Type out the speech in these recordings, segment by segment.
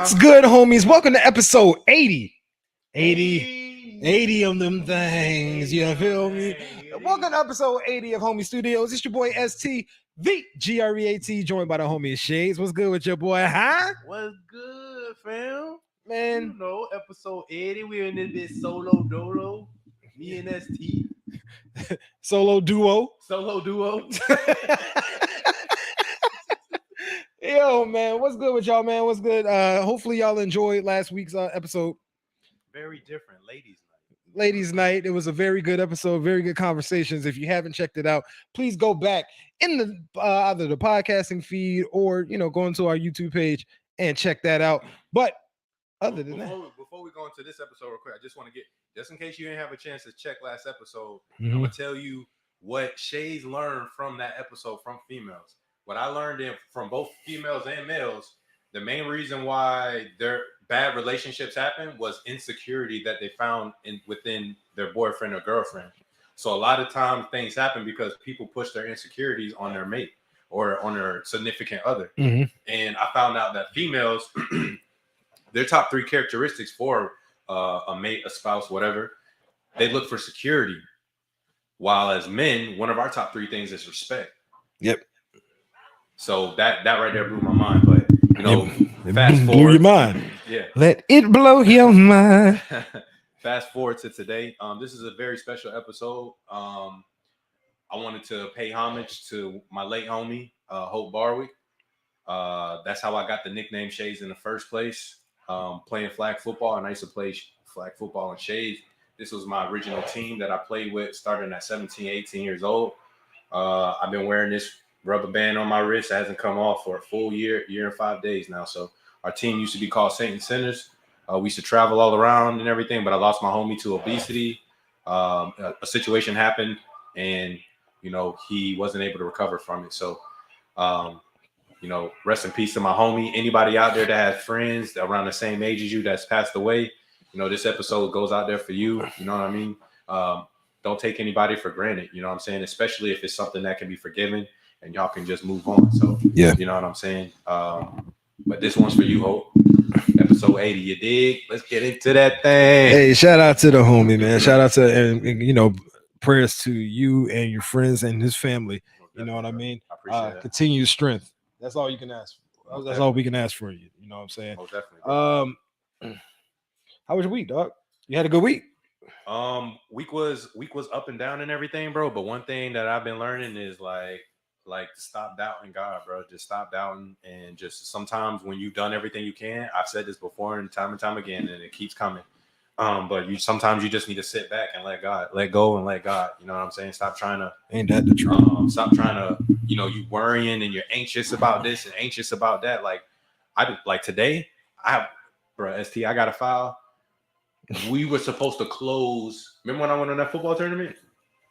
What's good, homies? Welcome to episode 80. 80 of them things. You feel me? Welcome to episode 80 of Homie Studios. It's your boy ST, the GREAT, joined by the homie Shades. What's good with your boy, huh? What's good, fam? Man, You know, episode 80. We're in this bit solo dolo. Me and ST. solo duo. Solo duo. Yo, man, what's good with y'all, man? What's good? Hopefully y'all enjoyed last week's episode. Very different. Ladies' night. It was a very good episode, very good conversations. If you haven't checked it out, please go back in the either the podcasting feed or go into our YouTube page and check that out. But other than before we go into this episode real quick, I just want to just in case you didn't have a chance to check last episode, I'm gonna tell you what Shay's learned from that episode from females. What I learned from both females and males, the main reason why their bad relationships happen was insecurity that they found within their boyfriend or girlfriend. So a lot of times things happen because people push their insecurities on their mate or on their significant other. And I found out that females, their top 3 characteristics for a mate, a spouse, whatever, they look for security. While as men, one of our top 3 things is respect. Yep. So that right there blew my mind. But fast forward. Blew your mind. Yeah. Let it blow your mind. Fast forward to today. This is a very special episode. I wanted to pay homage to my late homie, Hope Barwick. That's how I got the nickname Shades in the first place. Playing flag football, and I used to play flag football in Shades. This was my original team that I played with starting at 17, 18 years old. I've been wearing this rubber band on my wrist. It hasn't come off for a full year and 5 days now. So our team used to be called Saint Sinners. We used to travel all around and everything, but I lost my homie to obesity. A situation happened, and he wasn't able to recover from it. So rest in peace to my homie. Anybody out there that has friends around the same age as you that's passed away, this episode goes out there for you. You know what I mean? Don't take anybody for granted. You know what I'm saying? Especially if it's something that can be forgiven and y'all can just move on. So, yeah, you know what I'm saying? But this one's for you, Hope. Episode 80, you dig? Let's get into that thing. Hey, shout out to the homie, man. Shout out to, and prayers to you and your friends and his family. You know what I mean? I appreciate it. Continued strength. That's all you can ask for. That's all we can ask for you. You know what I'm saying? Oh, definitely. How was your week, dog? You had a good week? Week was up and down and everything, bro. But one thing that I've been learning is like stop doubting God, bro. Just stop doubting, and just sometimes when you've done everything you can, I've said this before and time again, and it keeps coming. But sometimes you just need to sit back and let go and let God. You know what I'm saying? Stop trying to. Ain't that the truth? Stop trying to. You worrying and you're anxious about this and anxious about that. Today, I got a file. We were supposed to close. Remember when I went on that football tournament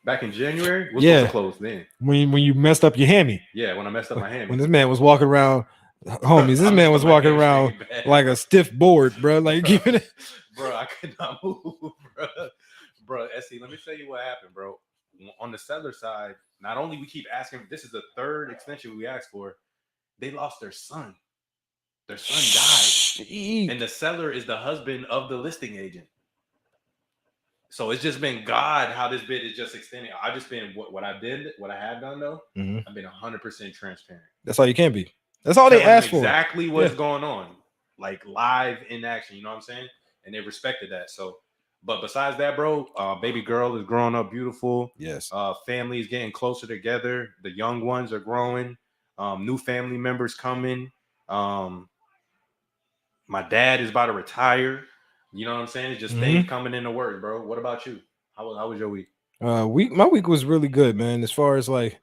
back in January? We're supposed to close then. When you messed up your hammy. Yeah, when I messed up my hammy. When this man was walking around, homies, this man was walking around like a stiff board, bro. Like keeping it. Bro, I could not move, bro. Bro, SC, let me tell you what happened, bro. On the seller side, not only we keep asking, this is the 3rd extension we asked for. They lost their son. Their son died. And the seller is the husband of the listing agent. So it's just been God how this bid is just extending. I've just been what I have done though. I've been 100% transparent. That's all you can be. That's all they ask for. Exactly what's going on, like live in action. You know what I'm saying? And they respected that. So, but besides that, bro, baby girl is growing up beautiful. Yes. Family is getting closer together. The young ones are growing. New family members coming. My dad is about to retire. You know what I'm saying? It's just things coming into work, bro. What about you? How was your week? My week was really good, man. As far as I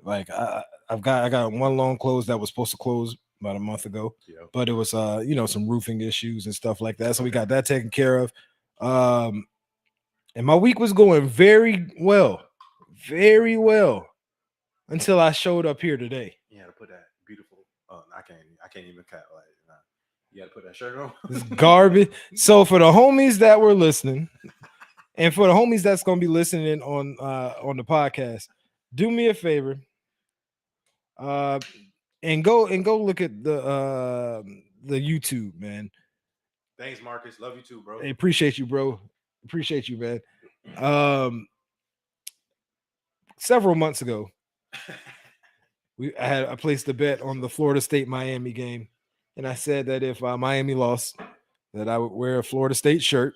got one loan closed that was supposed to close about a month ago, but it was some roofing issues and stuff like that. So we got that taken care of. And my week was going very well until I showed up here today. You had to put that beautiful. I can't even cut like. Nah. You got to put that shirt on. It's garbage. So for the homies that were listening, and for the homies that's gonna be listening on the podcast, do me a favor. And go look at the the YouTube, man. Thanks, Marcus. Love you too, bro. Hey, appreciate you, bro. Appreciate you, man. Several months ago, I placed a bet on the Florida State Miami game, and I said that if Miami lost, that I would wear a Florida State shirt.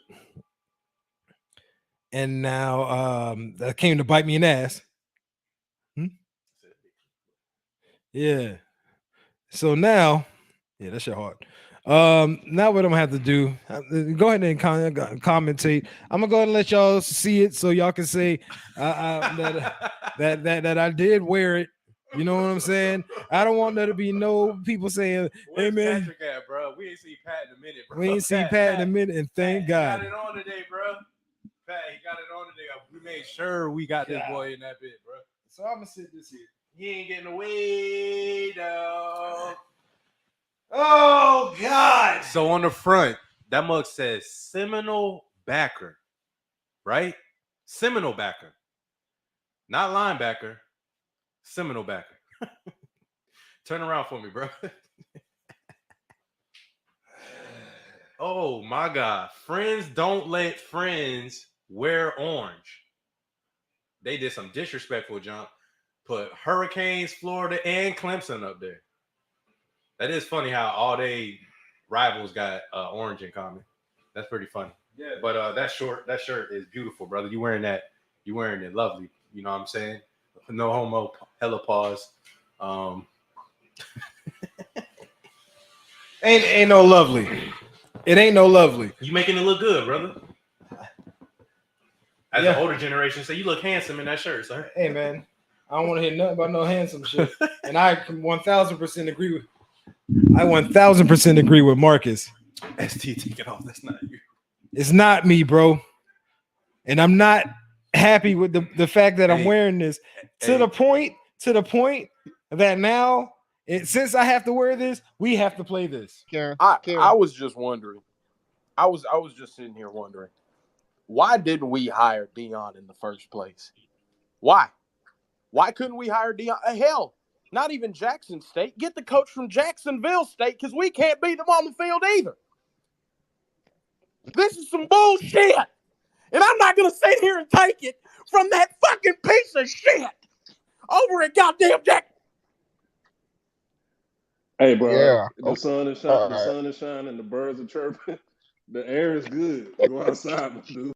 And now that came to bite me in the ass. Yeah. So now, yeah, that shit hard. Now what I'm gonna have to do? Go ahead and commentate. I'm gonna go ahead and let y'all see it so y'all can say that I did wear it. You know what I'm saying? I don't want there to be no people saying, "Hey man, Patrick at, bro? We ain't seen Pat in a minute, bro. We ain't seen Pat in a minute, and thank God. He got it on today, bro. Pat, he got it on today. We made sure we got this boy in that bit, bro. So I'm gonna sit this here. He ain't getting away, though. Oh God! So on the front, that mug says Seminole backer, right? Seminole backer, not linebacker. Seminole backer. Turn around for me, bro. Oh my God! Friends don't let friends wear orange. They did some disrespectful jump. Put Hurricanes, Florida, and Clemson up there. That is funny how all they rivals got orange in common. That's pretty funny. Yeah. But that shirt is beautiful, brother. You wearing that? You wearing it lovely. You know what I'm saying? No homo. Hella pause. Ain't no lovely. It ain't no lovely. You making it look good, brother. As the older generation say, you look handsome in that shirt, sir. Hey man, I don't want to hear nothing about no handsome shit. And I 1000% agree with. I 1000% agree with Marcus. ST, take it off. That's not you. It's not me, bro. And I'm not happy with the fact that I'm wearing this to the point that now, since I have to wear this, we have to play this. Karen. I was just wondering. I was just sitting here wondering, why didn't we hire Dion in the first place? Why? Why couldn't we hire Dion? Hell, not even Jackson State. Get the coach from Jacksonville State, because we can't beat them on the field either. This is some bullshit. And I'm not going to sit here and take it from that fucking piece of shit over at goddamn Jack. Hey, bro. Yeah. The sun is shining. The sun is shining. The birds are chirping. The air is good. Go outside, dude.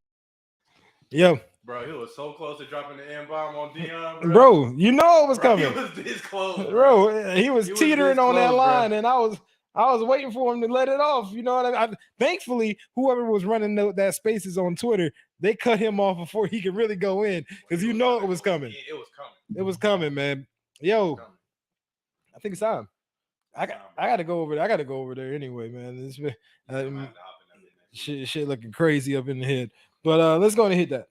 Yo. Bro, he was so close to dropping the N-bomb on Dion, bro. You know it was coming. He was this close, bro. He was teetering on that line, bro. And I was waiting for him to let it off. You know what I mean? Thankfully, whoever was running that Spaces on Twitter, they cut him off before he could really go in, because you know it was coming. It was coming. It was coming, man. Yo, I think it's time. I got to go over there. I got to go over there anyway, man. This shit looking crazy up in the head. But let's go and hit that.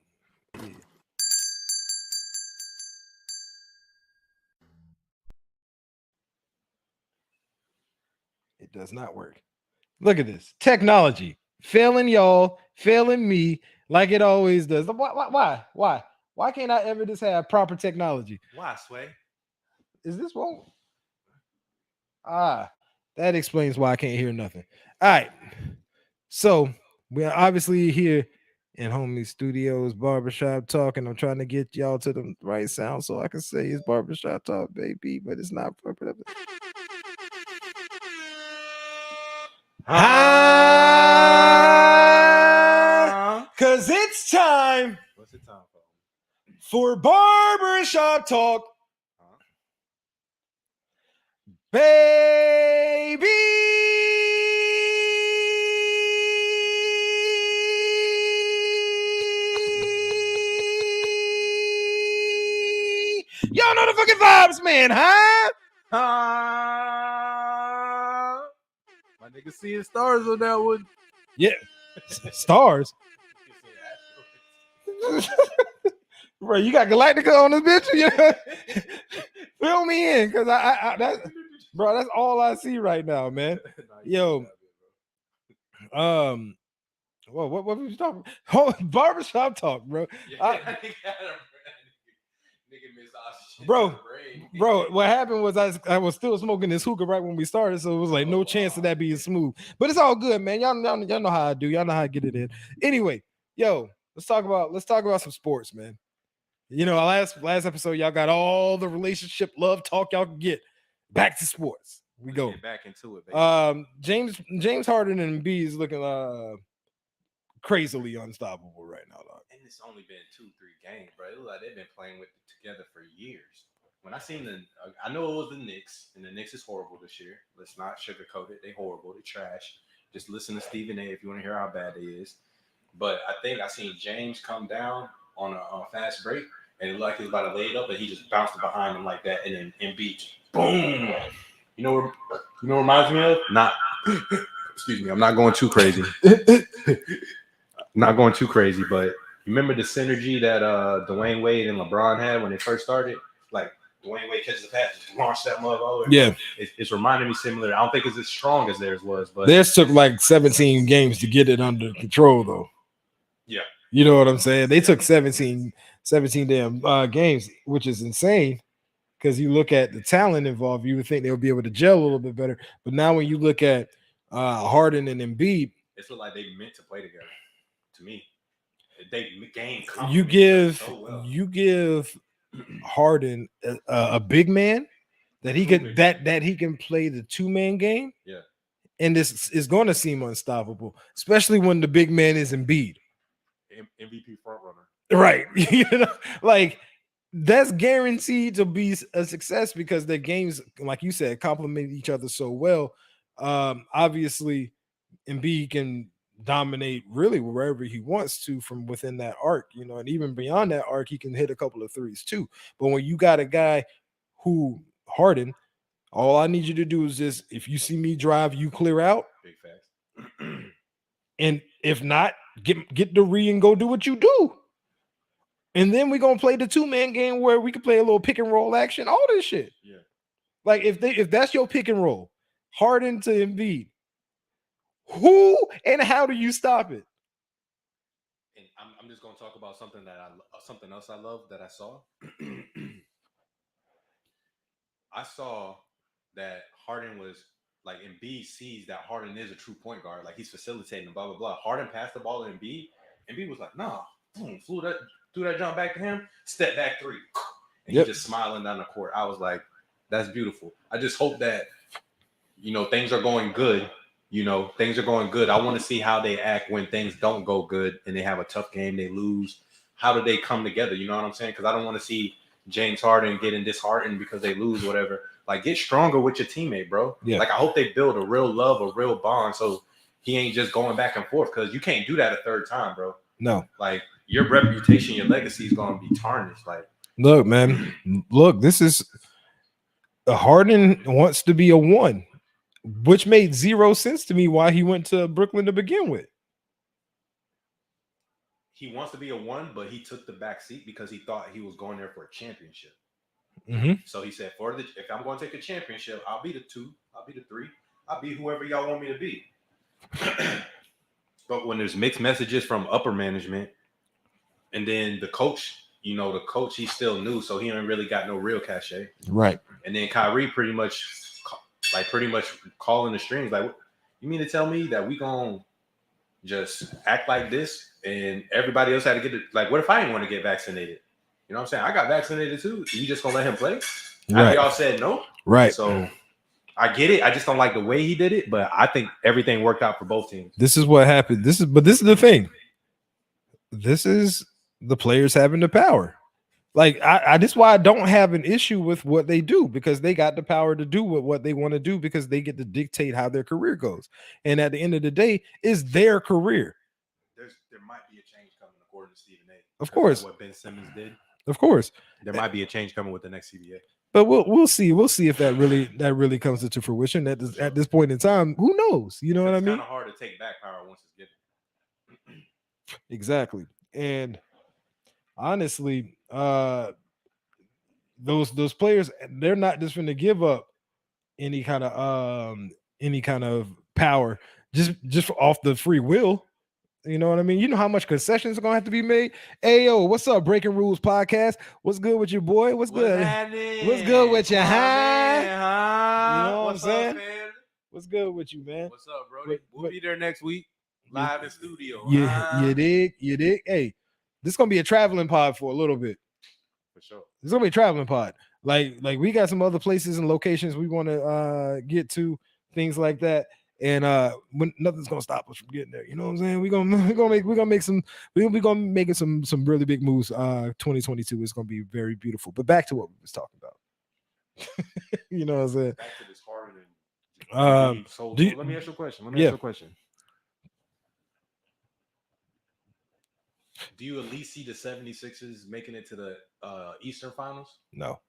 It does not work. Look at this technology failing y'all, failing me, like it always does. Why can't I ever just have proper technology? Why, Sway? Is this one? That explains why I can't hear nothing. All right, so we are obviously here in Homie Studios Barbershop Talk, and I'm trying to get y'all to the right sound so I can say it's Barbershop Talk, baby, but it's not. Cause it's time. What's the time for Barbershop Talk, baby. Y'all know the fucking vibes, man, huh? My nigga seeing stars on that one. Yeah, stars. Bro, you got Galactica on this bitch? Yeah. Fill me in, cause that's all I see right now, man. Yo, what were you talking about? Barbershop Talk, bro. Nigga miss Bro, what happened was I was still smoking this hookah right when we started, so it was like no chance of that being smooth. But it's all good, man. Y'all know how I do. Y'all know how I get it in. Anyway, yo, let's talk about some sports, man. You know, last episode, y'all got all the relationship love talk y'all can get. Back to sports. We go get back into it, baby. James Harden and B is looking crazily unstoppable right now, dog. And it's only been 2-3 games, bro. It looks like they've been playing with it together for years. When I seen I know it was the Knicks, and the Knicks is horrible this year. Let's not sugarcoat it. They horrible. They trash. Just listen to Stephen A. if you want to hear how bad they is. But I think I seen James come down on a fast break, and it looked like he was about to lay it up, and he just bounced it behind him like that, and then Embiid, boom. You know what reminds me of? Not. Excuse me. I'm not going too crazy. Not going too crazy, but you remember the synergy that Dwayne Wade and LeBron had when they first started? Like Dwayne Wade catches the pass, just launch that mug all the way. Yeah, it's reminding me similar. I don't think it's as strong as theirs was, but theirs took like 17 games to get it under control, though. Yeah, you know what I'm saying. They took 17 damn games, which is insane. Because you look at the talent involved, you would think they would be able to gel a little bit better. But now when you look at Harden and Embiid, it's like they meant to play together. To me, they game. You give Harden a big man that he could that he can play the 2-man game. Yeah, and this is going to seem unstoppable, especially when the big man is Embiid, MVP front runner. Right? You know, like. That's guaranteed to be a success because their games, like you said, complement each other so well. Obviously, Embiid can dominate really wherever he wants to from within that arc, you know, and even beyond that arc, he can hit a couple of threes too. But when you got a guy who Harden, all I need you to do is just if you see me drive, you clear out. Big facts. And if not, get the and go do what you do. And then we're gonna play the 2-man game where we can play a little pick and roll action, all this shit. Yeah. Like if that's your pick and roll, Harden to Embiid, who and how do you stop it? And I'm just gonna talk about something something else I love that I saw. I saw that Harden was like Embiid sees that Harden is a true point guard, like he's facilitating, blah blah blah. Harden passed the ball to Embiid. Embiid was like, "Nah," boom, threw that jump back to him, step back 3, and he's just smiling down the court. I was like, "That's beautiful." I just hope that things are going good. Things are going good. I want to see how they act when things don't go good and they have a tough game, they lose. How do they come together? You know what I'm saying? Because I don't want to see James Harden getting disheartened because they lose, whatever. Like, get stronger with your teammate, bro. Yeah. Like, I hope they build a real love, a real bond, so he ain't just going back and forth, because you can't do that a third time, bro. No. Like, your reputation, your legacy is going to be tarnished. Like, look, man, this is Harden wants to be a 1, which made 0 sense to me why he went to Brooklyn to begin with. He wants to be a 1, but he took the back seat because he thought he was going there for a championship. Mm-hmm. So he said, if I'm going to take a championship, I'll be the 2, I'll be the 3, I'll be whoever y'all want me to be. But when there's mixed messages from upper management, and then the coach, he's still new, so he ain't really got no real cachet. Right. And then Kyrie pretty much calling the strings. Like, you mean to tell me that we gonna just act like this and everybody else had to get it? Like, what if I didn't want to get vaccinated? You know what I'm saying? I got vaccinated too. You just gonna let him play? Right. Y'all said no. Right. So I get it. I just don't like the way he did it, but I think everything worked out for both teams. This is what happened. This is the thing. This is the players having the power. Like, I this is why I don't have an issue with what they do, because they got the power to do what they want to do, because they get to dictate how their career goes. And at the end of the day, it's their career. There might be a change coming, according to Stephen A. Of course. Like what Ben Simmons did. Of course. There might be a change coming with the next CBA. But we'll see. We'll see if that really comes into fruition at this point in time. Who knows? You know what I mean? It's kind of hard to take back power once it's given. Exactly. And honestly, those players, they're not just going to give up any kind of power just off the free will. You know what I mean? You know how much concessions are gonna have to be made. Hey yo, what's up, Breaking Rules Podcast? What's good with your boy? What's good? What's good with you, Come on, huh? man, huh? You know what What's I'm up, saying? fam? What's good with you, man? What's up, Brody? We'll but- be there next week, live in studio. You huh? dig? Hey, this is gonna be a traveling pod for a little bit. For sure. It's gonna be a traveling pod. Like we got some other places and locations we want to get to, things like that. And when nothing's gonna stop us from getting there. You know what I'm saying? We're gonna make some some really big moves. 2022 is gonna be very beautiful. But back to what we was talking about. You know what I'm saying? Back to this Harden and So let me ask you a question. Let me ask you a question. Do you at least see the 76ers making it to the Eastern Finals? No.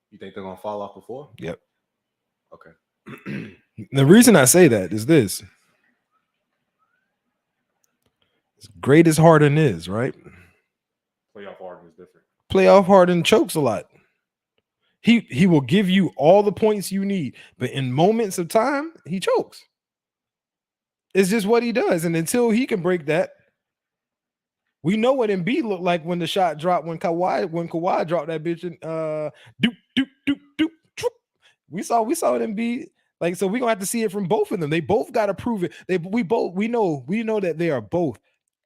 You think they're gonna fall off before? Yep. Okay. The reason I say that is this. As great as Harden is, right? Playoff Harden is different. Playoff Harden chokes a lot. He will give you all the points you need, but in moments of time, he chokes. It's just what he does. And until he can break that, we know what Embiid looked like when the shot dropped, when Kawhi dropped that bitch and doop, doop, doop, doop, doop. We saw it Embiid. Like, so we're gonna have to see it from both of them. They both got to prove it. We know that they are both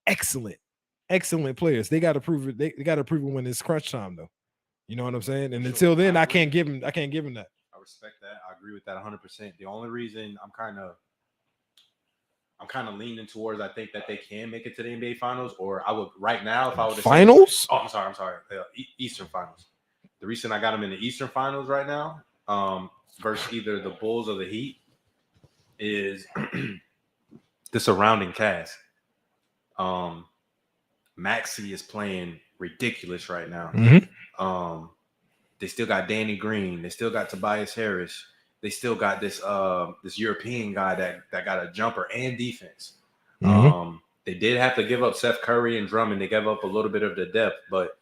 excellent players. They got to prove it. They got to prove it when it's crunch time, though. You know what I'm saying? And until then, I can't give him that. I respect that. I agree with that 100%. The only reason I'm kind of leaning towards I think that they can make it to the NBA Finals, or I would right now if I would Finals. I'm sorry. Eastern Finals. The reason I got them in the Eastern Finals right now, versus either the Bulls or the Heat, is the surrounding cast. Maxey is playing ridiculous right now. Mm-hmm. They still got Danny Green. They still got Tobias Harris. They still got this European guy that got a jumper and defense. Mm-hmm. They did have to give up Seth Curry and Drummond. They gave up a little bit of the depth, but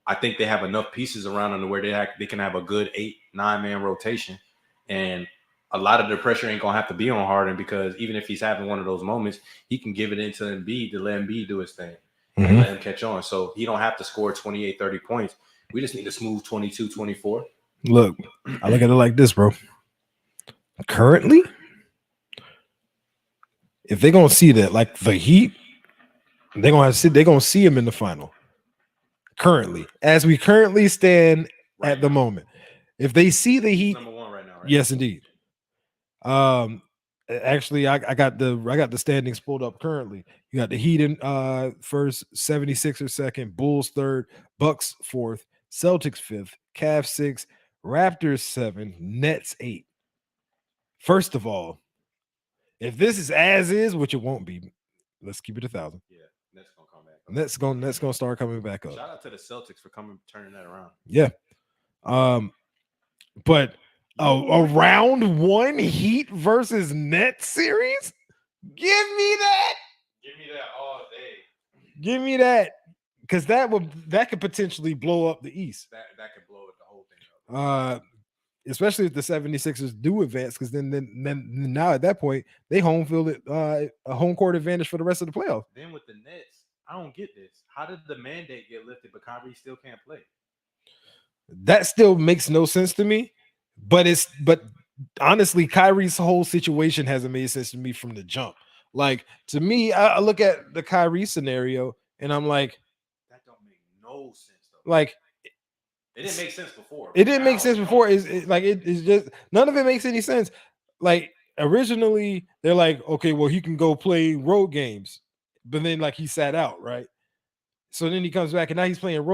I think they have enough pieces around them where they can have a good 8-9 man rotation, and a lot of the pressure ain't gonna have to be on Harden, because even if he's having one of those moments, he can give it into Embiid to let Embiid do his thing and let him catch on. So he don't have to score 28, 30 points. We just need to smooth 22, 24. Look, I look at it like this, bro. Currently, if they're gonna see that, like the Heat, they're gonna see him in the final. Currently, as we currently stand right at the moment, if they see the Heat, number one right now, right? Yes, indeed. Actually, I got the standings pulled up currently. You got the Heat in first, 76ers second, Bulls third, Bucks fourth, Celtics fifth, Cavs sixth, Raptors 7, Nets 8. First of all, if this is as is, which it won't be, let's keep it 1,000. Yeah, Nets gonna come back. Nets gonna start coming back up. Shout out to the Celtics for turning that around. Yeah. But a round one Heat versus Nets series? Give me that. Give me that all day. Give me that. Because that could potentially blow up the East. That could blow up the whole thing up. Especially if the 76ers do advance, because then now at that point, they home court advantage for the rest of the playoffs. Then with the Nets, I don't get this. How did the mandate get lifted, but Kyrie still can't play? That still makes no sense to me. But honestly, Kyrie's whole situation hasn't made sense to me from the jump. Like, to me, I look at the Kyrie scenario and I'm like, that don't make no sense though. Like, it didn't make sense before. It didn't make sense before. It's just none of it makes any sense. Like, originally, they're like, okay, well, he can go play road games, but then like he sat out, right? So then he comes back and now he's playing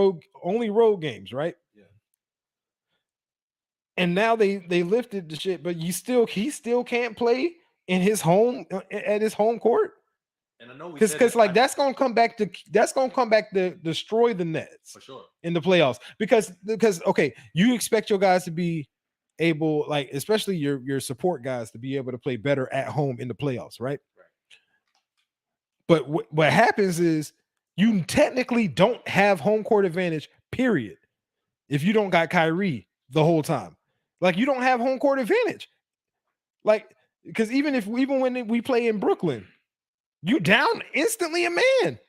only road games, right? Yeah. And now they lifted the shit, but he still can't play in his home at his home court. And I know because that's gonna come back to destroy the Nets for sure in the playoffs. Because okay, you expect your guys to be able, like, especially your support guys, to be able to play better at home in the playoffs, right? But what happens is you technically don't have home court advantage, period, if you don't got Kyrie the whole time. Like, you don't have home court advantage. Like, because even when we play in Brooklyn, You down instantly a man,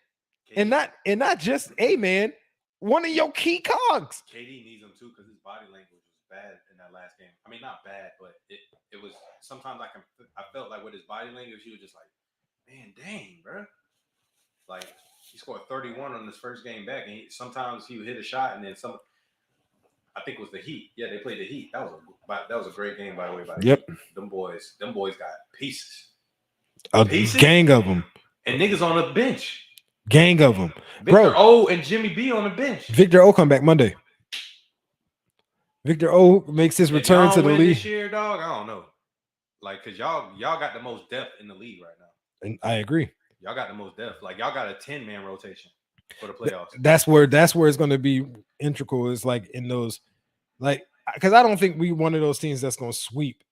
and not just a man, one of your key cogs. KD needs him too because his body language was bad in that last game. I mean, not bad, but it was sometimes I felt like with his body language, he was just like, man, dang, bro. Like he scored 31 on his first game back, and sometimes he would hit a shot, and then some. I think it was the Heat. Yeah, they played the Heat. That was a great game, by the way. By the Yep. Heat. Them boys got pieces. A Pieces? gang of them. And niggas on the bench. Gang of them. Victor O and Jimmy B on the bench. Victor O come back Monday. Victor O makes his return to the league this year, dog. I don't know. Like, cause y'all got the most depth in the league right now. And I agree. Y'all got the most depth. Like y'all got a 10-man rotation for the playoffs. That's where it's going to be integral. Is like in those, like, because I don't think we one of those teams that's going to sweep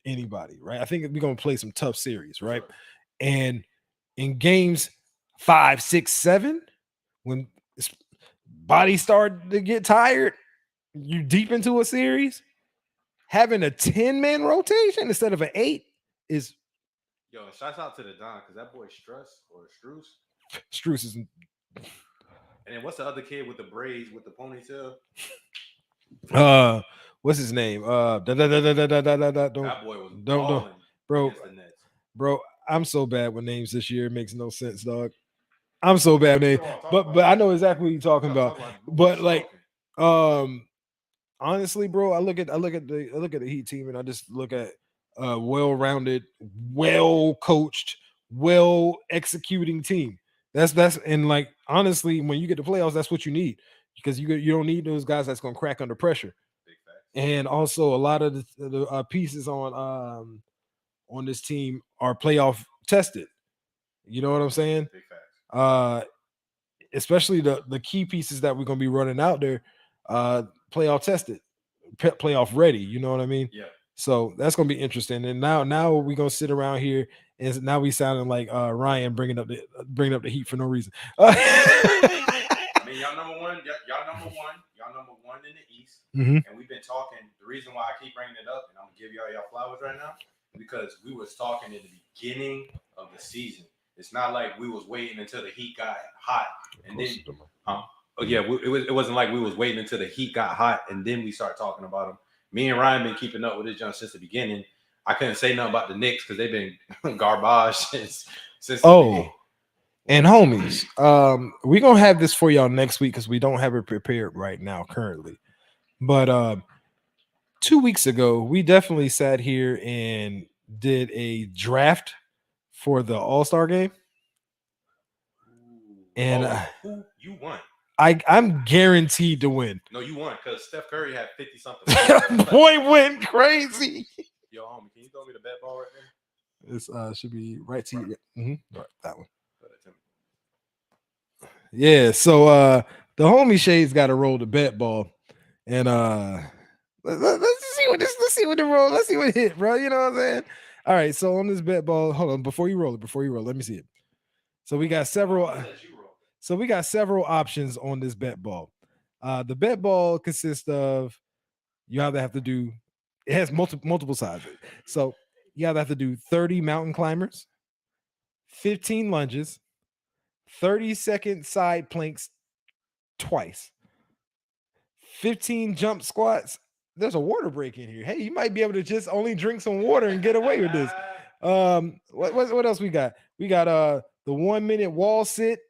anybody, right? I think we're going to play some tough series, right? Sure. And in games 5, 6, 7, when bodies start to get tired, you deep into a series, having a 10-man rotation instead of an 8 is. Yo, shouts out to the Don because that boy Struce. Struce is. And then what's the other kid with the braids with the ponytail? What's his name? That boy was balling bro. I'm so bad with names this year. It makes no sense, dog. I'm so bad with names, but I know exactly what you're talking about. But like, honestly, bro, I look at the Heat team and I just look at well-rounded, well-coached, well-executing team. That's and like honestly, when you get to playoffs, that's what you need because you don't need those guys that's gonna crack under pressure. And also, a lot of the pieces on this team are playoff tested. You know what I'm saying? Especially the key pieces that we're gonna be running out there, playoff tested, playoff ready. You know what I mean? Yeah. So that's gonna be interesting. And now we're gonna sit around here and now we sounding like Ryan bringing up the Heat for no reason. I mean, y'all number one in the East, and we've been talking. The reason why I keep bringing it up, and I'm gonna give y'all flowers right now, because we was talking in the beginning of the season. It's not like we was waiting until the Heat got hot and then. It wasn't like we was waiting until the Heat got hot and then we start talking about them. Me and Ryan been keeping up with this junk since the beginning. I couldn't say nothing about the Knicks because they've been garbage since. And homies, we're gonna have this for y'all next week because we don't have it prepared right now currently. But 2 weeks ago, we definitely sat here and did a draft for the All-Star game. And you won. I'm guaranteed to win. No, you won because Steph Curry had 50 something. Boy went crazy. Yo, homie, can you throw me the bet ball right there? This should be right to you. Right, that one. Yeah, so the homie Shades got to roll the bet ball, and let's see what the roll. Let's see what hit, bro. You know what I'm saying? All right, so on this bet ball, hold on before you roll, let me see it. So we got several. So we got several options on this bet ball. The bet ball consists of you either have to do. It has multiple sides. So you either have to do 30 mountain climbers, 15 lunges, 30-second side planks twice, 15 jump squats. There's a water break in here. Hey, you might be able to just only drink some water and get away with this. What else we got? We got the 1-minute wall sit,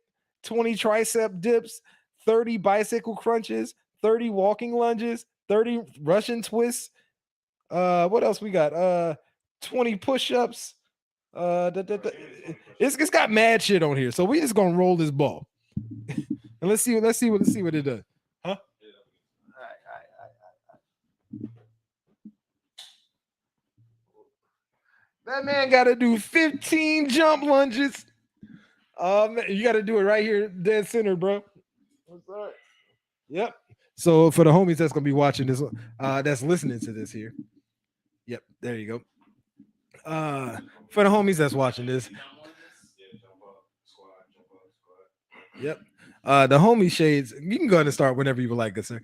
20 tricep dips, 30 bicycle crunches, 30 walking lunges, 30 Russian twists. What else we got? 20 push-ups. It's got mad shit on here. So we just gonna roll this ball. And let's see what it does. Huh? That man gotta do 15 jump lunges. You gotta do it right here, dead center, bro. What's that? Yep. So for the homies that's gonna be watching this, that's listening to this here. Yep, there you go. For the homies that's watching this. Yep. The homie Shades, you can go ahead and start whenever you would like, good sir.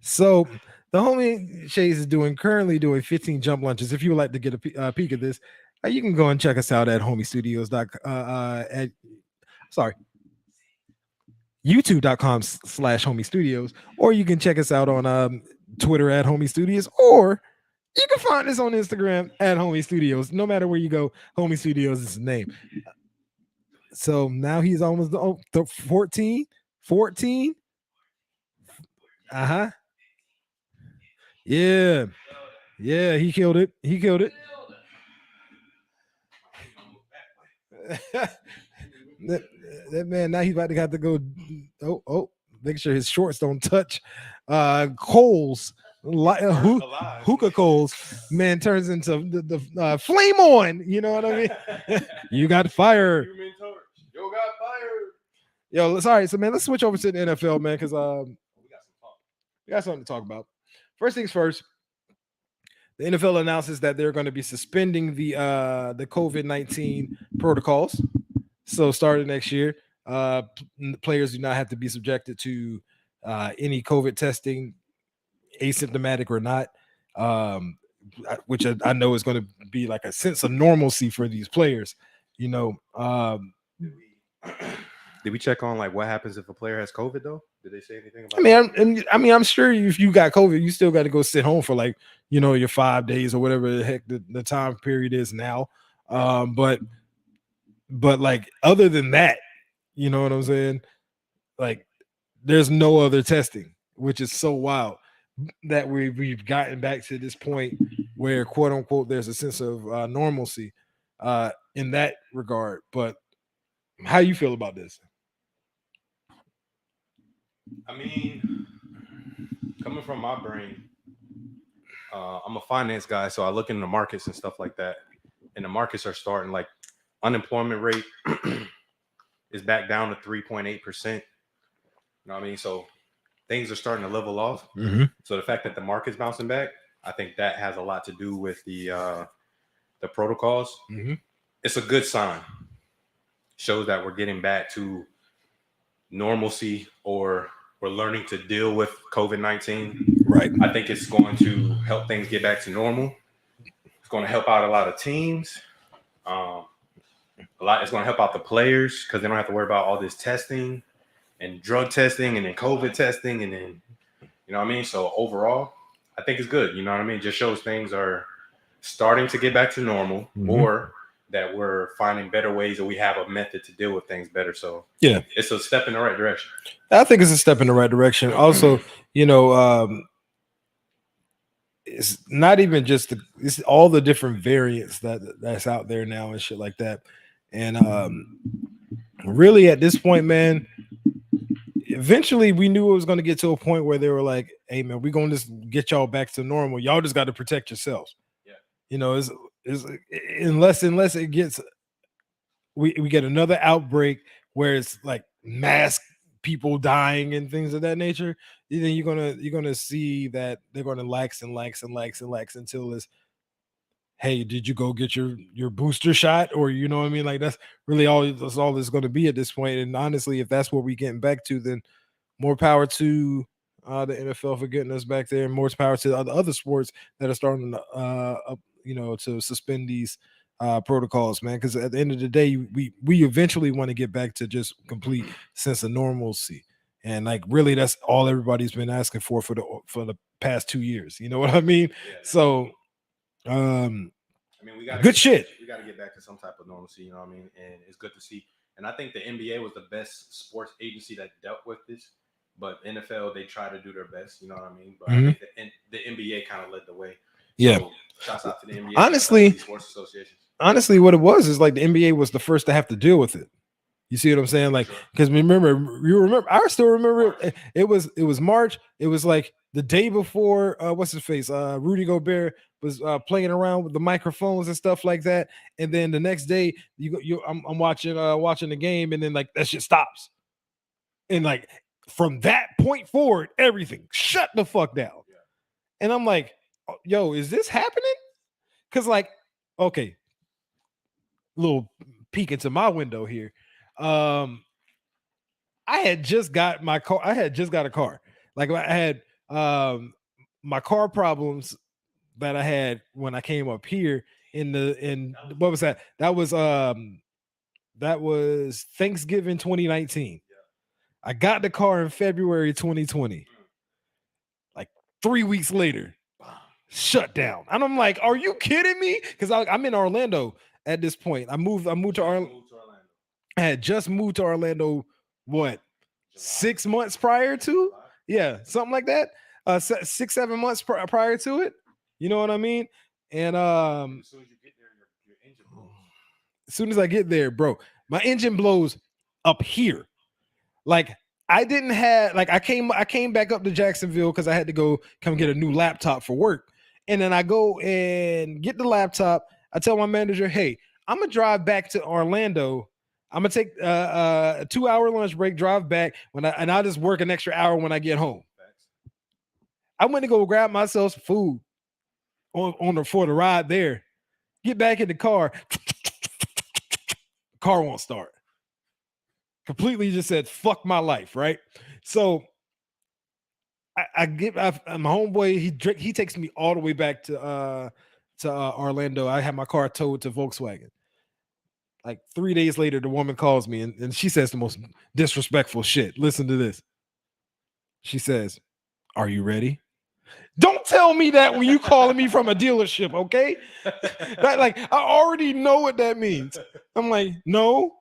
So the homie Shades is currently doing 15 jump lunges. If you would like to get a peek at this, You can go and check us out at homiestudios. At sorry, youtube.com/homie studios, or you can check us out on Twitter at homie studios, or you can find us on Instagram at homie studios. No matter where you go, homie studios is his name. So now he's almost 14. Uh-huh. Yeah, he killed it. that, that man, now he's about to have to go. Make sure his shorts don't touch coals. Hookah coals, man, turns into the flame on. You know what I mean? You got fire. Yo, got fired. Yo, sorry. So, man, let's switch over to the NFL, man, because we got something to talk about. First things first. The NFL announces that they're going to be suspending the COVID-19 protocols. So, starting next year, players do not have to be subjected to any COVID testing, asymptomatic or not, which I know is going to be like a sense of normalcy for these players. You know, did we check on like what happens if a player has COVID though? Did they say anything about? I'm sure if you got COVID, you still got to go sit home for like your 5 days or whatever the heck the time period is now. But like other than that, you know what I'm saying? Like there's no other testing, which is so wild that we've gotten back to this point where quote unquote there's a sense of normalcy in that regard. But how you feel about this? I mean, coming from my brain, I'm a finance guy, so I look into the markets and stuff like that. And the markets are starting like unemployment rate is back down to 3.8%. You know what I mean? So things are starting to level off. Mm-hmm. So the fact that the market's bouncing back, I think that has a lot to do with the protocols. Mm-hmm. It's a good sign. Shows that we're getting back to normalcy, or we're learning to deal with COVID-19. Right. I think it's going to help things get back to normal. It's going to help out a lot of teams. It's going to help out the players because they don't have to worry about all this testing and drug testing and then COVID testing and then, you know what I mean? So overall, I think it's good. You know what I mean? It just shows things are starting to get back to normal, mm-hmm. or that we're finding better ways, and we have a method to deal with things better. So yeah, it's a step in the right direction. I think it's a step in the right direction. Also, it's not even just it's all the different variants that's out there now and shit like that. And really at this point, man, eventually we knew it was going to get to a point where they were like, hey man, we're going to just get y'all back to normal. Y'all just got to protect yourselves. Yeah. Is unless it gets we get another outbreak where it's like mass people dying and things of that nature, then you're gonna see that they're gonna lax until it's, hey, did you go get your booster shot? Or you know what I mean? Like that's all it's gonna be at this point. And honestly, if that's what we're getting back to, then more power to the NFL for getting us back there, and more power to the other sports that are starting to suspend these protocols, man. Because at the end of the day, we eventually want to get back to just complete sense of normalcy, and like really, that's all everybody's been asking for the past 2 years. You know what I mean? Yeah. So, I mean, we got good shit. We got to get back to some type of normalcy. You know what I mean? And it's good to see. And I think the NBA was the best sports agency that dealt with this. But NFL, they try to do their best. You know what I mean? But I think the NBA kind of led the way. So, shouts out to the NBA. Honestly, sports associations. Honestly, what it was is like the NBA was the first to have to deal with it. You see what I'm saying? Like, because I still remember it was March. It was like the day before, what's his face? Rudy Gobert was playing around with the microphones and stuff like that. And then the next day, I'm watching the game, and then like that shit stops. And like from that point forward, everything shut the fuck down. Yeah. And I'm like, yo, is this happening? Because like, okay, little peek into my window here. I had just got my car. I had just got a car. Like I had my car problems that I had when I came up here in what was that? That was Thanksgiving 2019. I got the car in February 2020. Like 3 weeks later, shut down. And I'm like, are you kidding me? Because I'm in Orlando at this point. I moved to Orlando. I had just moved to Orlando, what, 6 months prior to? Yeah, something like that. 6, 7 months prior to it. You know what I mean? And As soon as you get there, your engine blows. as soon as I get there, bro, my engine blows up here. Like I didn't have like I came back up to Jacksonville because I had to go come get a new laptop for work. And then I go and get the laptop. I tell my manager, hey, I'm gonna drive back to Orlando. I'm gonna take a 2-hour lunch break, drive back I'll just work an extra hour when I get home. I went to go grab myself some food for the ride there. Get back in the car. Car won't start. Completely just said, fuck my life, right? So my homeboy, he takes me all the way back to Orlando. I had my car towed to Volkswagen. Like 3 days later, the woman calls me and she says the most disrespectful shit. Listen to this. She says, "Are you ready?" Don't tell me that when you calling me from a dealership, okay? Like I already know what that means. I'm like, no,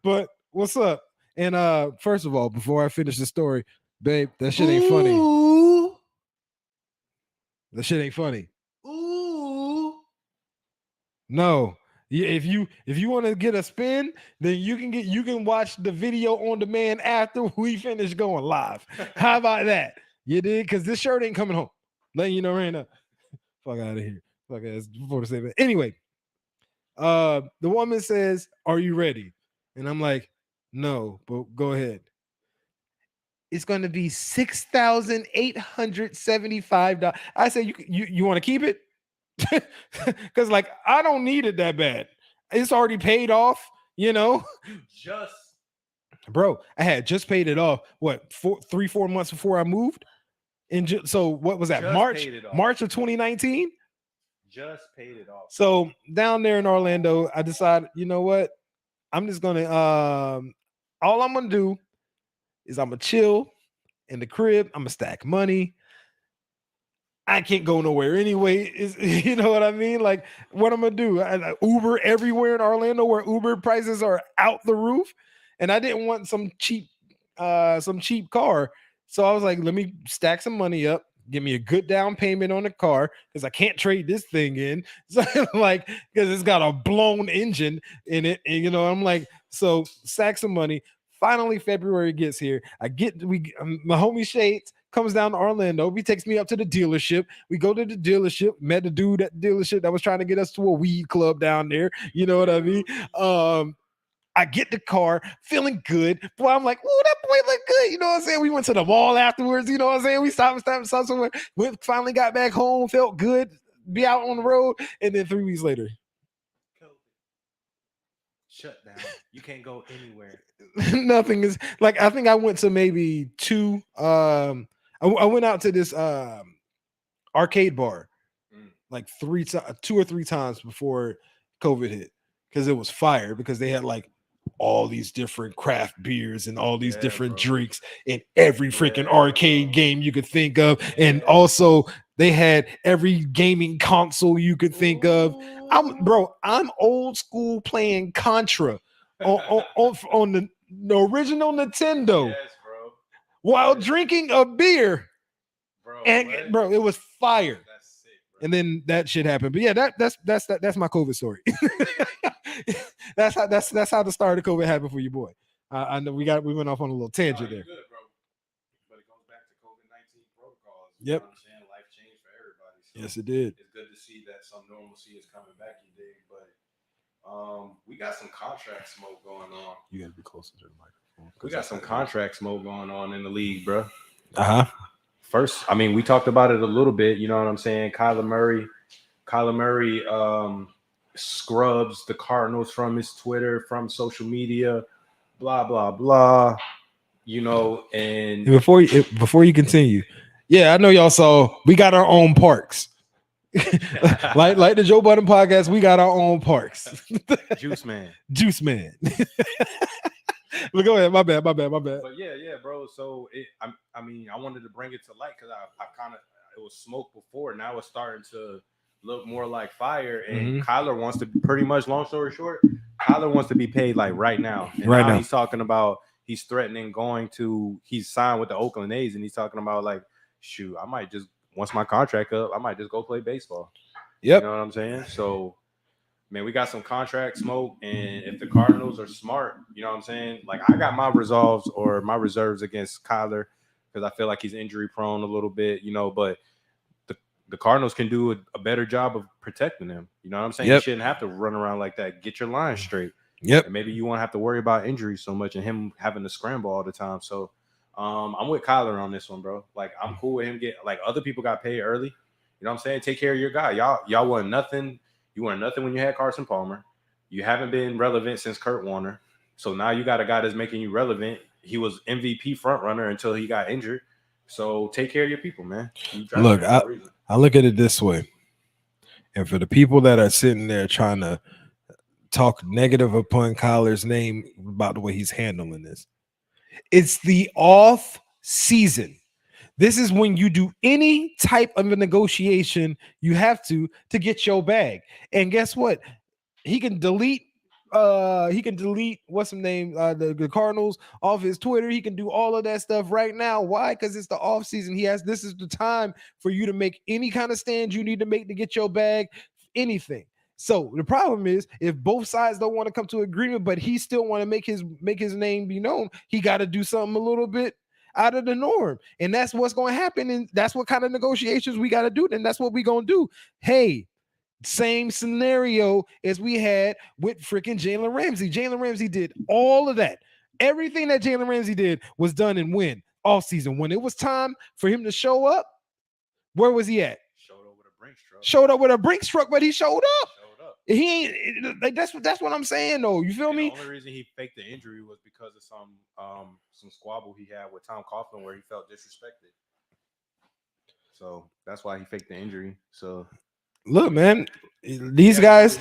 but what's up? And first of all, before I finish the story, babe, that shit ain't funny. Ooh. That shit ain't funny. Ooh. No. If you want to get a spin, then you can watch the video on demand after we finish going live. How about that? You did? Because this shirt ain't coming home. Letting you know right now. Fuck out of here. Fuck ass before to say that. Anyway, the woman says, "Are you ready?" And I'm like, "No, but go ahead." It's going to be $6,875. I said, "You want to keep it?" Because like I don't need it that bad. It's already paid off, you know. You just, bro, I had just paid it off. What, 4 months before I moved? And so what was that? Just March paid it off. March of 2019. Just paid it off. So down there in Orlando, I decided, you know what? I'm just gonna all I'm gonna do is I'm gonna chill in the crib. I'm gonna stack money. I can't go nowhere anyway. You know what I mean? Like, what I'm gonna do? Uber everywhere in Orlando, where Uber prices are out the roof, and I didn't want some cheap car. So I was like, let me stack some money up, give me a good down payment on the car because I can't trade this thing in. So like, because it's got a blown engine in it, and you know, I'm like, so stack some money. Finally, February gets here. My homie Shades comes down to Orlando. He takes me up to the dealership. We go to the dealership, met the dude at the dealership that was trying to get us to a weed club down there. You know what I mean? I get the car, feeling good. Boy, I'm like, oh, that boy look good. You know what I'm saying? We went to the mall afterwards. You know what I'm saying? We stopped somewhere. Finally got back home, felt good, be out on the road. And then 3 weeks later, shut down. You can't go anywhere. nothing is like, I think I went to maybe two. I went out to this arcade bar like 2 or 3 times before COVID hit because it was fire because they had like all these different craft beers and all these different drinks in every freaking arcade game you could think of. And also they had every gaming console you could think of. I'm old school playing Contra on the original Nintendo while drinking a beer. Bro, it was fire. That's sick, bro. And then that shit happened. But yeah, that's my COVID story. that's how the start of COVID happened for your boy. I know we went off on a little tangent there. Good, bro. But it goes back to COVID-19 protocols. Yep. You know what I'm saying? Life changed for everybody. So yes, it did. It's good to see that some normalcy is coming back, you dig. But we got some contract smoke going on. You gotta be closer to the microphone. We got some contract smoke going on in the league, bro. Uh-huh. First, I mean, we talked about it a little bit. You know what I'm saying? Kyler Murray scrubs the Cardinals from his Twitter, from social media, blah, blah, blah. You know, and before you continue, yeah, I know y'all saw we got our own parks. like the Joe Budden podcast, we got our own parks. Juice Man. Juice Man. But go ahead. My bad. But yeah, bro. So I mean, I wanted to bring it to light because I kind of it was smoke before. Now it's starting to look more like fire. And Kyler wants to pretty much. Long story short, Kyler wants to be paid like right now. And Right now now. he's talking about he's threatening going to. He's signed with the Oakland A's, and he's talking about like, shoot, I might just once my contract up, I might just go play baseball. Yep. You know what I'm saying? So. Man, we got some contract smoke, and if the Cardinals are smart, you know what I'm saying? Like, I got my resolves or my reserves against Kyler because I feel like he's injury prone a little bit, you know, but the Cardinals can do a better job of protecting him. You know what I'm saying? Yep. You shouldn't have to run around like that. Get your line straight. Yep. And maybe you won't have to worry about injuries so much and him having to scramble all the time. So I'm with Kyler on this one, bro. Like, I'm cool with him like other people got paid early. You know what I'm saying? Take care of your guy. Y'all won nothing. You weren't nothing when you had Carson Palmer. You haven't been relevant since Kurt Warner. So now you got a guy that's making you relevant. He was MVP front runner until he got injured. So take care of your people, man. Look, I look at it this way. And for the people that are sitting there trying to talk negative upon Kyler's name about the way he's handling this, it's the off season. This is when you do any type of a negotiation, you have to get your bag. And guess what? He can delete what's his name, the Cardinals off his Twitter. He can do all of that stuff right now. Why? Because it's the off season. This is the time for you to make any kind of stand you need to make to get your bag, anything. So the problem is, if both sides don't want to come to agreement, but he still want to make his name be known, he got to do something a little bit out of the norm. And that's what's going to happen. And that's what kind of negotiations we got to do. Then that's what we're going to do. Hey, same scenario as we had with freaking Jalen Ramsey. Jalen Ramsey did all of that. Everything that Jalen Ramsey did was done in off season. When it was time for him to show up, where was he at? Showed up with a Brinks truck, but he showed up. He ain't like that's what I'm saying though. You feel me? The only reason he faked the injury was because of some squabble he had with Tom Coughlin where he felt disrespected. So that's why he faked the injury. So look, man, these guys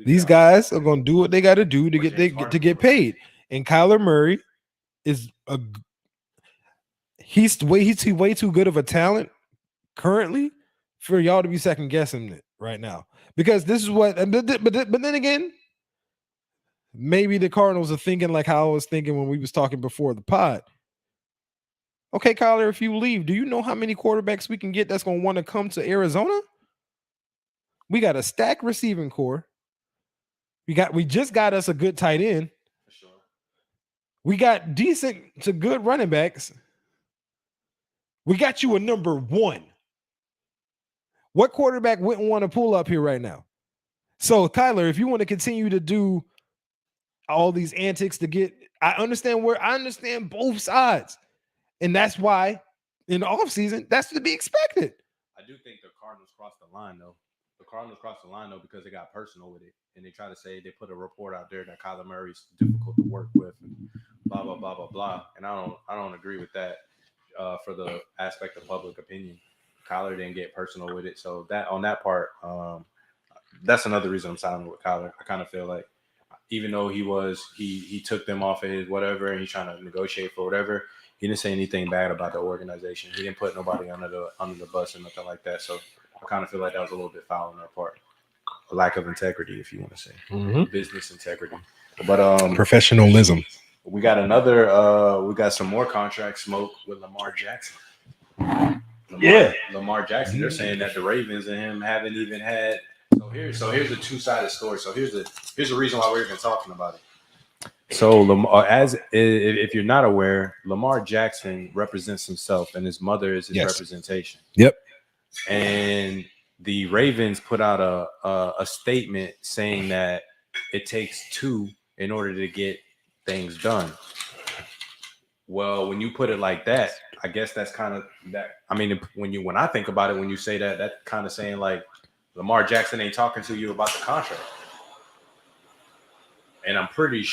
these guys are gonna do what they gotta do to get paid. And Kyler Murray is he's way too good of a talent currently for y'all to be second guessing it right now. Because this is what, but then again, maybe the Cardinals are thinking like how I was thinking when we was talking before the pod. Okay, Kyler, if you leave, do you know how many quarterbacks we can get that's going to want to come to Arizona? We got a stacked receiving core. We just got us a good tight end. For sure. We got decent to good running backs. We got you a number one. What quarterback wouldn't want to pull up here right now? So, Kyler, if you want to continue to do all these antics to get, I understand both sides. And that's why in the offseason, that's to be expected. I do think the Cardinals crossed the line, though. The Cardinals crossed the line, though, because they got personal with it. And they try to say they put a report out there that Kyler Murray's difficult to work with and blah, blah, blah, blah, blah. And I don't agree with that for the aspect of public opinion. Kyler didn't get personal with it. So that on that part, that's another reason I'm signing with Kyler. I kind of feel like even though he took them off of his whatever and he's trying to negotiate for whatever, he didn't say anything bad about the organization. He didn't put nobody under the bus or nothing like that. So I kind of feel like that was a little bit foul on their part. A lack of integrity, if you want to say. Business integrity. But professionalism. We got we got some more contract smoke with Lamar Jackson. Lamar Jackson. They're saying that the Ravens and him haven't even had. So here's a two-sided story. So here's the reason why we're even talking about it. So if you're not aware, Lamar Jackson represents himself, and his mother is his representation. Yep. And the Ravens put out a statement saying that it takes two in order to get things done. Well, when you put it like that, I guess that's kind of that. I mean, when I think about it, when you say that, that's kind of saying like Lamar Jackson ain't talking to you about the contract. And I'm pretty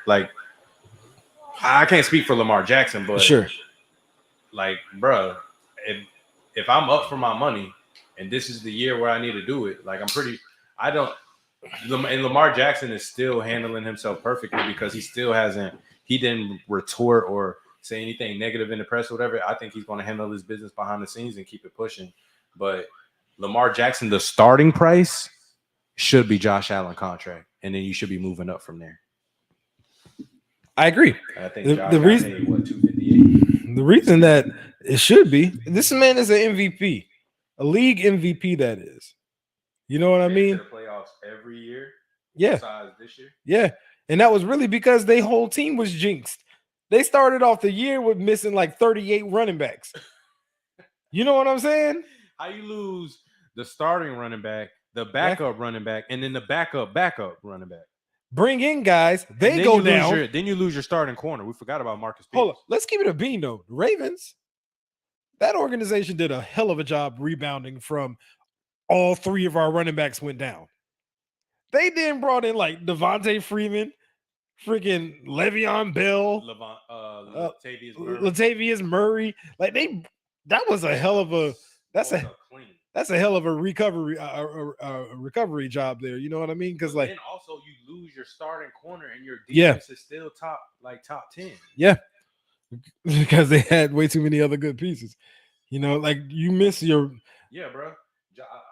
like, I can't speak for Lamar Jackson, but sure, like, bruh, if I'm up for my money and this is the year where I need to do it, like and Lamar Jackson is still handling himself perfectly because he didn't retort or say anything negative in the press or whatever. I think he's going to handle his business behind the scenes and keep it pushing. But Lamar Jackson, the starting price should be Josh Allen contract, and then you should be moving up from there. I agree. I think Josh reason paid, what, $258. The reason that it should be, this man is an MVP, a league MVP. That is, you know what I mean? To the playoffs every year. Yeah. Besides this year. Yeah, and that was really because their whole team was jinxed. They started off the year with missing like 38 running backs. You know what I'm saying? How you lose the starting running back, the backup running back, and then the backup running back? Bring in guys, they go down. Then you lose your starting corner. We forgot about Marcus Peters. Hold on, let's keep it a bean though. The Ravens, that organization did a hell of a job rebounding from all three of our running backs went down. They then brought in like Devontae Freeman, freaking Le'Veon Bell, Latavius Murray. Like that was a hell of a that's a hell of a recovery recovery job there. You know what I mean? Because like then also you lose your starting corner and your defense is still top 10. Yeah, because they had way too many other good pieces. You know, like you miss your bro.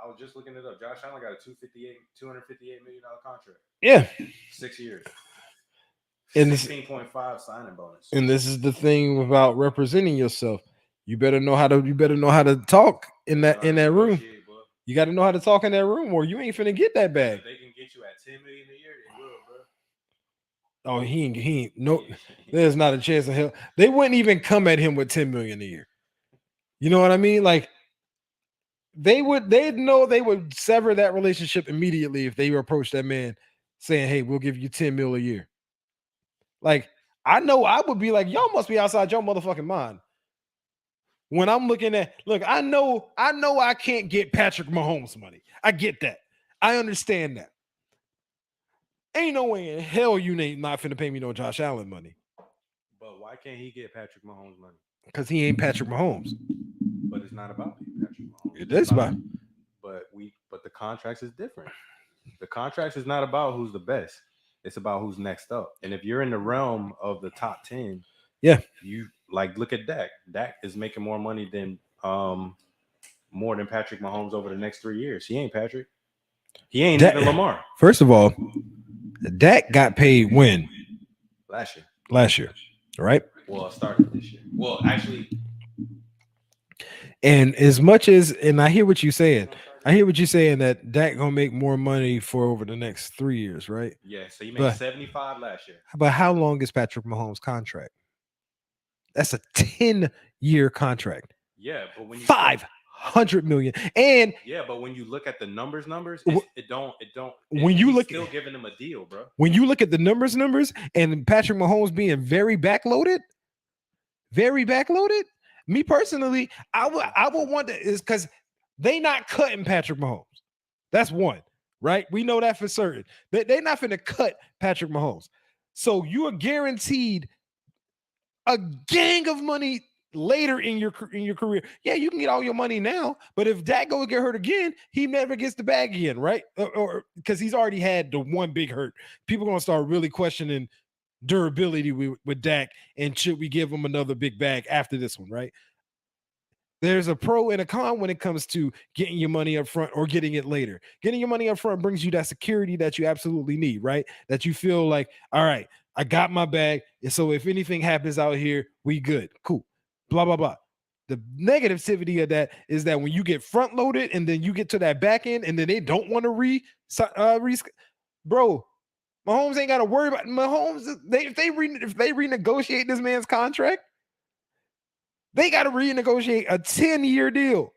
I was just looking it up. Josh Allen got a $258 million contract. Yeah, 6 years. And 16.5 signing bonus. And this is the thing about representing yourself. You better know how to talk in that room. You got to know how to talk in that room, or you ain't finna get that bag. If they can get you at $10 million a year, they will, bro. Oh, he ain't no. There's not a chance in hell. They wouldn't even come at him with $10 million a year. You know what I mean? Like they'd know they would sever that relationship immediately if they approached that man saying, "Hey, we'll give you $10 million a year." Like I know I would be like, y'all must be outside your motherfucking mind. When I'm looking at, look, I know I can't get Patrick Mahomes money. I get that. I understand that. Ain't no way in hell you ain't not finna pay me no Josh Allen money. But why can't he get Patrick Mahomes money? Because he ain't Patrick Mahomes. But it's not about Patrick Mahomes. It is about. But the contracts is different. The contracts is not about who's the best. It's about who's next up. And if you're in the realm of the top 10, you like look at Dak. Dak is making more money than Patrick Mahomes over the next 3 years. He ain't Patrick. He ain't even Lamar. First of all, Dak got paid when? Last year. Right? Well, it started this year. Well, actually. And as much as, and I hear what you're saying. I hear what you're saying that Dak gonna make more money for over the next 3 years, right? Yeah, so you made 75 last year. But how long is Patrick Mahomes' contract? That's a 10-year contract. Yeah, but when you $500 million, and but when you look at the numbers, it don't. When you look, still giving them a deal, bro. When you look at the numbers, and Patrick Mahomes being very backloaded. Me personally, I would want to is because they not cutting Patrick Mahomes. That's one, right? We know that for certain. They're not going to cut Patrick Mahomes. So you are guaranteed a gang of money later in your career. Yeah, you can get all your money now, but if Dak goes get hurt again, he never gets the bag again, right? Or because he's already had the one big hurt. People are going to start really questioning durability with Dak, and should we give him another big bag after this one, right? There's a pro and a con when it comes to getting your money up front or getting it later. Getting your money up front brings you that security that you absolutely need, right? That you feel like, all right, I got my bag, and so if anything happens out here, we good, cool, blah, blah, blah. The negativity of that is that when you get front loaded and then you get to that back end and then they don't want to bro, Mahomes ain't got to worry about Mahomes. If they renegotiate this man's contract, they got to renegotiate a 10-year deal.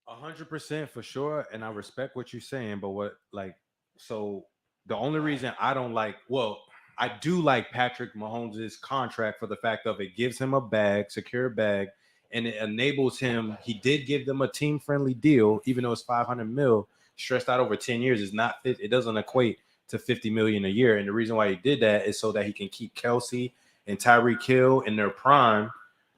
100% for sure, and I respect what you're saying, but so the only reason I don't I do like Patrick Mahomes' contract for the fact of it gives him a secure bag, and it enables him. He did give them a team-friendly deal, even though it's $500 million stretched out over 10 years. It doesn't equate to $50 million a year, and the reason why he did that is so that he can keep Kelsey and Tyreek Hill in their prime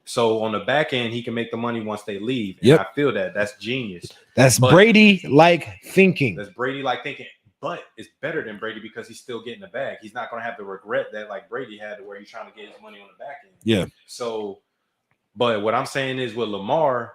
So on the back end, he can make the money once they leave. And Yep. I feel that's genius. That's But Brady-like thinking. That's Brady-like thinking. But it's better than Brady because he's still getting the bag. He's not going to have the regret that like Brady had to where he's trying to get his money on the back end. Yeah. So, but what I'm saying is with Lamar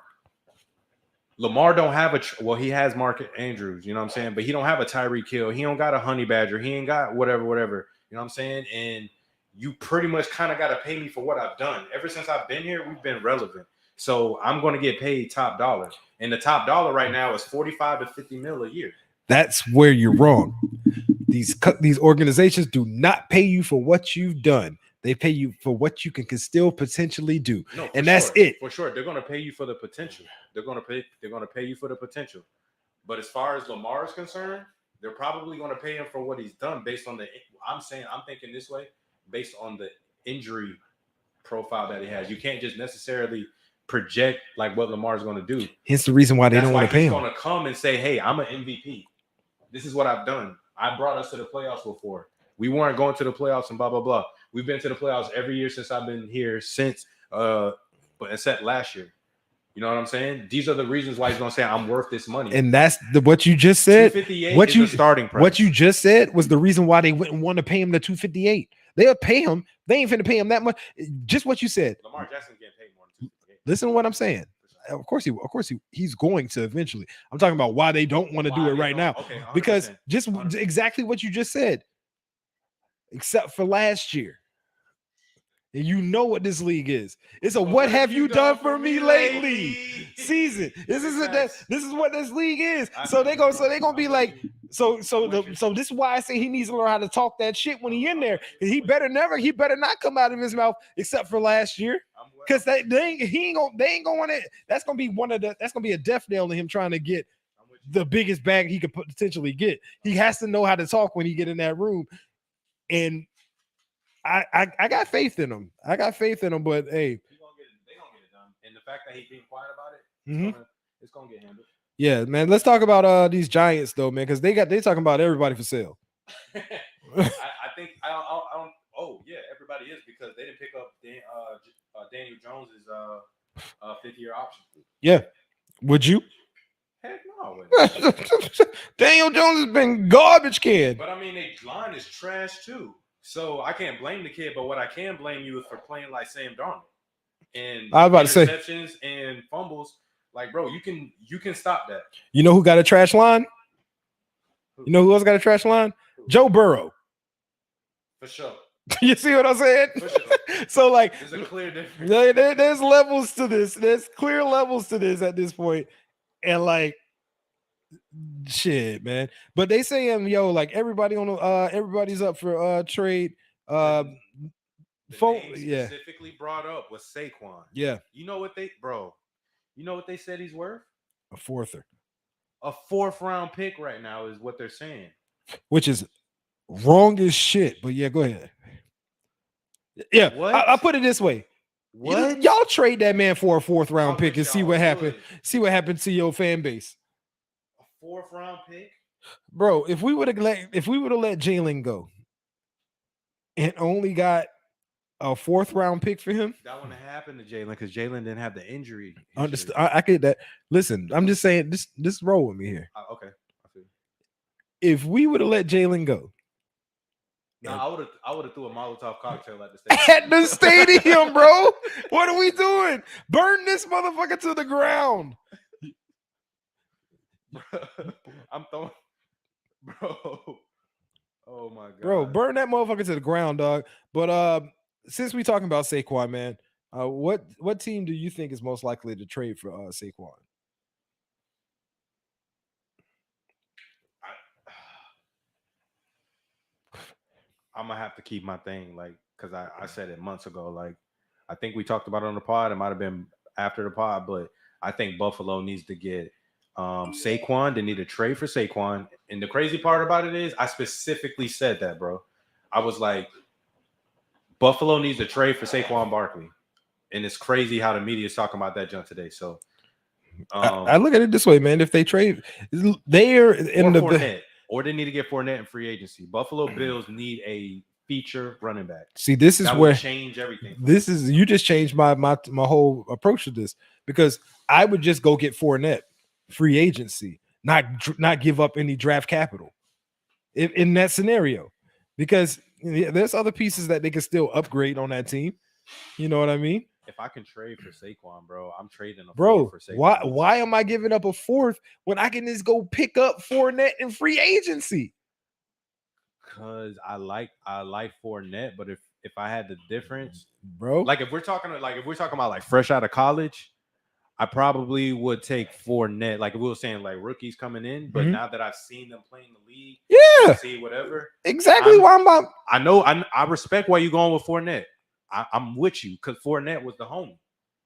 don't have well, he has Mark Andrews, you know what I'm saying? But he don't have a Tyreek Hill. He don't got a Honey Badger. He ain't got whatever. You know what I'm saying? And you pretty much kind of got to pay me for what I've done. Ever since I've been here, we've been relevant. So I'm going to get paid top dollar. And the top dollar right now is 45 to 50 mil a year. That's where you're wrong. These organizations do not pay you for what you've done. They pay you for what you can still potentially do. No, and that's it. For sure. They're going to pay you for the potential. They're going to pay you for the potential. But as far as Lamar is concerned, they're probably going to pay him for what he's done based on I'm thinking this way, based on the injury profile that he has. You can't just necessarily project like what Lamar's going to do. Hence the reason why they don't want to pay him. He's going to come and say, hey, I'm an MVP. This is what I've done. I brought us to the playoffs before. We weren't going to the playoffs and blah, blah, blah. We've been to the playoffs every year since I've been here but except last year. You know what I'm saying? These are the reasons why he's going to say I'm worth this money. And that's what you just said. What you starting price. What you just said was the reason why they wouldn't want to pay him the 258. They'll pay him. They ain't finna pay him that much. Just what you said. Lamar Jackson's getting paid more than 258. Listen to what I'm saying. Of course he's going to eventually. I'm talking about why they don't want to do it right now. Okay, because just 100%. Exactly what you just said. Except for last year. And you know what this league is. It's a what have you done for me lately season. This is what this league is. So they're gonna be like, so this is why I say he needs to learn how to talk that shit when he in there. He better not come out of his mouth except for last year. Because they ain't gonna want it. That's gonna be a death nail to him trying to get the biggest bag he could potentially get. He has to know how to talk when he get in that room. And I got faith in him. But hey, they gonna get it done. And the fact that he's being quiet about it, it's gonna get handled. Yeah, man. Let's talk about these Giants though, man, because they talking about everybody for sale. I think I don't. Oh yeah, everybody is because they didn't pick up Daniel Jones's 5th-year option. Yeah, would you? Heck no. Daniel Jones has been garbage can. But I mean, their line is trash too. So I can't blame the kid, but what I can blame you is for playing like Sam Darnold and I was about to say interceptions and fumbles. Like, bro, you can stop that. You know who got a trash line? You know who else got a trash line? Joe Burrow. For sure. You see what I'm saying? For sure. So like, there's a clear difference. There's levels to this. There's clear levels to this at this point, and like. Shit, man. But they say like everybody's up for trade. Specifically brought up was Saquon. Yeah. You know what they said he's worth? A fourth round pick right now is what they're saying. Which is wrong as shit. But yeah, go ahead. Yeah, I'll put it this way. What? Y'all trade that man for a 4th round pick and see what happened. See what happened to your fan base. 4th round pick, bro. If we would have let Jalen go and only got a 4th round pick for him, that wouldn't have happened to Jalen because Jalen didn't have the injury. Understand? I get that. Listen, I'm just saying this roll with me here. Okay, I feel. If we would have let Jalen go, no, I would have threw a Molotov cocktail at the stadium. At the stadium, bro. What are we doing? Burn this motherfucker to the ground. I'm throwing, bro. Oh my god, bro, burn that motherfucker to the ground, dog. But since we talking about Saquon, man, what team do you think is most likely to trade for Saquon? I'm gonna have to keep my thing, like, because I said it months ago. Like, I think we talked about it on the pod. It might have been after the pod, but I think Buffalo needs to get Saquon. They need to trade for Saquon. And the crazy part about it is I specifically said that, bro. I was like, Buffalo needs to trade for Saquon Barkley. And it's crazy how the media is talking about that junk today. So I look at it this way, man. If they trade, they're in the Fournette, or they need to get Fournette in free agency. Buffalo Bills need a feature running back. See, this is That where would change everything. this is you just changed my whole approach to this, because I would just go get Fournette free agency, not give up any draft capital in that scenario, because there's other pieces that they can still upgrade on that team. You know what I mean? If I can trade for Saquon, bro, I'm trading a Bro, fourth for Saquon. why am I giving up a fourth when I can just go pick up Fournette in free agency? Because I like Fournette, but if I had the difference, Bro, like if we're talking about like fresh out of college, I probably would take Fournette. Like if we were saying like rookies coming in, but now that I've seen them play in the league, yeah, see whatever. exactly why I'm about. I know I respect why you're going with Fournette. I'm with you because Fournette was the homie.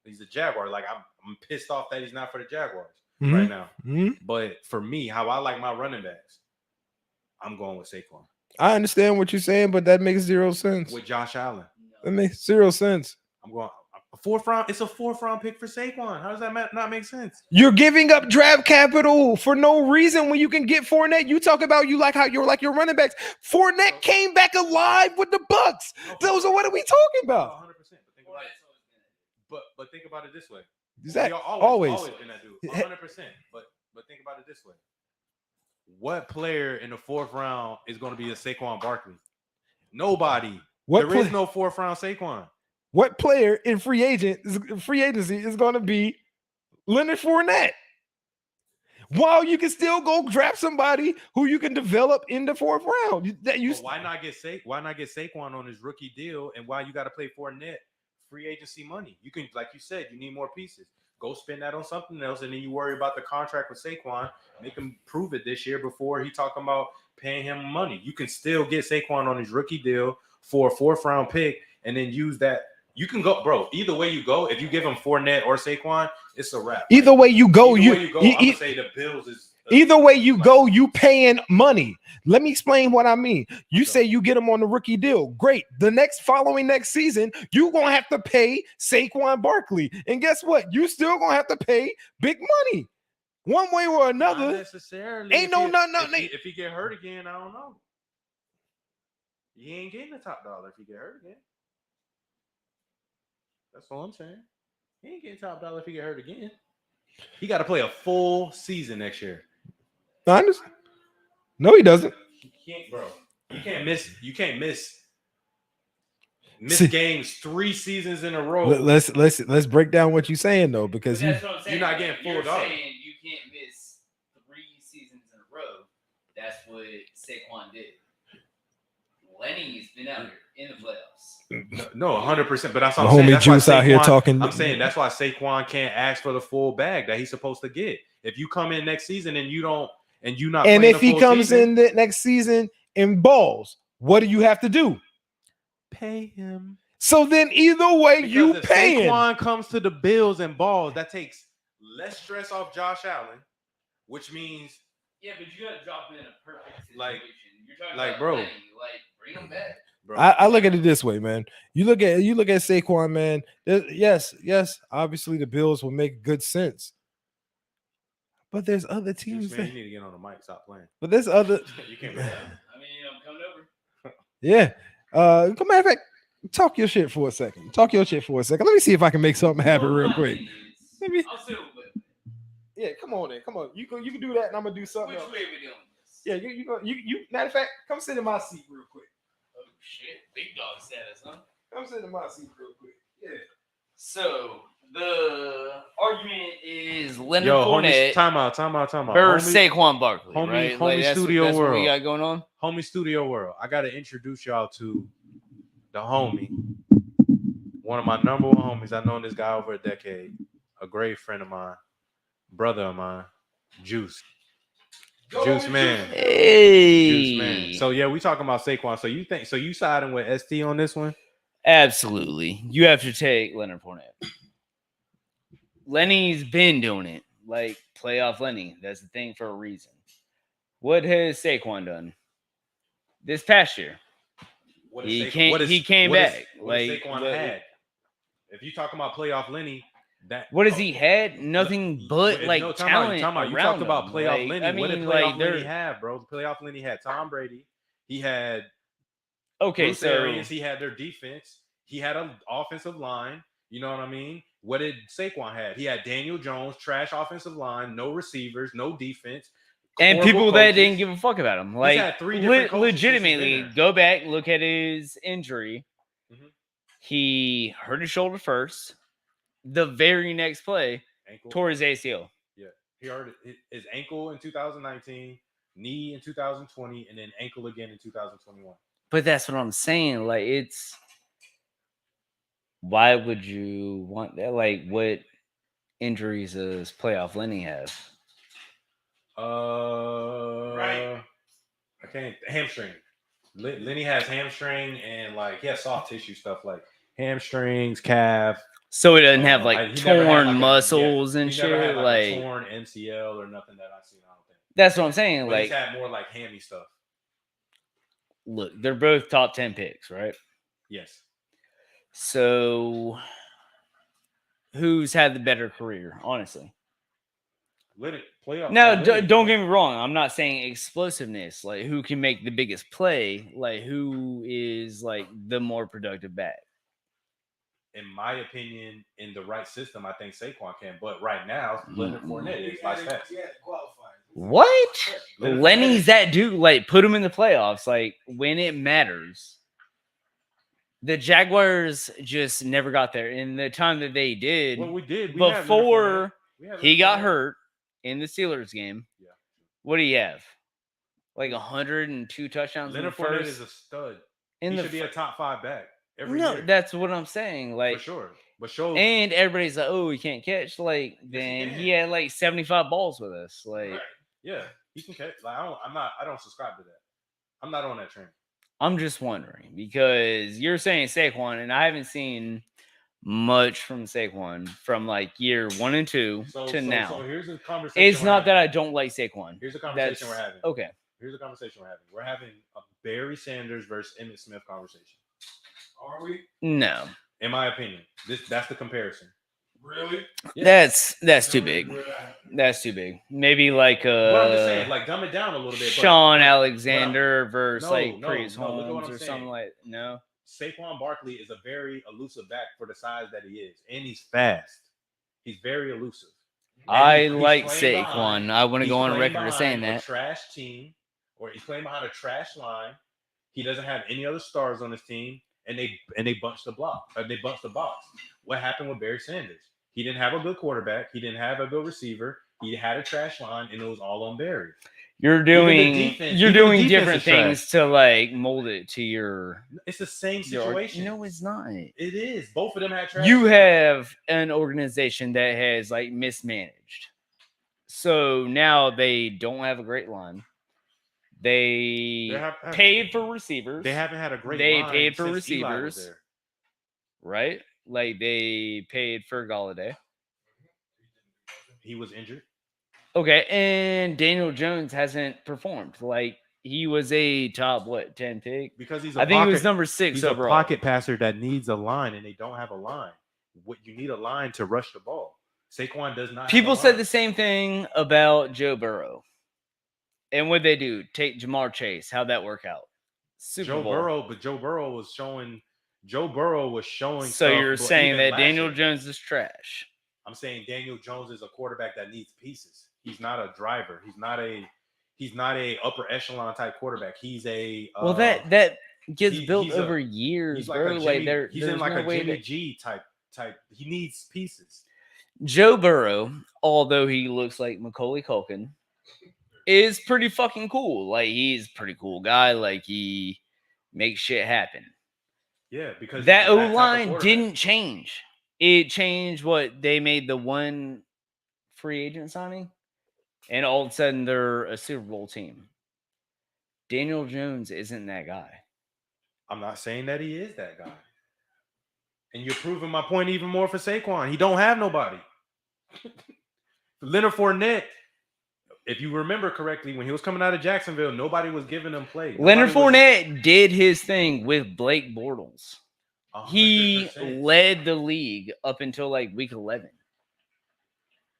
He's a Jaguar. Like I'm pissed off that he's not for the Jaguars right now. But for me, how I like my running backs, I'm going with Saquon. I understand what you're saying, but that makes zero sense. With Josh Allen, that makes zero sense. I'm going a fourth round. It's a fourth round pick for Saquon. How does that not make sense? You're giving up draft capital for no reason when you can get Fournette. You talk about you like how you're like your running backs. Fournette came back alive with the Bucks. Those are what are we talking about? 100%. But think about it this way. Exactly. Always been that dude. 100%. But think about it this way. What player in the fourth round is going to be a Saquon Barkley? Nobody. There is no fourth round Saquon. What player in free agency is going to be Leonard Fournette? While you can still go draft somebody who you can develop in the fourth round. Why not get Saquon on his rookie deal? And why you got to play Fournette free agency money? You can, like you said, you need more pieces. Go spend that on something else, and then you worry about the contract with Saquon. Make him prove it this year before he talking about paying him money. You can still get Saquon on his rookie deal for a fourth round pick, and then use that. You can go, bro. Either way you go, if you give him Fournette or Saquon, it's a wrap. Either way you go, I'm gonna say the Bills is. Either way you go, you paying money. Let me explain what I mean. You say you get him on the rookie deal. Great. The next season, you're going to have to pay Saquon Barkley. And guess what? You still going to have to pay big money. One way or another. Not necessarily. Ain't if he get hurt again, I don't know. You ain't getting the top dollar if you get hurt again. That's all I'm saying. He ain't getting top dollar if he get hurt again. He got to play a full season next year. I understand. No, he doesn't. He can't, bro. You can't miss games 3 seasons in a row. Let's break down what you're saying though, because you're not getting full dollar. Saying you can't miss 3 seasons in a row. That's what Saquon did. Lenny's been out here in the playoffs. No, 100%. But that's what my I'm saying. homie That's Juice why out here talking. I'm saying that's why Saquon can't ask for the full bag that he's supposed to get. If you come in next season and you don't, and you not, and if he comes season, in the next season and balls, what do you have to do? Pay him. So then either way, because you if pay him. Saquon comes to the Bills and balls, that takes less stress off Josh Allen, which means but you got to drop in a perfect situation. Like, you're talking like, about bro, Lenny, like bring him back. Bro. I look at it this way, man. You look at Saquon, man. Yes, obviously the Bills will make good sense. But there's other teams. Man, you need to get on the mic. Stop playing. But there's other. You can't. I mean, I'm coming over. Yeah. Matter of fact, talk your shit for a second. Let me see if I can make something happen real quick. Maybe. I'll sit with it. Yeah, come on then. Come on. You can do that, and I'm gonna do something Which else. way are we doing this? Yeah, you. Matter of fact, come sit in my seat real quick. Oh shit, big dog status, huh? Come sit in my seat real quick. Yeah. So the argument is Leonard Yo, Fournette time out. versus Saquon Barkley. Homie, right? Studio that's World. What we got going on. Homie Studio World. I gotta introduce y'all to the homie. One of my number one homies. I've known this guy over a decade. A great friend of mine, brother of mine, Juice. Juice man. Hey. Juice man. So yeah, we talking about Saquon. So you siding with ST on this one? Absolutely. You have to take Leonard Fournette. Lenny's been doing it. Like playoff Lenny. That's the thing for a reason. What has Saquon done this past year? He came back. Saquon had. If you talking about playoff Lenny, what has he had? Nothing but talent. You talked about playoff Lenny. I mean, what did playoff Lenny have, bro? Playoff Lenny had Tom Brady. He had Okay, Bruce so Arians, he had their defense. He had an offensive line. You know what I mean? What did Saquon have? He had Daniel Jones, trash offensive line, no receivers, no defense, and horrible people that coaches. didn't give a fuck about him. Like had 3 different coaches since he's been legitimately, there. go back, look at his injury. Mhm. He hurt his shoulder first. The very next play, Ankle. tore his ACL. Yeah, he hurt his ankle in 2019, knee in 2020, and then ankle again in 2021. But that's what I'm saying. Like, it's why would you want that? Like, what injuries does playoff Lenny have? Right. I can't. Hamstring. Lenny has hamstring and like he has soft tissue stuff like hamstrings, calf. So it doesn't have like he never had, torn like, muscles and he shit. never had like like a torn MCL or nothing that I've seen. I don't think. That's what I'm saying. But like, he's had more like hammy stuff. Look, they're both top 10 picks, right? Yes. So who's had the better career, honestly? Let it play out. Now, don't get me wrong. I'm not saying explosiveness, like who can make the biggest play, like who is like the more productive back. In my opinion, in the right system, I think Saquon can. But right now, Leonard Fournette is vice fast. What? Lenny's that dude. Like, put him in the playoffs. Like, when it matters. The Jaguars just never got there. In the time that they did, Well, we did. Before he got hurt in the Steelers game. Yeah. What do you have? Like 102 touchdowns. Leonard Fournette is a stud. He should be a top 5 back every year. That's what I'm saying. Like, for sure. But and everybody's like, "Oh, he can't catch." Like, then he had like 75 balls with us. Like, yeah, he can catch. Like, I don't subscribe to that. I'm not on that train. I'm just wondering because you're saying Saquon, and I haven't seen much from Saquon from like year 1 and 2 to now. So here's a conversation. It's not that I don't like Saquon. Here's a conversation we're having. Okay. Here's a conversation we're having. We're having a Barry Sanders versus Emmitt Smith conversation. Are we? No. In my opinion, that's the comparison. Really? Yeah. That's too big. That's too big. Maybe like what I'm just saying, like dumb it down a little bit. Sean Alexander versus Priest Holmes or something like no. Saquon Barkley is a very elusive back for the size that he is, and he's fast. He's very elusive. I like Saquon. I want to go on record as saying that. Trash team, or he's playing behind a trash line. He doesn't have any other stars on his team, and they bunch the block. They bunch the box. What happened with Barry Sanders? He didn't have a good quarterback. He didn't have a good receiver. He had a trash line, and it was all on Barry. You're doing different things to like mold it to your. It's the same situation. No, it's not. It is. Both of them had trash. You have an organization that has like mismanaged. So now they don't have a great line. They paid for receivers. They haven't had a great line. They paid for receivers. Right? Like they paid for Galladay. He was injured. Okay, and Daniel Jones hasn't performed. Like he was a top 10 pick because he's. I think he was number 6 he's overall. A pocket passer that needs a line, and they don't have a line. What you need a line to rush the ball. Saquon does not. People said the same thing about Joe Burrow, and what they do? Take Jamar Chase. How'd that work out? Joe Burrow was showing. So you're saying that Daniel Jones is trash? I'm saying Daniel Jones is a quarterback that needs pieces. He's not a driver. He's not a upper echelon type quarterback. He's a well that gets built over years, bro. He's in like a Jimmy G type. He needs pieces. Joe Burrow, although he looks like Macaulay Culkin, is pretty fucking cool. Like he's a pretty cool guy. Like he makes shit happen. Yeah, because that O-line didn't change. It changed what they made the one free agent signing, and all of a sudden they're a Super Bowl team. Daniel Jones isn't that guy. I'm not saying that he is that guy. And you're proving my point even more for Saquon. He don't have nobody. Leonard Fournette, if you remember correctly, when he was coming out of Jacksonville, nobody was giving him play. Leonard Fournette did his thing with Blake Bortles. 100%. He led the league up until like week 11.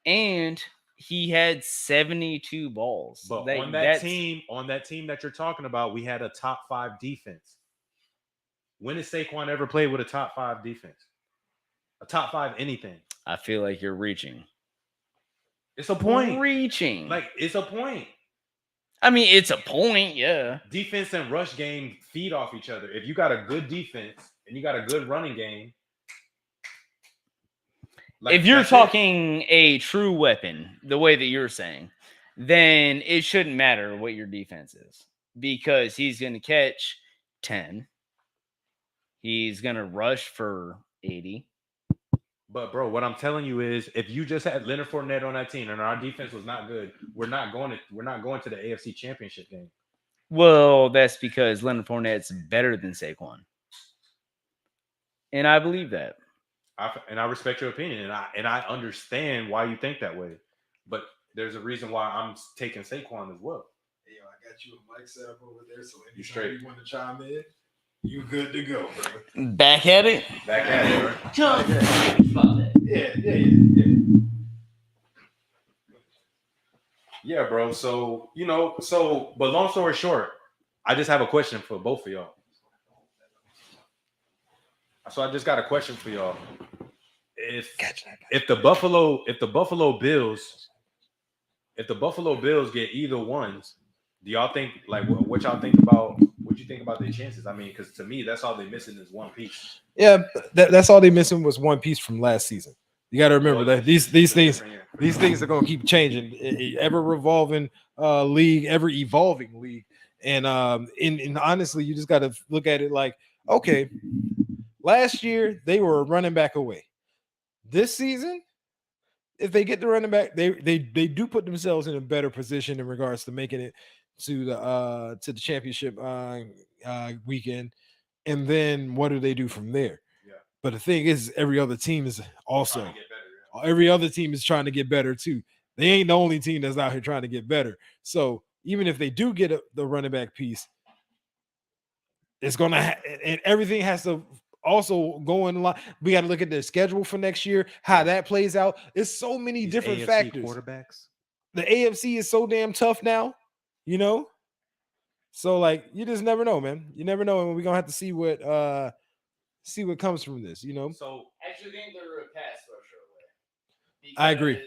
And he had 72 balls. But on that team that you're talking about, we had a top 5 defense. When has Saquon ever played with a top 5 defense? A top 5 anything? I feel like you're reaching. It's a point. Reaching. Like, it's a point. I mean, it's a point, yeah. Defense and rush game feed off each other. If you got a good defense and you got a good running game, like, if you're that's it. talking a true weapon, the way that you're saying, then it shouldn't matter what your defense is because he's going to catch 10. He's going to rush for 80. But bro, what I'm telling you is, if you just had Leonard Fournette on that team and our defense was not good, we're not going to the AFC Championship game. Well, that's because Leonard Fournette's better than Saquon, and I believe that. I respect your opinion, and I understand why you think that way. But there's a reason why I'm taking Saquon as well. Hey, yo, I got you a mic set up over there, so You straight. you want to chime in, you good to go, bro. Back at it. Back at it, right? Yeah. Yeah, bro. So, but long story short, I just have a question for both of y'all. So I just got a question for y'all. If the Buffalo Bills get either ones, do y'all think, like, what y'all think about? What you think about their chances? I mean, because to me, that's all they're missing is one piece. Yeah, that's all they missing was one piece from last season. You got to remember that these things are going to keep changing. Ever revolving league, ever evolving league, and honestly, you just got to look at it like, okay, last year they were a running back away. This season, if they get the running back, they do put themselves in a better position in regards to making it to the championship weekend. And then what do they do from there? Yeah. But the thing is, every other team is also Trying to get better, every other team is trying to get better too. They ain't the only team that's out here trying to get better. So even if they do get the running back piece, it's gonna and everything has to also go in line. We got to look at their schedule for next year, how that plays out. It's so many These different AFC factors. Quarterbacks. The AFC is so damn tough now, So like, you just never know, man. You never know, and we're gonna have to see what comes from this. So I actually think they're a pass rusher away. I agree.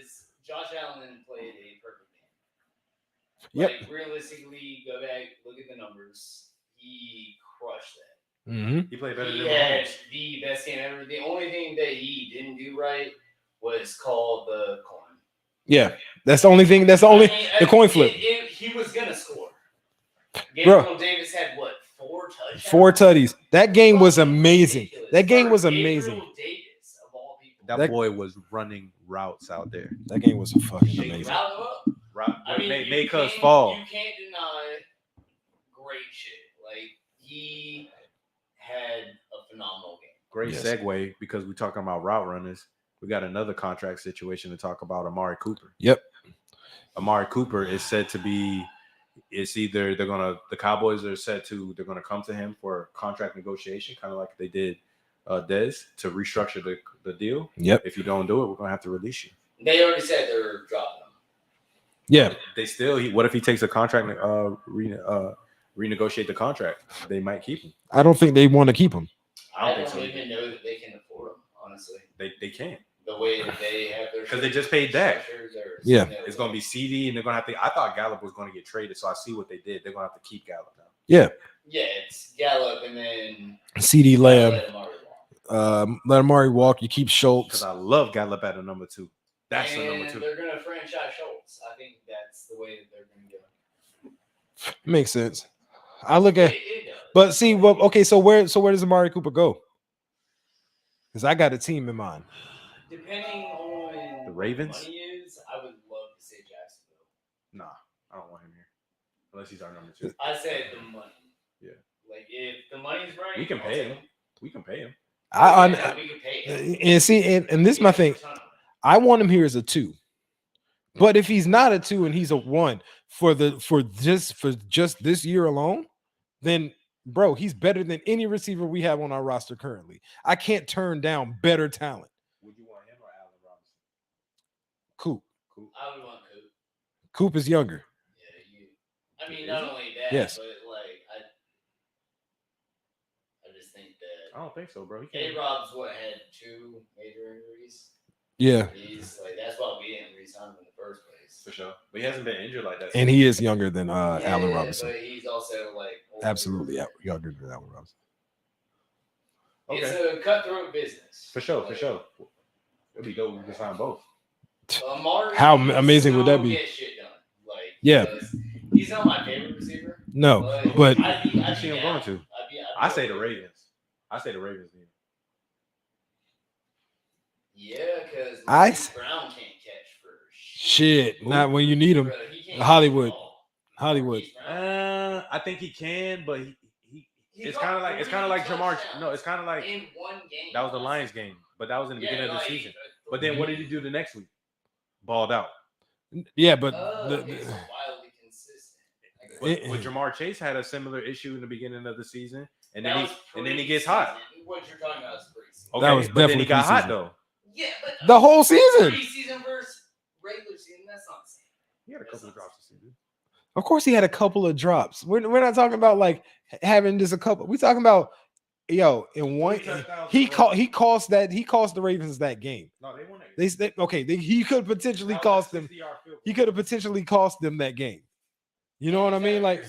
Josh Allen played a perfect game. Yep. Like, realistically, go back, look at the numbers. He crushed that. Mm-hmm. he played better than He had Mahomes. the best game ever. The only thing that he didn't do right was call the coin. Yeah, that's the only thing. That's the only the coin flip. He was gonna score. Bro. Gabriel Davis had what, 4 touchdowns? 4 tutties. That game was amazing. That game was amazing. Gabriel Davis, of all people. That boy was running routes out there. That game was fucking amazing. Make us fall. You can't deny great shit. Like, he had a phenomenal game. Great segue, because we're talking about route runners. We got another contract situation to talk about. Amari Cooper. Yep. Amari Cooper is said to be. It's either the Cowboys are said to they're gonna come to him for contract negotiation, kind of like they did Dez, to restructure the deal. Yep. If you don't do it, we're gonna have to release you. They already said they're dropping him. Yeah. They still. What if he takes a contract? Renegotiate the contract. They might keep him. I don't think they want to keep him. I don't even know that they can afford him. Honestly, They can't. The way that they have their because they just paid Dak. Yeah. It's going to be CD, and they're going to have to. I thought Gallup was going to get traded, so I see what they did. They're going to have to keep Gallup now. Yeah. Yeah, it's Gallup and then CD Lamb. Let Amari walk. You keep Schultz. Because I love Gallup at a number 2. That's the number 2. They're going to franchise Schultz. I think that's the way that they're going to go. Makes sense. I look at, it does. But see, well, okay. So where does Amari Cooper go? Because I got a team in mind. Depending on the Ravens, what the money is, I would love to say Jacksonville. Nah, I don't want him here unless he's our number 2. I said the money. Yeah. Like, if the money's right, we can pay him. We can pay him. We can pay him. And see, and this is my thing. I want him here as a 2. But if he's not a 2 and he's a 1 for just this year alone, then bro, he's better than any receiver we have on our roster currently. I can't turn down better talent. Would you want him or Allen Robinson? Coop. I would want Coop. Coop is younger. Yeah, I mean, not only that, yes. but like I just think that I don't think so, bro. He can't. A-Rob's had 2 major injuries. Yeah. He's like, that's why we didn't re-sign him in the first place. For sure. But he hasn't been injured like that. And he is younger than Allen Robinson. But he's also like absolutely younger than Allen Robinson. Okay. It's a cutthroat business. For sure. It'd be dope if we can sign both. How amazing would that be? Get shit done. Like, yeah. He's not my favorite receiver. No, but I see him going to. I say the Ravens. Then. Yeah, because Brown can't catch for shit. Not when you need him. Hollywood. I think he can, but it's kind of like Jamar. No, it's kind of like in one game. That was the Lions game, but that was in the beginning of the season. But then what did he do the next week? Balled out. Yeah, but wildly consistent. With Jamar Chase had a similar issue in the beginning of the season, and then he gets hot. What you're talking about is preseason. Okay, that was definitely then he got hot though. Yeah, but the whole season. Preseason versus regular season, that's not the same. He had a couple of drops this season. Of course, he had a couple of drops. We're not talking about like having just a couple. We're talking about in one. He cost the Ravens that game. No, they won that. He could potentially cost them. He could have potentially cost them that game. You know what I mean? Like,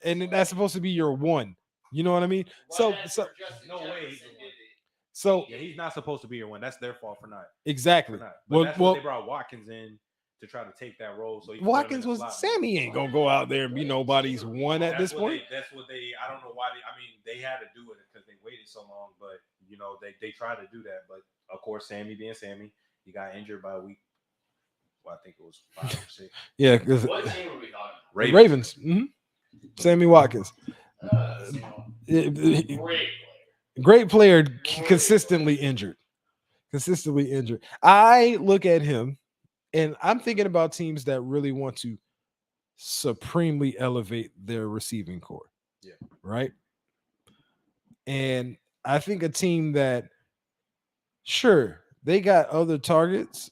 and that's supposed to be your one. You know what I mean? So no way. So yeah, he's not supposed to be your one. That's their fault for not. Exactly. But that's why they brought Watkins in to try to take that role. So Watkins was Sammy ain't gonna go out there and be nobody's one at this point. That's what they. I don't know why. They had to do it because they waited so long. But they tried to do that. But of course, Sammy being Sammy, he got injured by a week. Well, I think it was 5 or 6. Yeah, because what team are we talking? Ravens. Mm-hmm. Sammy Watkins. Great player, consistently injured. I look at him, and I'm thinking about teams that really want to supremely elevate their receiving core. Yeah. Right. And I think a team that, sure, they got other targets,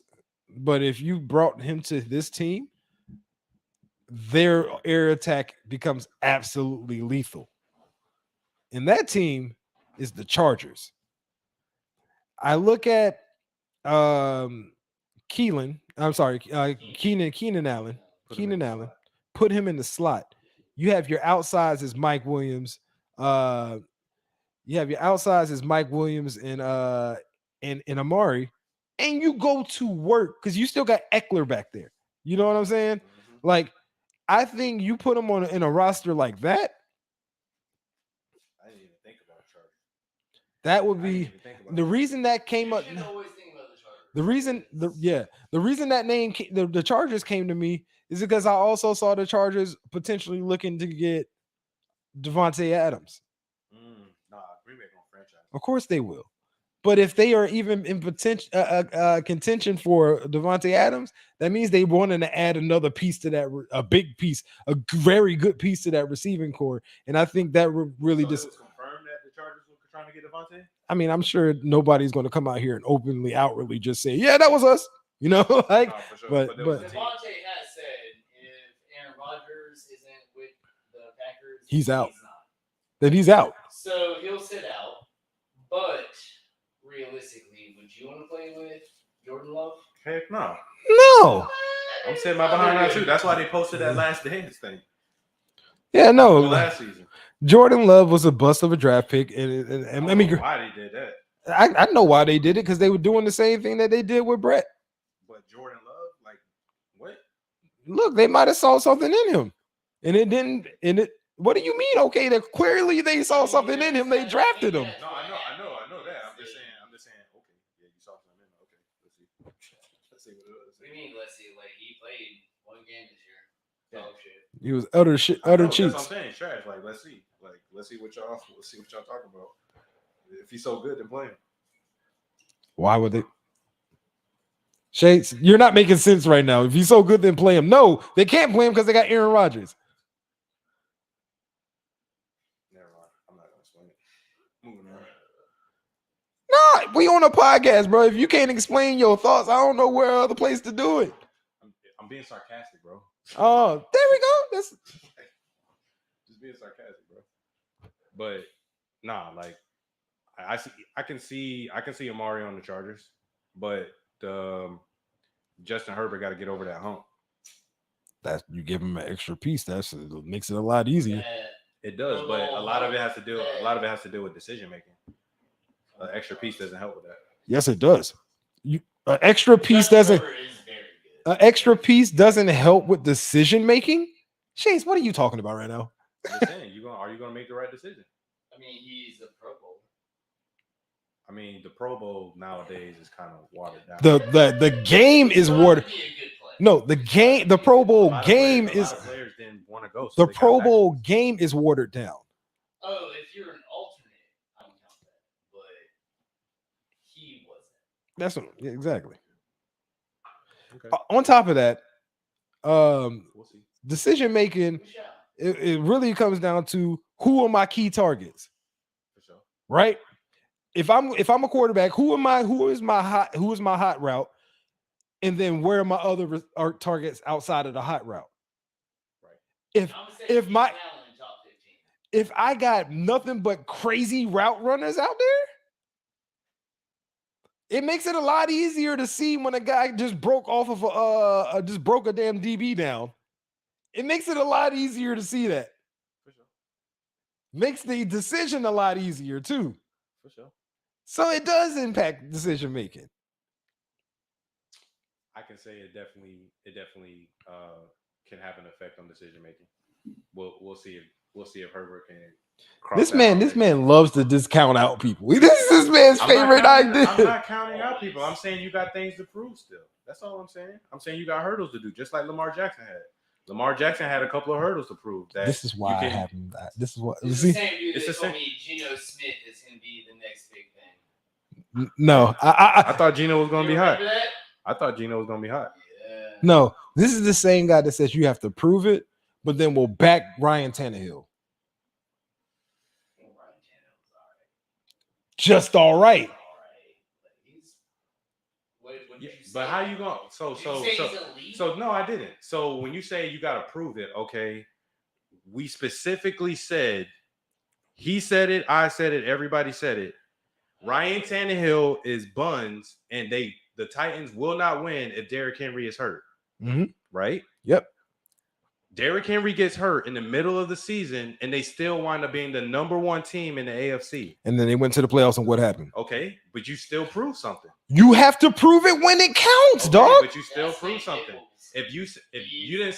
but if you brought him to this team, their air attack becomes absolutely lethal. And that team is the Chargers. I look at Keenan Allen. Put him in the slot. You have your outsides as Mike Williams. And Amari, and you go to work because you still got Eckler back there. You know what I'm saying? Mm-hmm. Like, I think you put him in a roster like that. I didn't even think about Chargers. That would be the reason that came up. The reason that name, the Chargers came to me is because I also saw the Chargers potentially looking to get Devontae Adams. Green Bay gonna franchise. Of course they will. But if they are even in potential contention for Devontae Adams, that means they wanted to add another piece to that, a big piece, a very good piece to that receiving core. And I think that really just confirmed that the Chargers were trying to get Devontae. I mean, I'm sure nobody's going to come out here and openly, outwardly just say, "Yeah, that was us." You know, like. No, for sure. But Devontae has said if Aaron Rodgers isn't with the Packers, he's out. Then he's out. So he'll sit out, but. Realistically, would you want to play with Jordan Love? Heck no. No. I'm sitting my behind out too. That's why they posted that last dance thing. Yeah, no. Last season. Jordan Love was a bust of a draft pick. And I mean, why they did that. I know why they did it, because they were doing the same thing that they did with Brett. But Jordan Love, like, what? Look, they might have saw something in him. And it didn't. What do you mean? Okay, clearly they saw something in him. They drafted him. No, I know that. I'm just saying. Okay, yeah, you saw something in him. Okay, let's see what it is. What do you mean? Let's see. Like, he played one game this year. Yeah. Oh shit. He was utter cheats. That's what I'm saying. Trash. Like, let's see what y'all talking about. If he's so good, then play him. Why would they? Shades, you're not making sense right now. If he's so good, then play him. No, they can't play him because they got Aaron Rodgers. Never mind. I'm not gonna explain it. Moving on. Nah, we on a podcast, bro. If you can't explain your thoughts, I don't know where other place to do it. I'm being sarcastic, bro. Oh, there we go. That's just being sarcastic, bro. But nah, like, I can see Amari on the Chargers, but Justin Herbert got to get over that hump. That you give him an extra piece, that makes it a lot easier. It does, but a lot of it has to do with decision making. An extra piece doesn't help with that. Yes, it does. An extra piece doesn't. An extra piece doesn't help with decision making. Chase, what are you talking about right now? I'm just saying, are you gonna make the right decision? I mean, he's a Pro Bowl. I mean, the Pro Bowl nowadays is kind of watered down. The game is watered. No, the Pro Bowl game is. A lot of players didn't want to go. The Pro Bowl game is watered down. Oh, if you're an alternate, I don't count that. But he wasn't. That's exactly. Okay. On top of that, We'll see. decision making, it really comes down to who are my key targets. For sure. Right? If I'm a quarterback, who is my hot route, and then where are my other targets outside of the hot route? Right. If I got nothing but crazy route runners out there, it makes it a lot easier to see when a guy just broke off of just broke a damn DB down. It makes it a lot easier to see that. For sure. Makes the decision a lot easier too. For sure. So it does impact decision making. I can say it definitely can have an effect on decision making. We'll see if Herbert can. This man loves to discount out people. This is this man's favorite idea. I'm not counting out people. I'm saying you got things to prove still. That's all I'm saying. I'm saying you got hurdles to do, just like Lamar Jackson had. Lamar Jackson had a couple of hurdles to prove. This is why I have him. This is what. It's the same dude that told me Geno Smith is going to be the next big thing. No, I thought Geno was going to be hot. I thought Geno was going to be hot. Yeah. No, this is the same guy that says you have to prove it, but then we'll back Ryan Tannehill. Just all right. Yeah, but how you going? So no, I didn't. So when you say you got to prove it, okay, we specifically said, he said it, I said it, everybody said it. Ryan Tannehill is buns, and the Titans will not win if Derrick Henry is hurt. Mm-hmm. Right? Yep. Derrick Henry gets hurt in the middle of the season, and they still wind up being the number one team in the AFC. And then they went to the playoffs, and what happened? Okay, but you still prove something. You have to prove it when it counts, okay, dog. But you still prove something. If you didn't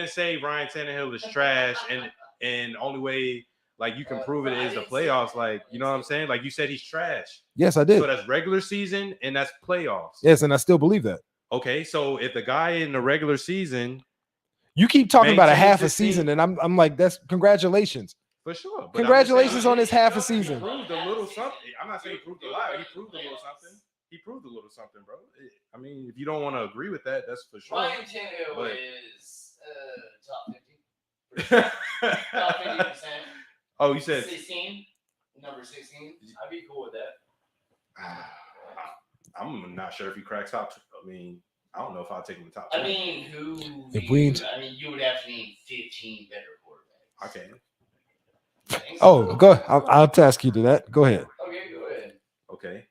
say Ryan Tannehill is trash, and only way like you can prove it is the playoffs, like, you know what I'm saying? Like, you said he's trash. Yes, I did. So that's regular season and that's playoffs. Yes, and I still believe that. Okay, so if the guy in the regular season, you keep talking about a half a season, and I'm like, that's congratulations. For sure. But congratulations on his half a season. He proved a little something. I'm not saying he proved a lot. He proved a little something. He proved a little something, bro. I mean, if you don't want to agree with that, that's for sure. Ryan Tannehill is top 50. Top 50%. Oh, you said 16? Number 16? I'd be cool with that. I'm not sure if he cracks top. I mean, I don't know if I'll take him in the top 10. I mean, you would have to name 15 better quarterbacks. Okay. Oh, go ahead. I'll task you to that. Go ahead. Okay, go ahead. Okay.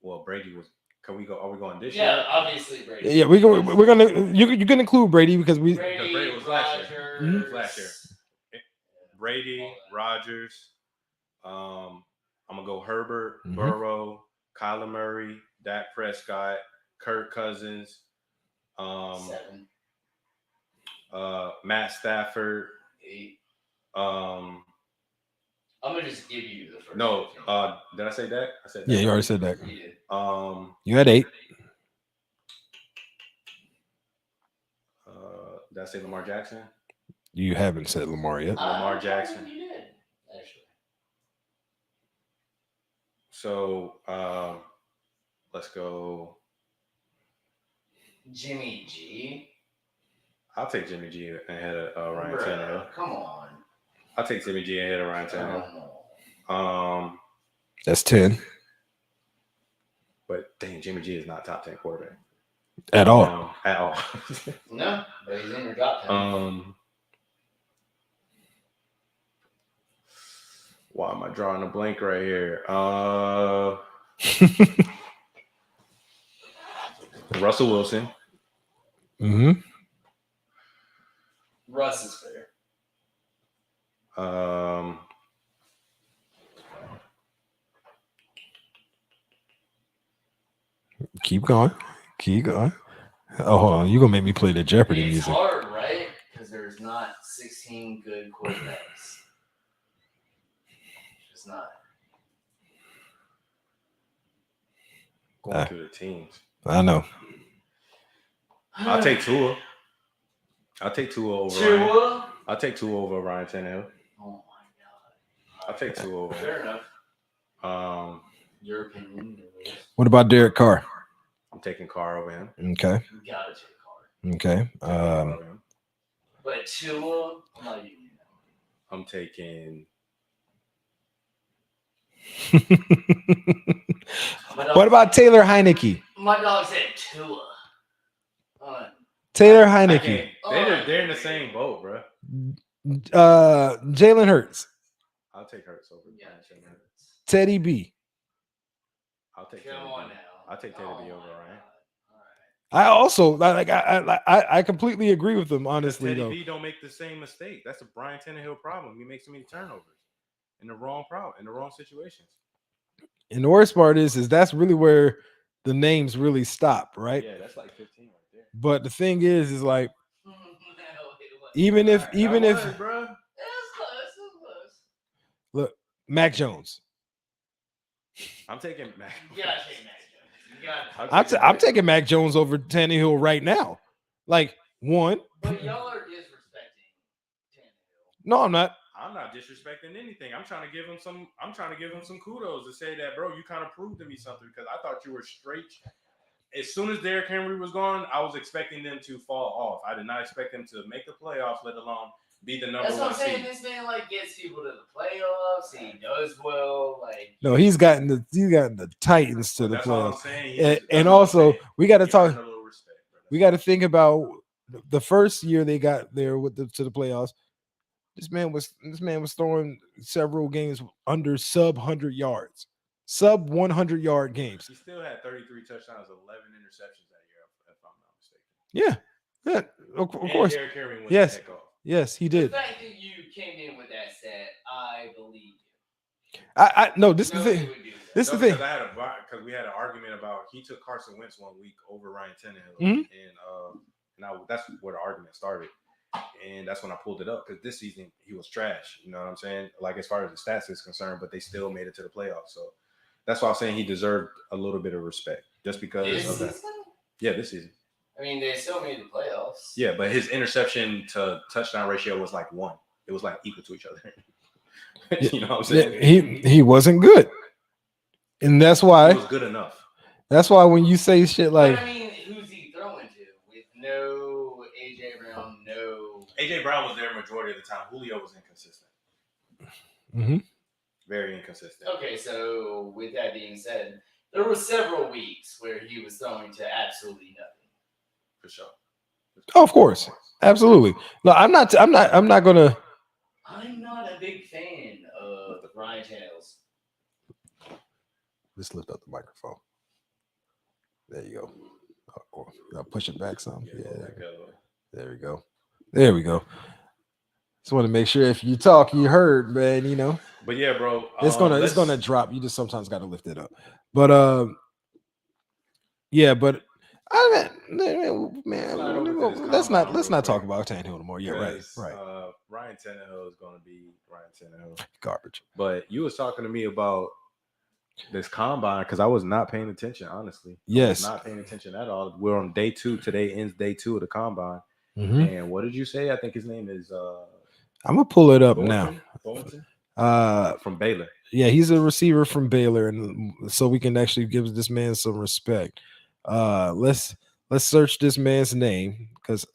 Well, Brady was. Can we go? Are we going this year? year? Obviously Brady. Yeah, we're gonna. You can include Brady because Brady was last year. Mm-hmm. Last year. Brady, Rodgers. I'm gonna go Herbert, Burrow, Kyler Murray, Dak Prescott, Kirk Cousins, 7. Matt Stafford, 8. I'm gonna just give you the first. No, did I say Dak? I said Dak. Yeah, you already said Dak. You did. You had 8. Did I say Lamar Jackson? You haven't said Lamar yet. Lamar Jackson. You did, actually. So let's go. Jimmy G. I'll take Jimmy G ahead of Ryan Tannehill. Come on. I'll take Jimmy G ahead of Ryan Tannehill. That's 10. But dang, Jimmy G is not top 10 quarterback. At all. At all. No, but he's in your top 10. Why am I drawing a blank right here? Russell Wilson. Mm-hmm. Russ is fair. Keep going. Keep going. Oh, hold on. You're going to make me play the Jeopardy It's music. hard, right? Because there's not 16 good quarterbacks. It's not. Going through the teams. I know. I'll take Tua. I'll take Tua over Ryan. I'll take Tua over Ryan Tannehill. Oh my god. I'll take Tua over. Fair enough. Your opinion. What about Derek Carr? I'm taking Carr over him. Okay. You gotta take Carr. Okay. But Tua, I'm not even. I'm taking. What about Taylor Heineke? My dog said Tua. Taylor Heineke. They're in the same boat, bro. Jalen Hurts. I'll take Hurts over. Yeah, Teddy B. I'll take. Come on now. I'll take Teddy B over Ryan. I also I completely agree with them. Honestly, Teddy though, B don't make the same mistake. That's a Brian Tannehill problem. He makes so many turnovers in the wrong situations. And the worst part is that's really where the names really stop, right? Yeah, that's like 15 right there. But the thing is like even if bro, it was close. Look, Mac Jones. I'm taking Mac. You gotta take Mac Jones. I'm taking Mac Jones over Tannehill right now. Like one. But y'all are disrespecting Tannehill. No, I'm not. I'm not disrespecting anything. I'm trying to give him some kudos to say that, bro, you kind of proved to me something because I thought you were straight. As soon as Derrick Henry was gone, I was expecting them to fall off. I did not expect them to make the playoffs, let alone be the number one seed. That's what I'm saying. This man like gets people to the playoffs. He does well. Like No, he's gotten the Titans to the that's all I'm playoffs. saying. And also we got to talk. A little respect, We got to think about the first year they got there to the playoffs. This man was throwing several games under sub 100 yards, sub 100 yard games. He still had 33 touchdowns, 11 interceptions that year, if I'm not mistaken. Yeah, of course. Derrick Henry went Yes, the heck off. yes, he did. The fact that you came in with that stat, I believe you. I no. This is the thing. This is the thing. Because we had an argument about he took Carson Wentz 1 week over Ryan Tannehill, and that's where the argument started. And that's when I pulled it up because this season he was trash. You know what I'm saying? Like as far as the stats is concerned, but they still made it to the playoffs. So that's why I'm saying he deserved a little bit of respect just because of that. Yeah, this season. I mean, they still made the playoffs. Yeah, but his interception to touchdown ratio was like 1. It was like equal to each other. You know what I'm saying? He wasn't good, and that's why he was good enough. That's why when you say shit like, but I mean, who's he throwing to with no AJ Brown? No, AJ Brown was there majority of the time. Julio was inconsistent. Mm-hmm. Very inconsistent. Okay, so with that being said, there were several weeks where he was throwing to absolutely nothing. For sure. Oh, of course, absolutely. No, I'm not gonna. I'm not a big fan of Ryan Tannehill's. Just lift up the microphone. There you go. I'll push it back some. Yeah. There we go. There we go. Just want to make sure if you talk, you heard, man. You know. But yeah, bro, it's gonna drop. You just sometimes got to lift it up. But yeah, but let's not talk about Tannehill anymore. Yeah, right. Ryan Tannehill is gonna be Ryan Tannehill. Garbage. But you was talking to me about this combine because I was not paying attention, honestly. Yes, I was not paying attention at all. We're on day 2. Today ends day 2 of the combine. Mm-hmm. And what did you say? I think his name is I'm gonna pull it up Thornton? now. From Baylor. Yeah, he's a receiver from Baylor, and so we can actually give this man some respect. Let's search this man's name because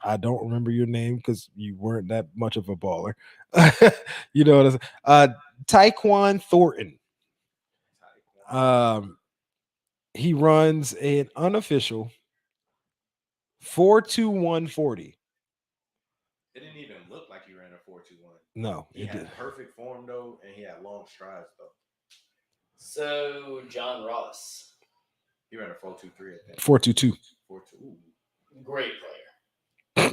I don't remember your name because you weren't that much of a baller. You know what I'm saying? Tyquan Thornton. He runs an unofficial 4.21 40. It didn't even look like he ran a 4.21. No, He it had did. perfect form though, and he had long strides though. So John Ross, He ran a 4.23, I think. 4.22. 4.2. great player. uh,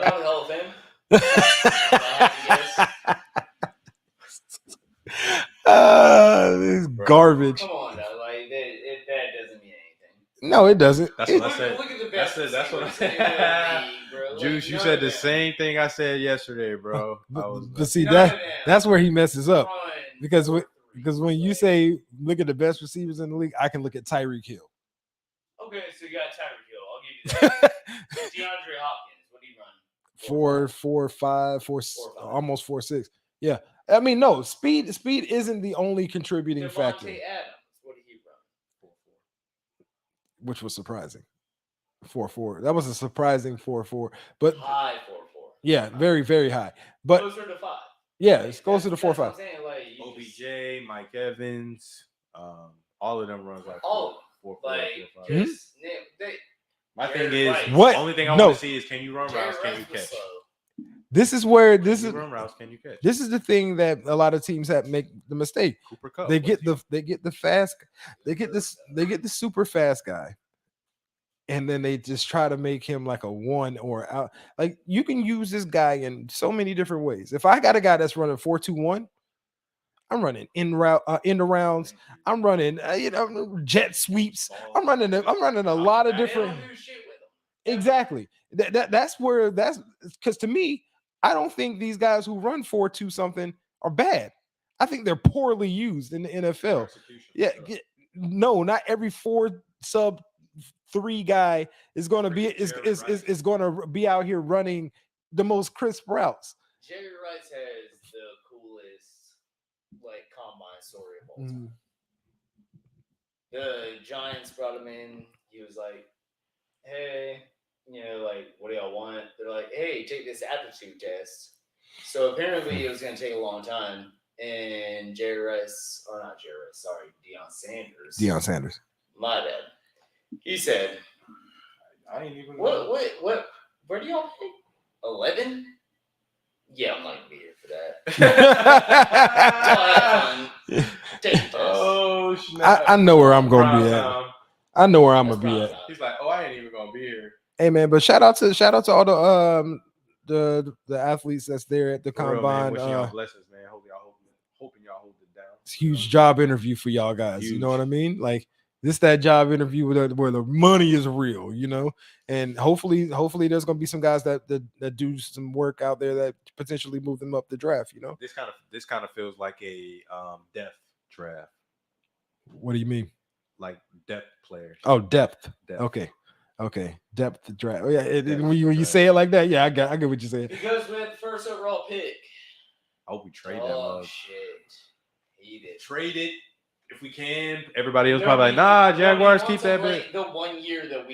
Probably Hall of Fame. If I had to guess. This garbage. Come on, though. Like that doesn't mean anything. No, it doesn't. That's what I Look, said. look at the best That's what I receivers in the league, bro. Like, Juice, you none said of the them. same thing I said yesterday, bro. But see, None of them that's where he messes up. run Because 4.3. because when you say look at the best receivers in the league, I can look at Tyreek Hill. Okay, so you got Tyreek Hill. I'll give you that. DeAndre Hopkins, what do you run? 4.5, 4, 4.5. almost 4.6. Yeah, I mean, no, speed isn't the only contributing factor, Devontae Adams, what did he run? 4.4. which was surprising. 4.4. That was a surprising 4.4, but High 4.4. yeah, very very high. But Closer to 5. yeah, Like, it's closer to 4.5. That's what I'm saying. Like, you just- OBJ, Mike Evans, all of them runs like all of them. 4.4, Like, 4.5. just they, My Jerry thing is, Rice. What? only thing I No. want to see is can you run Jerry routes, can you Rice was catch? slow. This is where Can you run routes, can you catch? this is the thing that a lot of teams have make the mistake. Cooper Kupp. They what get is he? the fast, they get the super fast guy, and then they just try to make him like a one or out. Like you can use this guy in so many different ways. If I got a guy that's running 4.21, I'm running end arounds. I'm running jet sweeps. I'm running a lot of They different. don't do shit with them. Exactly. That's where that's because to me, I don't think these guys who run 4.2 something are bad. I think they're poorly used in the NFL. Execution, Yeah, for sure. no, not every 4.3 guy is going to be is going to be out here running the most crisp routes. Jerry Rice has the coolest like combine story of all time. The Giants brought him in. He was like, "Hey, like, what do y'all want?" They're like, "Hey, take this aptitude test." So apparently, it was going to take a long time. And Jerry Rice, or not Jerry Rice, sorry, Deion Sanders. My bad. He said, I ain't even. What? Where do y'all pick? 11? Yeah, I'm not gonna be here for that. Take the test. Oh snap! I know where I'm gonna be at. Time. I know where I'm That's gonna be prime at. time. He's like, oh, I ain't even gonna be here. Hey man, but shout out to all the athletes that's there at the For real, combine. man. Wishing y'all blessings, man. Hoping y'all hold it down. It's a huge job interview for y'all guys. You know Huge. what I mean? Like this that job interview where the money is real, and hopefully there's gonna be some guys that do some work out there that potentially move them up the draft. This kind of feels like a depth draft, What do you mean? like depth players. Oh, depth. Depth. Okay, depth draft. Oh, yeah, Depth when you draft. say it like that, yeah, I get what you're saying. Because we had the first overall pick. I hope we trade that Oh mug. shit. Hate it. Trade it if we can. Everybody else probably like, nah, Jaguars keep that bit. The 1 year that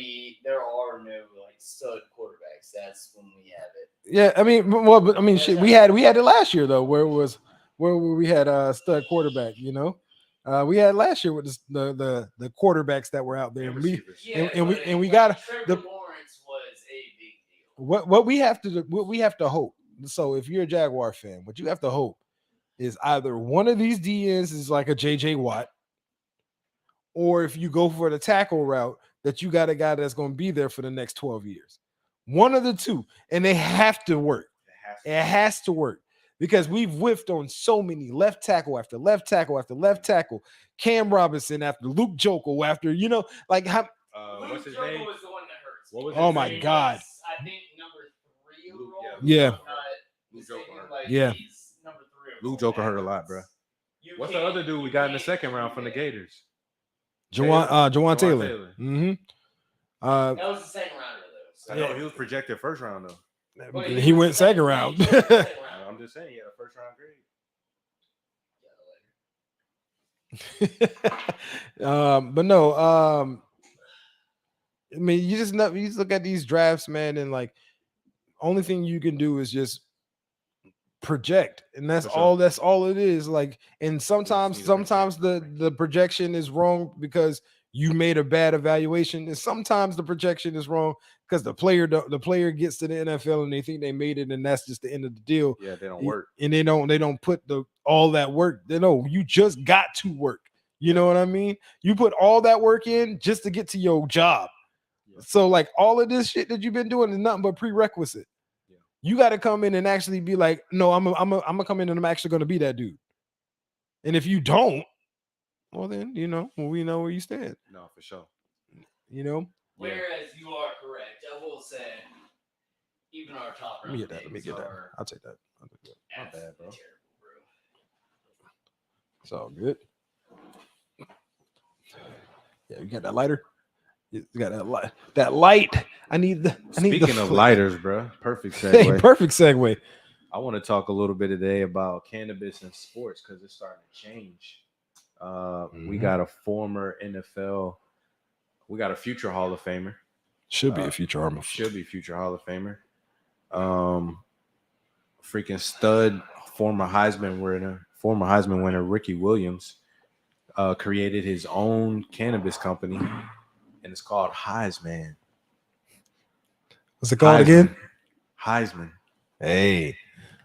there are no like stud quarterbacks. That's when we have it. Yeah, I mean, but I mean, shit, we had it last year though, where we had a stud quarterback. We had last year with the quarterbacks that were out there. And And we receivers. Yeah, and we got Trevor the Lawrence was a big deal. what we have to do, what we have to hope. So if you're a Jaguar fan, what you have to hope is either one of these DNs is like a JJ Watt, or if you go for the tackle route, that you got a guy that's going to be there for the next 12 years. One of the two, and they have to work. It has to work because we've whiffed on so many left tackle after left tackle after left tackle, Cam Robinson after Luke Jokel after like how. What's his Luke name? Jokel was the one that hurts. What was Oh his my name? God. I think number 3 overall. Yeah. Luke Joker. Yeah. He's number 3. Luke Joker hurt a lot, bro. What's the other dude we got in the second round from the Gators? Jawan Taylor. That was the second rounder though. So I know he was projected first round though. He went second round. I'm just saying he had a first round grade. But no, I mean, you just look at these drafts, man, and like only thing you can do is just project, and that's For sure. all. That's all it is. Like, and sometimes need to project. the projection is wrong because you made a bad evaluation, and sometimes the projection is wrong because the player gets to the NFL and they think they made it, and that's just the end of the deal. Yeah, they don't work. And they don't put all that work. They know you just got to work. You know what I mean? You put all that work in just to get to your job. Yeah. So like all of this shit that you've been doing is nothing but prerequisite. Yeah. You got to come in and actually be like, no, I'm gonna come in and I'm actually gonna be that dude. And if you don't, well then we know where you stand. No, for sure. You know. Whereas you are correct, I will say, even our top Let me round get that. names are I'll take that. Not bad, bro. terrible, bro. It's all good. Yeah, you got that lighter. You got that light. That light. I need the. Speaking of lighters, bro, perfect segue. Hey, perfect segue. I want to talk a little bit today about cannabis and sports because it's starting to change. We got a former NFL. We got a future Hall of Famer. Should be a future armor. Should be future Hall of Famer. Freaking stud, former Heisman winner Ricky Williams created his own cannabis company, and it's called Heisman. What's it called again? Heisman. Hey,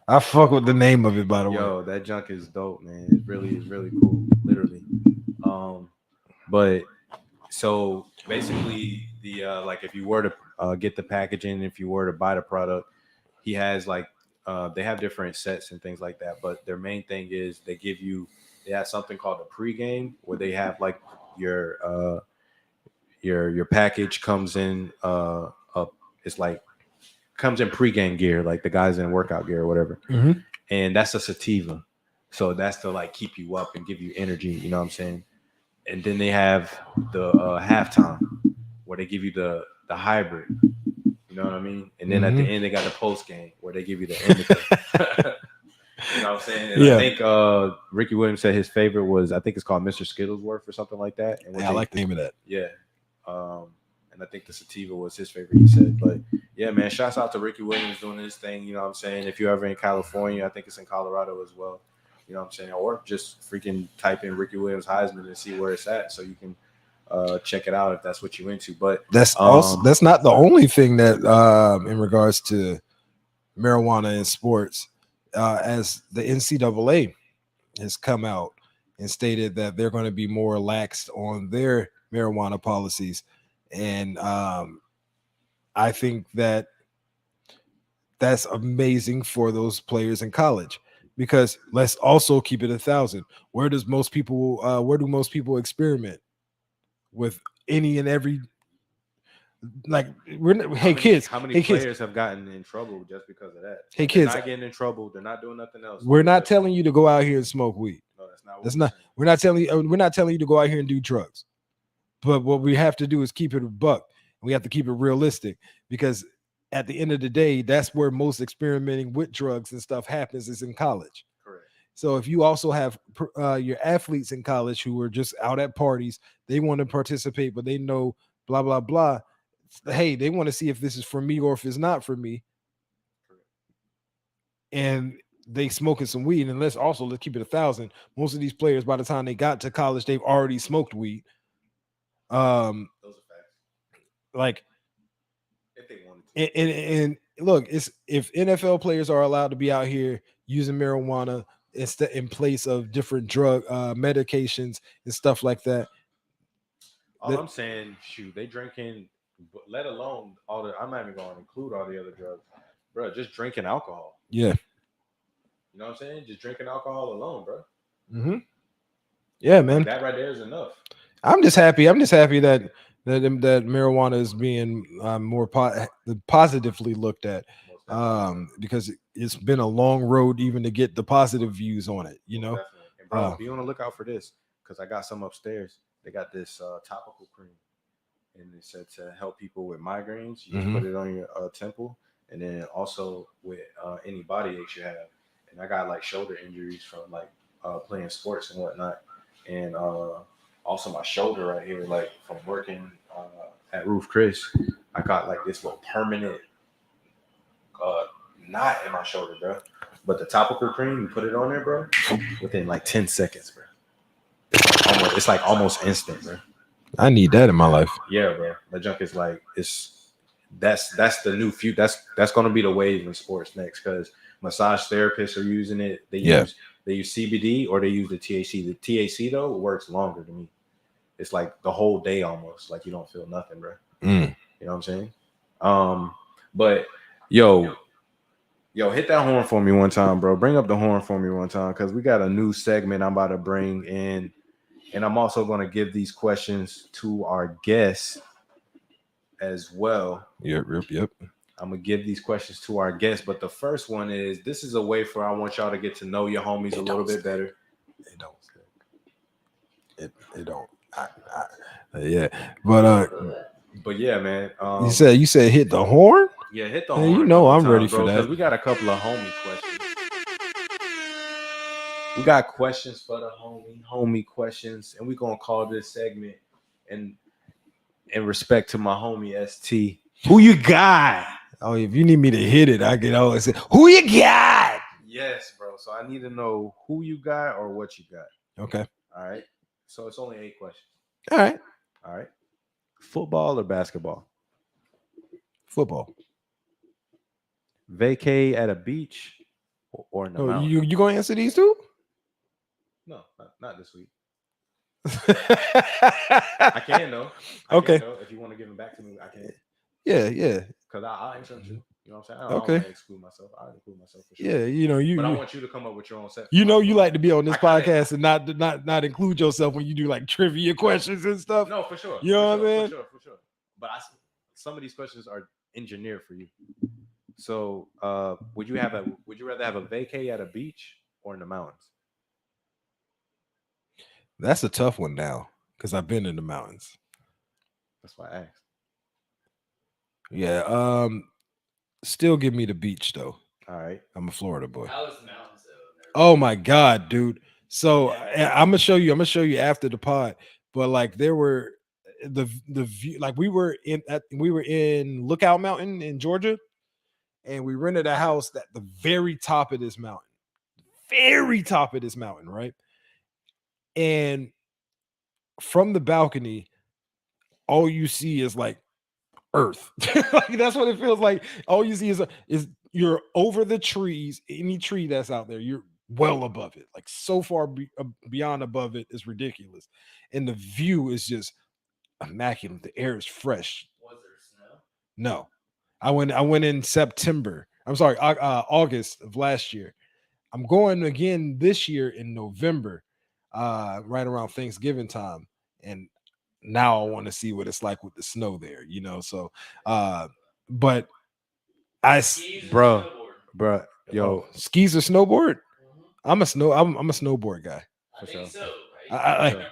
I fuck with the name of it, by the way. Yo, that junk is dope, man. It really is really cool, literally. But so basically, the like if you were to get the packaging, if you were to buy the product, he has like they have different sets and things like that. But their main thing is they have something called a pregame where they have like your package comes in it's like comes in pregame gear, like the guys in workout gear or whatever. Mm-hmm. And that's a sativa. So that's to like keep you up and give you energy, you know what I'm saying? And then they have the halftime where they give you the hybrid. You know what I mean? And then at the end they got the post game where they give you the indica. You know what I'm saying? And I think Ricky Williams said his favorite was, I think it's called Mr. Skittlesworth or something like that. And I like the name of that. Yeah. And I think the sativa was his favorite, he said. But yeah, man, shouts out to Ricky Williams doing his thing. You know what I'm saying? If you're ever in California, I think it's in Colorado as well. You know what I'm saying? Or just freaking type in Ricky Williams Heisman and see where it's at so you can check it out if that's what you're into. But that's not the only thing that in regards to marijuana in sports, as the NCAA has come out and stated that they're going to be more lax on their marijuana policies. And I think that that's amazing for those players in college, because let's also keep it 1,000. Where do most people experiment with any and every? Like, how many players have gotten in trouble just because of that? Hey, kids, they're not getting in trouble. They're not doing nothing else. We're not telling you to go out here and smoke weed. No, that's not. That's not. We're not telling you to go out here and do drugs. But what we have to do is keep it a buck. We have to keep it realistic, because at the end of the day, that's where most experimenting with drugs and stuff happens, is in college. Correct. So if you also have your athletes in college who are just out at parties, they want to participate, but they know blah, blah, blah. Hey, they want to see if this is for me or if it's not for me. Correct. And they smoking some weed. And let's keep it 1,000. Most of these players, by the time they got to college, they've already smoked weed. Those are facts. Like, if they wanted to. And look, it's if NFL players are allowed to be out here using marijuana in place of different drug medications and stuff like that. I'm saying, shoot, they drinking, let alone all the. I'm not even going to include all the other drugs, bro. Just drinking alcohol. Yeah. You know what I'm saying? Just drinking alcohol alone, bro. Mm-hmm. Yeah, man. That right there is enough. I'm just happy that marijuana is being more positively looked at, because it's been a long road even to get the positive views on it. You know, and bro, be on the lookout for this, because I got some upstairs. They got this topical cream, and it said to help people with migraines. You just put it on your temple, and then also with any body aches you have. And I got like shoulder injuries from like playing sports and whatnot, and also my shoulder right here, like from working at Roof Chris, I got like this little permanent knot in my shoulder, bro. But the topical cream, you put it on there, bro, within like 10 seconds, bro. It's like almost instant, bro. I need that in my life. Yeah, bro. That junk is like that's the new future. That's gonna be the wave in sports next because massage therapists are using it. They use CBD or they use the THC. The THC though works longer to me. It's like the whole day almost. Like you don't feel nothing, bro. Mm. You know what I'm saying? But yo, hit that horn for me one time, bro. Bring up the horn for me one time because we got a new segment I'm about to bring in. And I'm also going to give these questions to our guests as well. Yep. I'm going to give these questions to our guests. But the first one is, this is a way for I want y'all to get to know your homies a little bit better. It don't. It don't. Yeah. But yeah, man. You said hit the horn? Yeah, hit the Man, horn. you know I'm times, ready bro, for that. Because we got a couple of homie questions. We got questions for the homie questions, and we're gonna call this segment in respect to my homie ST. Who you got? Oh, if you need me to hit it, I can always say, who you got? Yes, bro. So I need to know who you got or what you got. Okay. All right. So it's only 8 questions. All right. Football or basketball? Football. Vacay at a beach or in the mountain? You gonna answer these two? No, not this week. I can though. Okay. If you want to give them back to me, I can. Yeah. Because I'll answer them too. You know what I'm saying? I Okay. don't want to exclude myself. I'll include myself for sure. Yeah, But I want you to come up with your own set. You like to be on this podcast and not include yourself when you do like trivia questions and stuff. No, for sure. You know what I mean? For sure. But some of these questions are engineered for you. So, would you rather have a vacay at a beach or in the mountains? That's a tough one now because I've been in the mountains. That's why I asked. Yeah. Still give me the beach though. All right. I'm a Florida boy. How was the mountains though? Oh my God, dude. So I'm gonna show you after the pod. But like there were the view, like we were in Lookout Mountain in Georgia, and we rented a house at the very top of this mountain. Right? And from the balcony, all you see is like earth. Like that's what it feels like. All you see is you're over the trees. Any tree that's out there, you're well above it. Like so far beyond above it is ridiculous, and the view is just immaculate. The air is fresh. Was there snow? No, I went in September. I'm sorry, August of last year. I'm going again this year in November, right around Thanksgiving time, and now I want to see what it's like with the snow there, So, but bro, yo, skis or snowboard? I'm a snowboard guy. For sure. So, right?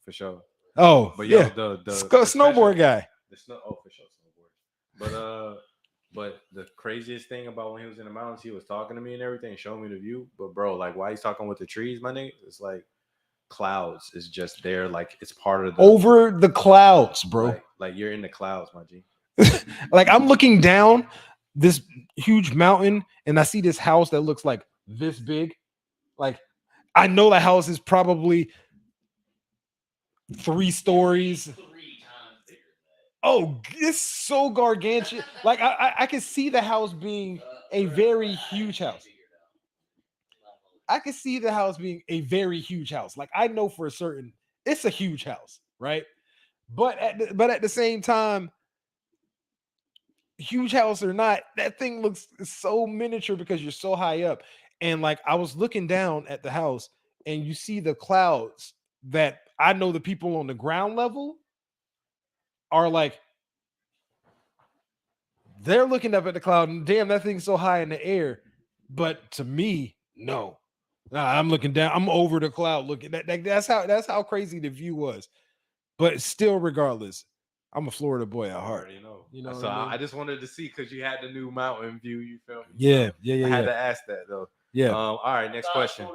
For sure. Oh, but yeah, the snowboard guy. For sure, snowboard. But the craziest thing about when he was in the mountains, he was talking to me and everything, showing me the view. But bro, like, why he's talking with the trees, my nigga? It's like clouds is just there, like it's part of over the clouds, bro. Like you're in the clouds, my G. Like I'm looking down this huge mountain, and I see this house that looks like this big. Like I know the house is probably 3 stories. Oh, it's so gargantuan. Like I can see the house being a very huge house. I can see the house being a very huge house. Like I know for certain it's a huge house, right? But at the same time, huge house or not, that thing looks so miniature because you're so high up. And like I was looking down at the house, and you see the clouds that I know the people on the ground level are like, they're looking up at the cloud and damn, that thing's so high in the air. But to me, no. I'm looking down. I'm over the cloud looking. That's how crazy the view was. But still, regardless, I'm a Florida boy at heart. You know. So I just wanted to see because you had the new mountain view. You feel me? Yeah. I had to ask that though. Yeah. All right. Next question.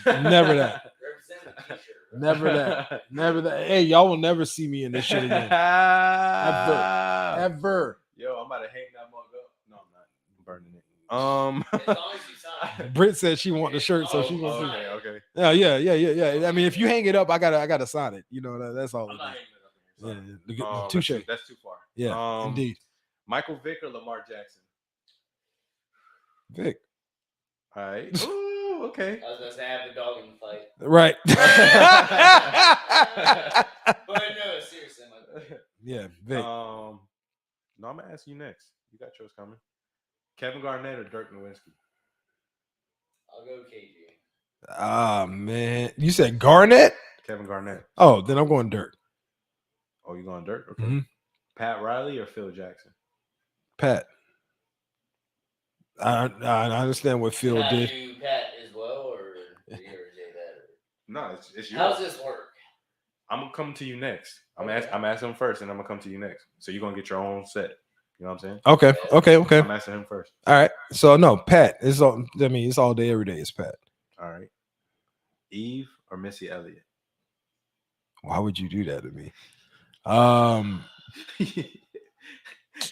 Never that. Never that. Hey, y'all will never see me in this shit again. Ever. Yo, I'm about to hang that mug up. No, I'm not. I'm burning it. As long as you sign Britt said she want the shirt, so Oh, she wants okay, okay. Yeah. I mean, if you hang it up, I gotta sign it. You know, that's all I'm it not is. hanging it up in here. Yeah, Sorry. touche. That's too far. Yeah, indeed. Michael Vick or Lamar Jackson? Vic. All right. Ooh, okay. I was gonna say I have the dog in the fight, Right. but no, seriously, Yeah, Vic. No, I'm gonna ask you next. You got yours coming. Kevin Garnett or Dirk Nowitzki? I'll go KG. Ah man, you said Garnett? Kevin Garnett. Oh, then I'm going Dirk. Oh, you going Dirk? Okay. Mhm. Pat Riley or Phil Jackson? Pat. I understand what Phil Can I did. do Pat as well, or do you already say that? No, it's yours. How's this work? I'm gonna come to you next. I'm Okay. asking him first, and I'm gonna come to you next. So you're gonna get your own set. You know what I'm saying? Okay. I'm asking him first. All right. So no, Pat. It's all. I mean, it's all day, every day. It's Pat. All right. Eve or Missy Elliott? Why would you do that to me?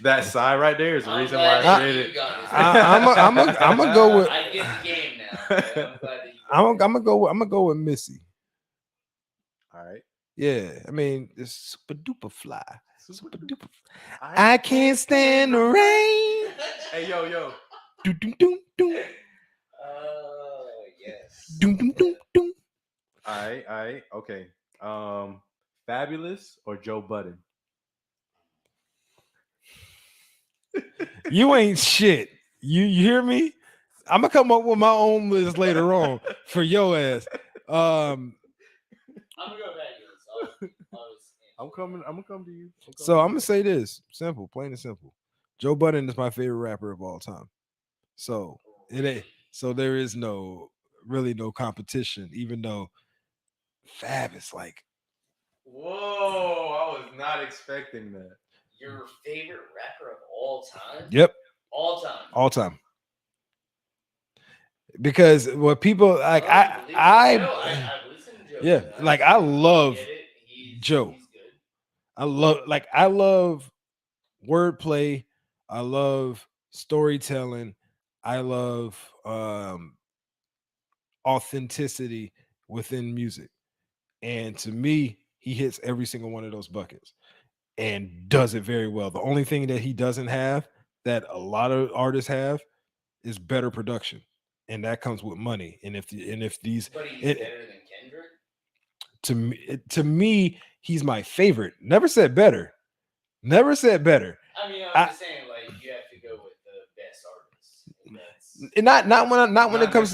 That sigh right there is the I'm reason glad why I that created. you got this. I'm gonna go with. I get the game now. Okay? I'm glad that you I'm got gonna go with Missy. All right. Yeah, I mean, it's super duper fly. Super Super duper. I can't stand the rain. Hey, yo. Doom, doom, doom, doom. Yes. Doom, doom, doom, doom. All right. Okay. Fabulous or Joe Budden? You ain't shit. You hear me? I'm gonna come up with my own list later on for your ass. I'm gonna go Fabulous. I'm gonna come to you. So I'm gonna say this: simple, plain and simple. Joe Budden is my favorite rapper of all time. So it ain't. So there is really no competition. Even though Fab is like, Whoa! I was not expecting that. Your favorite rapper of all time? yep, All time. all time. Because what people like, No, I've listened to Joe. yeah, like I love get it. Joe. He's good. I love wordplay. I love storytelling. I love authenticity within music. And to me, he hits every single one of those buckets and does it very well. The only thing that he doesn't have that a lot of artists have is better production. And that comes with money. And if these But he's it- better than Kendrick. to me, he's my favorite. Never said better. Never said better. I mean, I'm just saying, like, you have to go with the best artists. And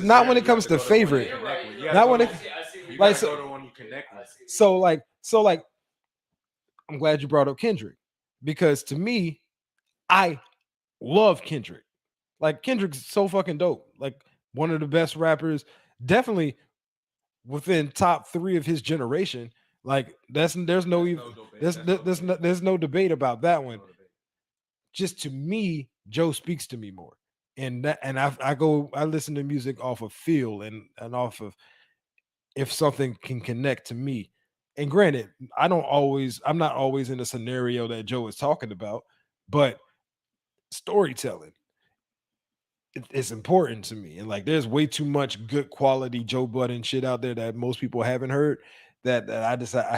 not when it comes to favorite. You're right. Not when it- I see what You you're Like, gotta so- go to the one you connect with. So like I'm glad you brought up Kendrick because to me, I love Kendrick. Like Kendrick's so fucking dope. Like one of the best rappers, definitely within top 3 of his generation. Like there's no debate about that one. Just to me, Joe speaks to me more. And I listen to music off of feel and off of if something can connect to me. And granted, I'm not always in the scenario that Joe is talking about, but storytelling is important to me. And like there's way too much good quality Joe Budden shit out there that most people haven't heard that I decide I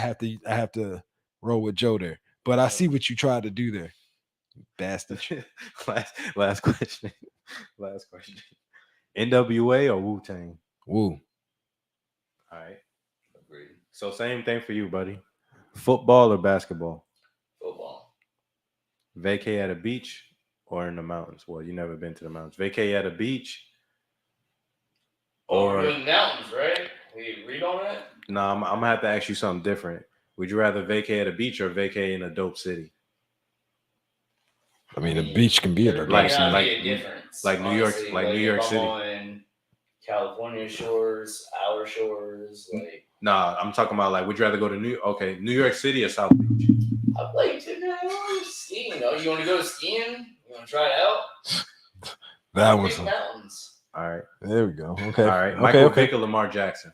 have to roll with Joe there. But I see what you tried to do there. Bastard. last question. NWA or Wu-Tang? Woo. All right. Agreed. So same thing for you, buddy. Football or basketball? Football. Vacay at a beach or in the mountains? Well, you never been to the mountains. Vacay at a beach We're or doing mountains, right? We agreed on that? no, I'm gonna have to ask you something different. Would you rather vacay at a beach or vacay in a dope city? I mean, the beach can be in There a may dope not city. be a difference. like New York- honestly. like New York if I'm City. on California shores, our shores, like Nah, I'm talking about like, would you rather go to New York City or South Beach? I'd like to know skiing. Oh, you want to go skiing? You want to try it out? That Big was mountains. All right. there we go. Okay. All right. Okay, Michael okay. Vick or Lamar Jackson?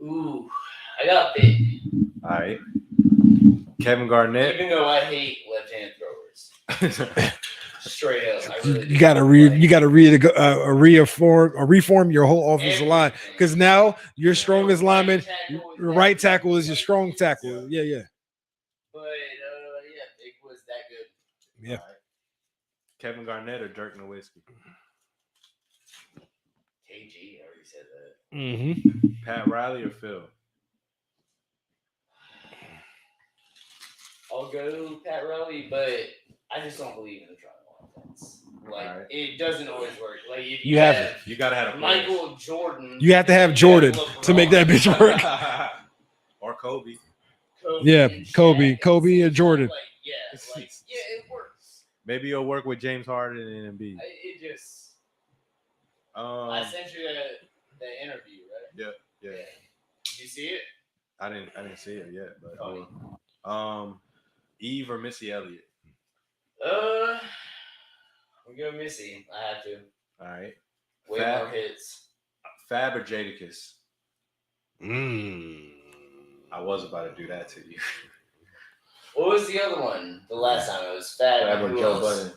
Ooh, I got big. All right. Kevin Garnett. Even though I hate left-hand throwers. Straight up. I You, really you do. gotta reform your whole offensive line Everything. because now your strongest Your right lineman, tackle is your right that tackle good. is your Like, strong it's- tackle. Yeah. But yeah, it was that good. Yeah. All right. Kevin Garnett or Dirk Nowitzki? KG, I already said that. Mm-hmm. Pat Riley or Phil? I'll go Pat Riley, but I just don't believe in the triangle offense. Like Alright. it doesn't always work. Like if You have You gotta have a Michael Jordan, You have to have and Jordan LeBron, to make that bitch work. or Kobe. Kobe Yeah, and Kobe Shaq Kobe at the and same Jordan. time, it works. Maybe you'll work with James Harden and Embiid. It just. I sent you the interview, right? Yeah. Did you see it? I didn't see it yet, but Eve or Missy Elliott? I'm going Missy. I have to. All right. Way more hits. Fab or Jadakiss? Mm. I was about to do that to you. What was the other one? The last time it was Fab Fab and or who Joe else? Budden?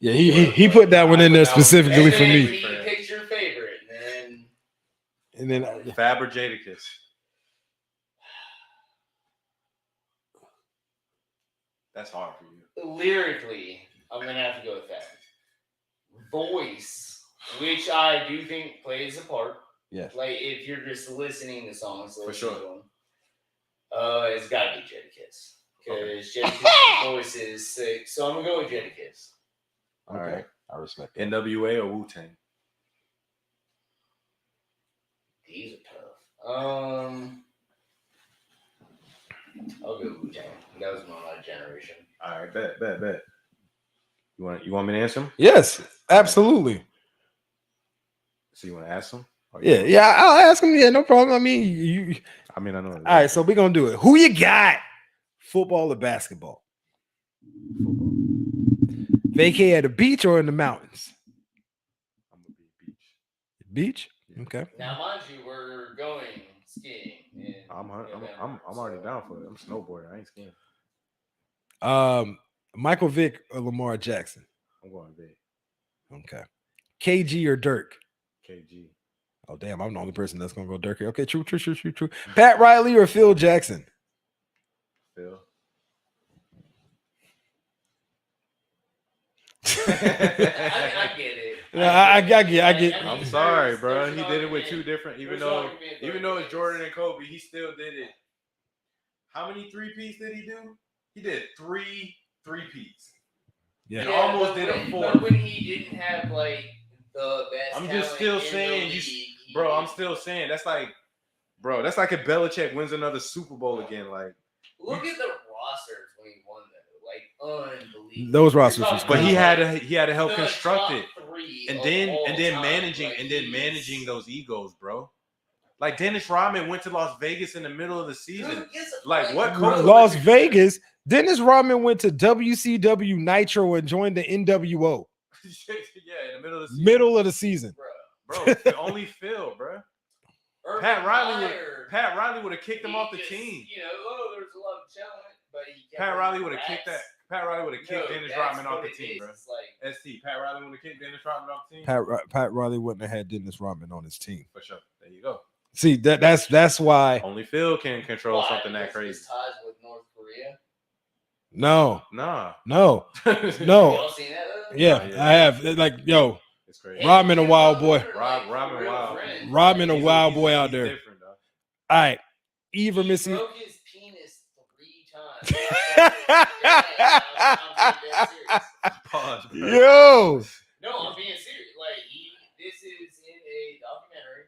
Yeah, he put that one in there specifically And for then me. he picked your favorite, And then Fab or Jadakiss? That's hard for you. lyrically, I'm gonna have to go with Fab. Voice, which I do think plays a part. yes. Like if you're just listening to songs, For sure. It's gotta be Jadakiss because Jadakiss's voice is sick. So I'm gonna go with Jadakiss. All right. I respect that. NWA or Wu-Tang? These are tough. I'll go Wu-Tang. That was my generation. All right, bet. You want me to answer him? Yes, absolutely. So you want to ask him? Yeah, I'll ask him. Yeah, no problem. I mean, I know. All right, so we're gonna do it. Who you got? Football or basketball? Vacay at the beach or in the mountains? I'm gonna be beach. Beach. Yeah. Okay. Now, mind you, we're going skiing. I'm already down for it. I'm snowboarding. I ain't skiing. Michael Vick or Lamar Jackson? I'm going big. Okay. KG or Dirk? KG. Oh damn, I'm the only person that's gonna go Dirk. Okay, true. Pat Riley or Phil Jackson? Phil. I get it. I get. I'm sorry, bro. He did it with two different. Even though it's Jordan and Kobe, he still did it. How many 3-peats did he do? He did 3 3-peats. Yeah. And almost did a 4. But when he didn't have like the best, I'm just still saying, I'm still saying that's like if Belichick wins another Super Bowl again. Like, look at the rosters when he won though, like unbelievable. Those rosters was but crazy. he had to help The construct top it, 3 and of then all time, managing like, those egos, bro. Like Dennis Rodman went to Las Vegas in the middle of the season. Who gives a Like, fuck? what coach? Las Vegas. Dennis Rodman went to WCW Nitro and joined the NWO. Yeah, in the middle of the season. Middle of the season. Bro, only Phil, bro. Pat Riley would have kicked him off the team. You know, there's a lot of talent, but Pat Riley would have kicked that. Pat Riley would have kicked Dennis Rodman off the it team, is. bro. It's like, ST. Pat Riley would have kicked Dennis Rodman off the team. Pat Riley wouldn't have had Dennis Rodman on his team. For sure. There you go. See, that's why. Only Phil can control something that because of his crazy. ties with North Korea. No. Nah. No. Y'all seen that? Yeah, Yeah. I have. Like, yo, It's crazy. Rodman a wild boy. Rodman wild. Rodman a He's wild boy out he's there. Different, though. All right. Eve or He Missy? broke his penis 3 times. I'm being dead serious. Pause, bro. Yo. No, I'm being serious. Like this is in a documentary.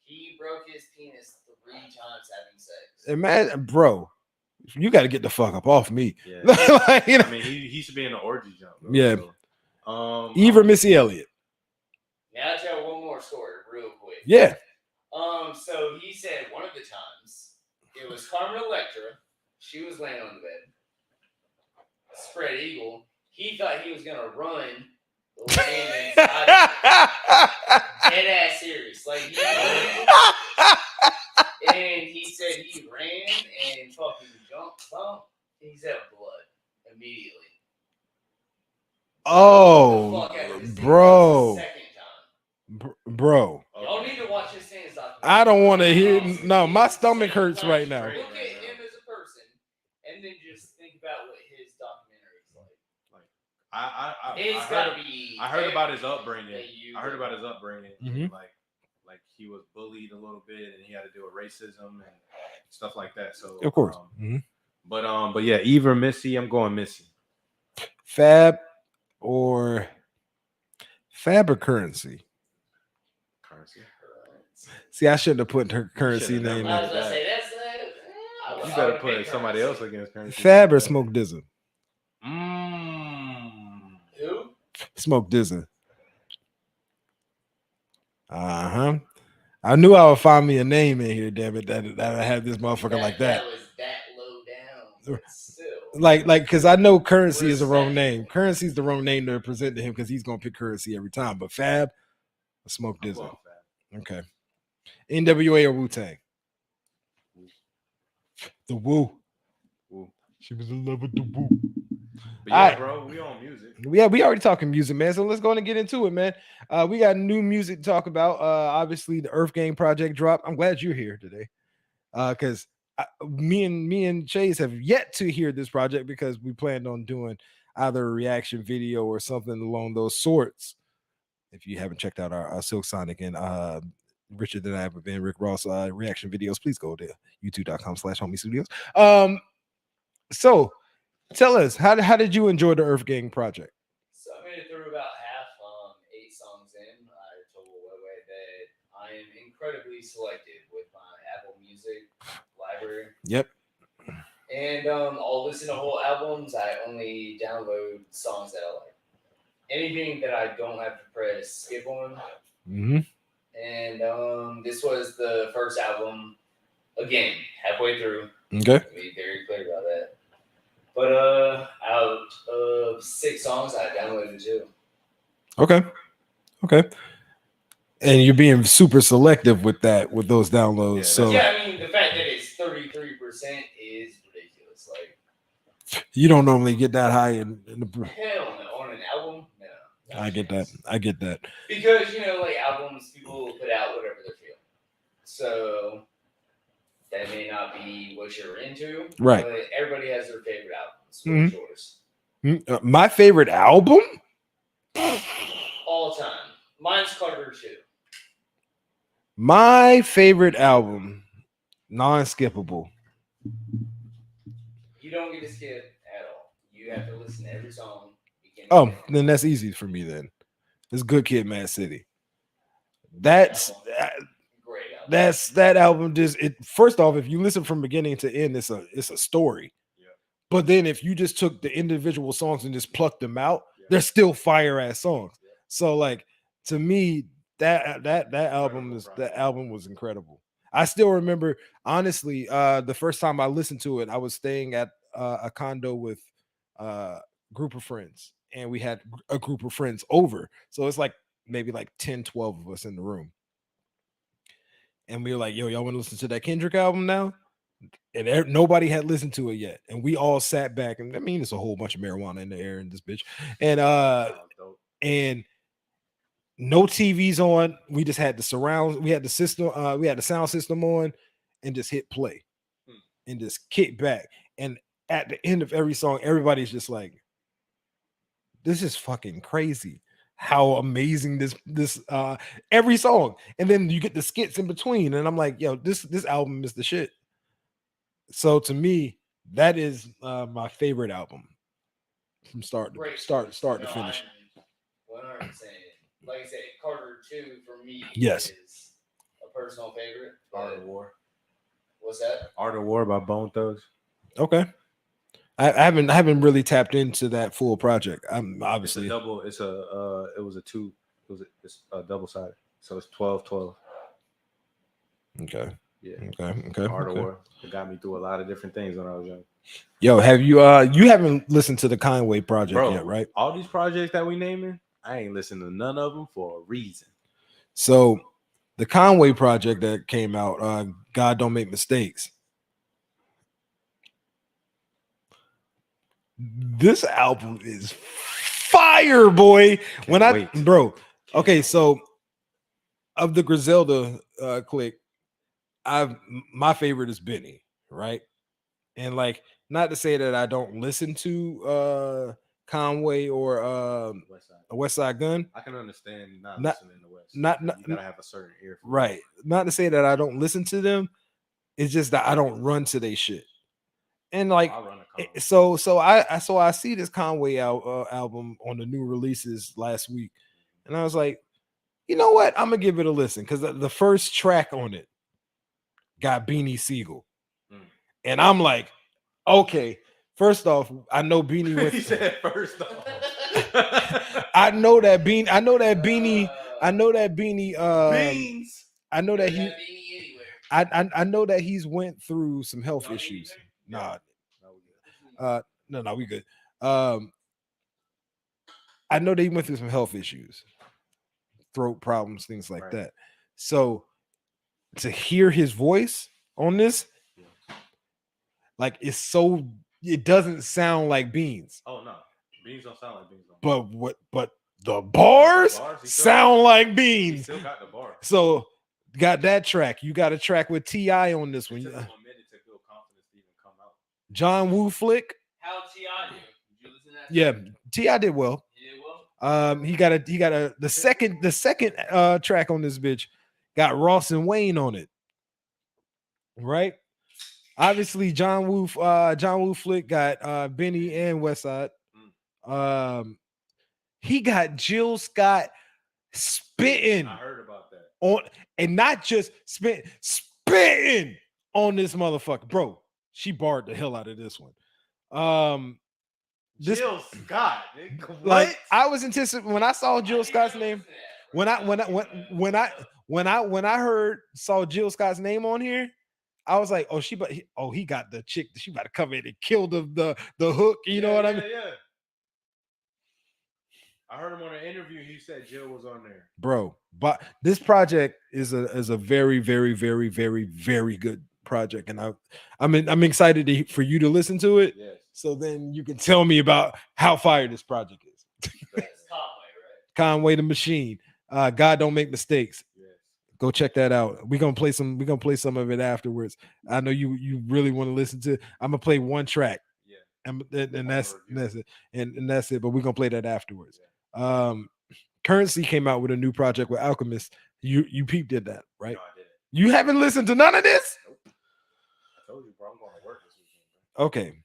He broke his penis 3 times having sex. Imagine, bro. You got to get the fuck up off me. Yeah. Like, you know. I mean, he should be in the orgy jump. Bro, Yeah. So. Eve or Missy Elliott? Now I'll tell one more story real quick. Yeah. So he said one of the times it was Carmen Electra. She was laying on the bed. Spread eagle. He thought he was gonna run. Laying inside. Dead ass serious. Like he ran, and he said he ran and fucking jumped. He said blood immediately. Oh, Fuck out of this thing. bro. That's the second time. Bro. Y'all need to watch his Stan's documentary. I don't want to hear. It's No, my insane. stomach hurts Like, right now. Look at him as a person, and then just think about what his documentary is like. I heard about his upbringing. I heard about his upbringing. Mhm. Like he was bullied a little bit, and he had to deal with racism and stuff like that. So Of course. Mhm. But yeah, either Missy. I'm going Missy. Fab or Currency. Currency. See, I shouldn't have put her Currency shouldn't have name done I in. was gonna say that's. You better put somebody else against Currency. Fab or Smoke Dizza? Who? Smoke Dizza. Uh-huh. I knew I would find me a name in here, damn it, that I had this motherfucker like that. That was that low down, but still. Like, because I know Currency is the wrong name. Currency is the wrong name to present to him because he's gonna pick Currency every time. But Fab, Smoke I'm Dizza. going Fab. Okay. NWA or Wu-Tang? The Woo. She was in love with the Woo. But yeah, bro, we on music. Yeah, we already talking music, man. So let's go on and get into it, man. We got new music to talk about. Obviously, the Earth Gang project dropped. I'm glad you're here today, because me and Chase have yet to hear this project because we planned on doing either a reaction video or something along those sorts. If you haven't checked out our Silk Sonic and Richard and I have been Rick Ross reaction videos, please go to youtube.com/homie studios. So tell us, how did you enjoy the Earth Gang project? So I made it through about half. 8 songs in, I told Wewe that I am incredibly selective with my Apple Music library. Yep. And I'll listen to whole albums. I only download songs that I like. Anything that I don't have to press skip on. Mm-hmm. And this was the first album. Again, halfway through. Okay. To be very clear about that. But out of 6 songs, I downloaded 2. Okay. And you're being super selective with those downloads. Yeah, so yeah, I mean the fact that it's 33% is ridiculous. Like you don't normally get that high in the. Hell no, on an album, no. I get that. Because like albums, people put out whatever they're feeling. So that may not be what you're into, right? But everybody has their favorite albums. What's yours? My favorite album? All time. Mine's Carter 2. My favorite album, non-skippable. You don't get to skip at all. You have to listen to every song. Oh, then that's easy for me then. It's Good Kid, Mad City. That's great album. That's that album. First off, if you listen from beginning to end, it's a story. Yeah. But then if you just took the individual songs and just plucked them out, they're still fire ass songs. Yeah. So like to me, that album was incredible. I still remember, honestly, the first time I listened to it, I was staying at a condo with a group of friends, and we had a group of friends over. So it's like maybe like 10, 12 of us in the room. And we were like, yo, y'all want to listen to that Kendrick album now? And nobody had listened to it yet. And we all sat back, and I mean, there's a whole bunch of marijuana in the air in this bitch. And no TVs on. We just had the surrounds. We had the system. We had the sound system on, and just hit play, and just kick back. And at the end of every song, everybody's just like, "This is fucking crazy! How amazing this every song!" And then you get the skits in between, and I'm like, "Yo, this album is the shit." So to me, that is my favorite album from start to finish. 100%. Like I said, Carter 2 for me is a personal favorite. Art of War. What's that? Art of War by Bone Thugs. Okay. I haven't really tapped into that full project. I'm obviously it's a double sided. So it's 12-12. Okay. Yeah. Okay. Art of War. It got me through a lot of different things when I was young. Yo, have you you haven't listened to the Conway project yet, right? All these projects that we naming, I ain't listened to none of them for a reason. So the Conway project that came out, God Don't Make Mistakes. This album is fire, boy. When Can't wait. bro, okay, so of the Griselda clique, my favorite is Benny, right? And like, not to say that I don't listen to Conway or West Side. West Side Gun. I can understand not Not- listening to West. not- You not- gotta have a certain ear for it. Right. Not to say that I don't listen to them. It's just that I don't run to their shit. And like, I'll run a Conway. so I see this Conway album on the new releases last week, and I was like, you know what? I'm gonna give it a listen because the first track on it got Beanie Siegel, and I'm like, okay. First off, I know Beanie went. He said first off. I know that Beanie. I know that Beanie. Beans. I know that he. Beanie anywhere. I know that he's went through some health issues. Nah, no, we good. I know they went through some health issues, throat problems, things like Right. that. So to hear his voice on this, like it doesn't sound like Beans. Oh no, Beans don't sound like Beans. But the bars he sound like He Beans. still got the bar. So got that track. You got a track with T.I. on this It one. took him a minute to feel confidence to even come out. John Woo flick. How T.I. do? Did you listen to that? Yeah, T.I. did well. He did well. He got the second track on this bitch got Ross and Wayne on it. Right? Obviously, John Woo Flick got Benny and Westside. He got Jill Scott spitting I heard about that. on, and not just spitting on this motherfucker, bro. She barred the hell out of this one. Jill Scott, nigga. Like, What? I was anticipating when I saw Jill Scott's name. When I saw Jill Scott's name on here, I was like, oh, he got the chick. She about to come in and kill the hook. You know what I mean? Yeah. I heard him on an interview. He said Jill was on there, Bro. But this project is a very, very, very, very, very good project, and I'm excited for you to listen to it. Yes. So then you can tell me about how fire this project is. That's Conway, right? Conway the Machine. God Don't Make Mistakes. Yes. Go check that out. We're gonna play some of it afterwards. I know you really want to listen to. I'm gonna play one track. Yeah. And that's it. And that's it. But we're gonna play that afterwards. Currency came out with a new project with Alchemist. You peep did that, right? No, I didn't. You haven't listened to none of this? Nope. I told you, bro. I'm going to work this weekend,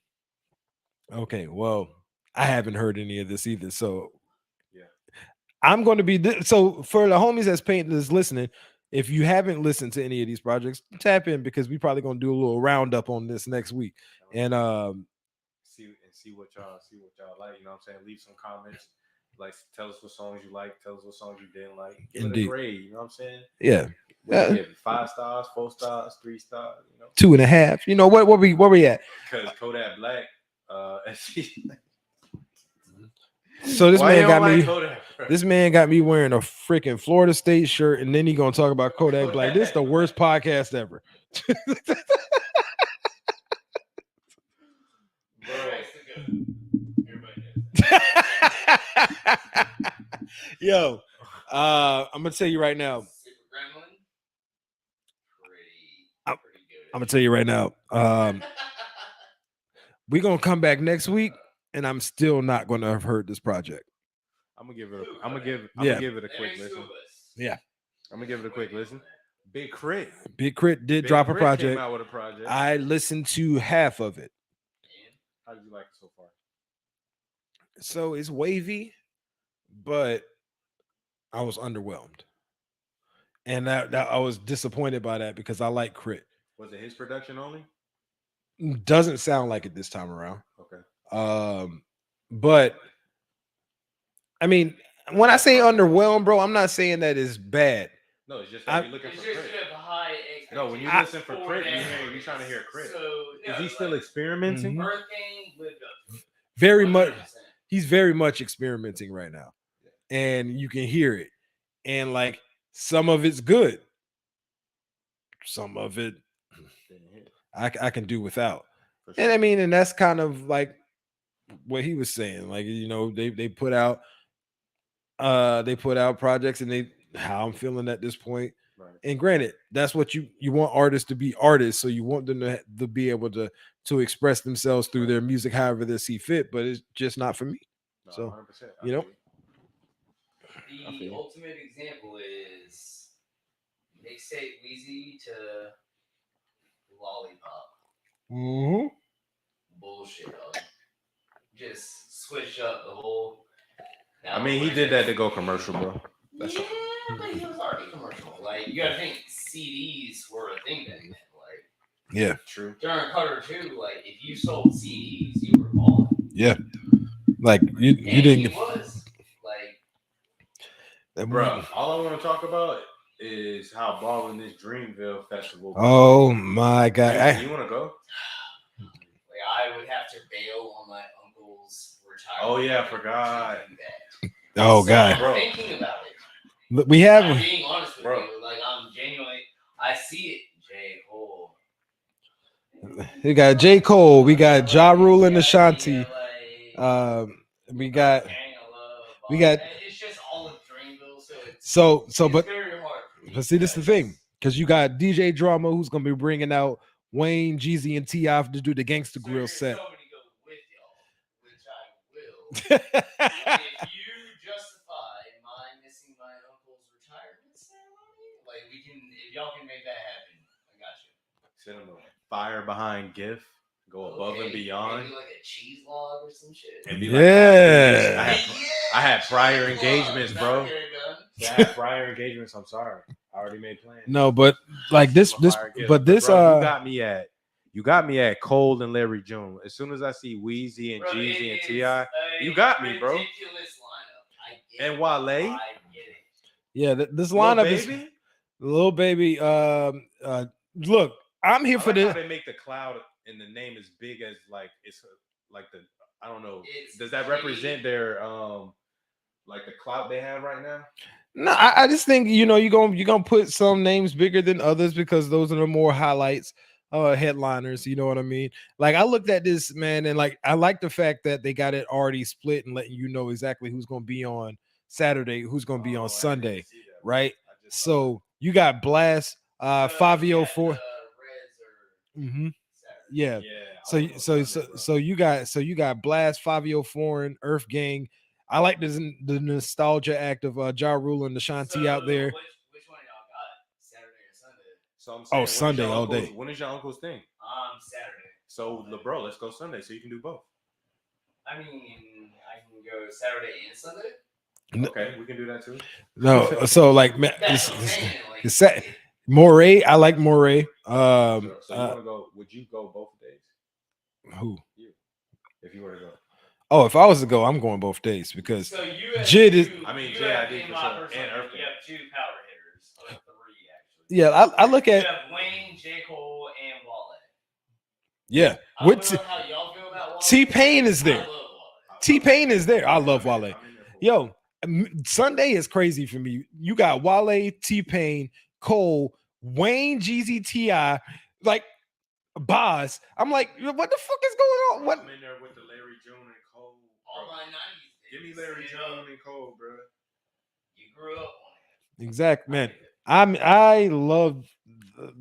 bro. Okay. Well, I haven't heard any of this either. So Yeah. I'm going to be so for the homies that's listening. If you haven't listened to any of these projects, tap in because we probably gonna do a little roundup on this next week. And see what y'all like. You know what I'm saying? Leave some comments. Like, tell us what songs you like. Tell us what songs you didn't like. Give it a grade. You know what I'm saying? Yeah. Give it 5 stars, 4 stars, 3 stars. You know, 2.5. You know what? Where we at? because Kodak Black. So this Why you man don't got like me. Kodak, bro? This man got me wearing a freaking Florida State shirt, and then he gonna talk about Kodak Black. This is the worst podcast ever. Yo, I'm gonna tell you right now. I'm gonna tell you right now. We're gonna come back next week, and I'm still not gonna have heard this project. I'm gonna give it a quick listen. Yeah. I'm gonna give it a quick listen. Big Crit did drop a Crit project. Came out with a project. I listened to half of it. How did you like it so far? So it's wavy, but I was underwhelmed. And that I was disappointed by that because I like Crit. Was it his production only? Doesn't sound like it this time around. Okay. But I mean, when I say underwhelmed, bro, I'm not saying that it's bad. No, it's just that you're looking for Crit. No, when you listen for Crit, you're trying to hear Crit. Is he still experimenting? Very much. He's very much experimenting right now, and you can hear it. And like some of it's good, some of it I can do without. Sure. And I mean, and that's kind of like what he was saying. Like, you know, they put out projects, and they how I'm feeling at this point. Right. And granted, that's what you want artists to be artists, so you want them to be able to express themselves through their music however they see fit, but it's just not for me. No, So 100%. you know, I feel The you. ultimate example is mixtape Weezy to Lollipop. mm-hmm. Bullshit, dog. Just switch up the whole. I mean, he did that to go commercial, bro. That's Yeah, but he was already commercial. Like, you gotta think CDs were a thing back then. Like, Yeah, true. during Carter 2, like, if you sold CDs, you were balling. yeah. Like you And didn't. he was. Like, Bro, all I want to talk about is how balling this Dreamville festival. Oh my God! You want to go? Like, I would have to bail on my uncle's retirement. Oh yeah, I forgot. to do that. Oh So God! I'm Bro. thinking about it. Look, we I'm have being honest with Bro. you. Like, I'm genuinely. I see it, J. Cole. we got J. Cole, we got Ja Rule and Ashanti. We got It's just all of Dreamville, so it's so but very hard. But see, this is the thing, because you got DJ Drama, who's gonna be bringing out Wayne, Jeezy, and T.I. to do the Gangsta So Grill you're set. so many go with y'all, which I will. If you justify my missing my uncle's retirement ceremony, like we can, if y'all can make that happen, I got you. Send him a fire behind gift. Go above and beyond. Maybe like a cheese log or some shit. And be Yeah. like, I had prior engagements, bro. I had prior engagements. I'm sorry. I already made plans. No, but like this, Bro, you got me at Cole and Larry June. As soon as I see Weezy and Jeezy and T.I., you got me, bro. Ridiculous lineup. I get And Wale. I get it. yeah, this lineup is Lil Baby. Look, I'm here for this. How they make the cloud and the name as big as like it's like the I don't know. Does that represent their like the clout they have right now? No, I just think you're gonna put some names bigger than others because those are the more highlights, headliners. You know what I mean? Like I looked at this, man, and like I like the fact that they got it already split and letting you know exactly who's gonna be on Saturday, who's gonna be on Sunday, right? So you got Blast, Fabio 4. Mm-hmm. Yeah. So you got Blast, Fabio Foreign, Earth Gang. I like the nostalgia act of Ja Rule and Ashanti out there. Which one y'all got? Saturday or Sunday? So I'm saying, Sunday all day. When is your uncle's thing? Saturday. So, bro, let's go Sunday so you can do both. I mean, I can go Saturday and Sunday. Okay, we can do that too. No, so like, man, Moray. I like Moray. So you want to go? Would you go both days? Who? You, if you were to go. Oh, if I was to go, I'm going both days because Jid is. I mean, Jid, I did for sure. And Earth. You have 2 power hitters, or 3 actually. Yeah, I look at. You have Wayne, J. Cole, and Wale. Yeah, what how y'all feel about Wale? T-Pain is there. T-Pain is there. I love Wale. Yo, Sunday is crazy for me. You got Wale, T-Pain, Cole, Wayne, Jeezy, T.I., like Boz. I'm like, what the fuck is going on? What? I'm in there with the Larry June and Cole. All my 90s. Give me Larry June and Cole, bro. You grew up on it. Exactly, man. I love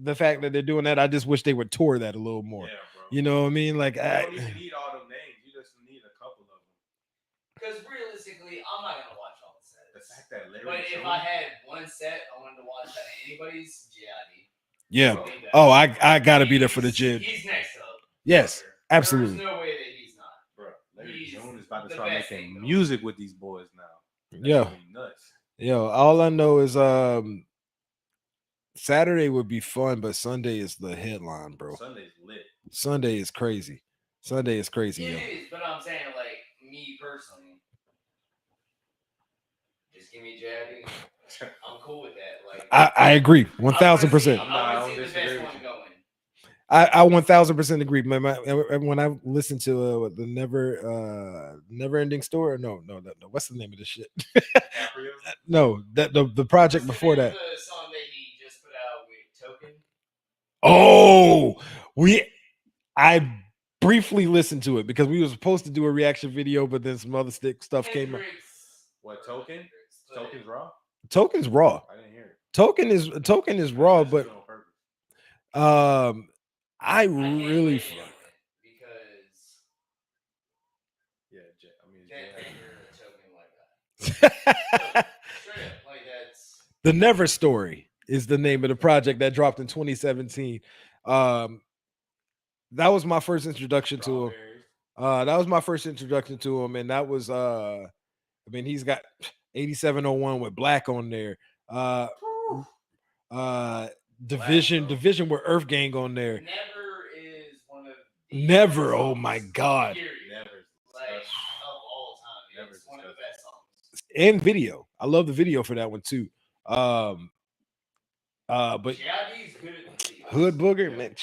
the fact that they're doing that. I just wish they would tour that a little more. Yeah, bro. You know what I mean? Like, you don't even need all them names. You just need a couple of them. Because realistically, I'm not gonna watch all the sets. The fact that Larry but June, if I had one set I wanted to watch that anybody's, JID. Yeah. Oh, I gotta be there for the Jid. He's next up. Yes, absolutely. There's no way that he's not. Bro, Larry June is about to start making music with these boys now. Yeah. Nuts. Yo, all I know is Saturday would be fun, but Sunday is the headline, bro. Sunday's lit. Sunday is crazy. Sunday is crazy. It is, but I'm saying, like, me personally, just give me JID. I'm cool with that. Like, I agree, 1,000%. I want to see the best one going. I 1,000% agree. When I listened to the never ending story, no, what's the name of this shit? No, that the project before that. The song that he just put out with Token. Oh, I briefly listened to it because we were supposed to do a reaction video, but then some other stuff came up. What Token? Token's raw. Token's raw. I didn't hear it. Token is raw, Listen but to it on purpose. I really because Yeah, I mean, can't yeah. hear a token like that. Straight up, like that's The Never Story is the name of the project that dropped in 2017. That was my first introduction to him. That was my first introduction to him, and that was I mean, he's got 8701 with Black on there. Division with Earth Gang on there. Never is one of the Never, best oh my songs, God. period. Never. Like of all time. Never It's one of the best songs. And video. I love the video for that one too. But J.I.D. is good at the videos. Hood Booger, man.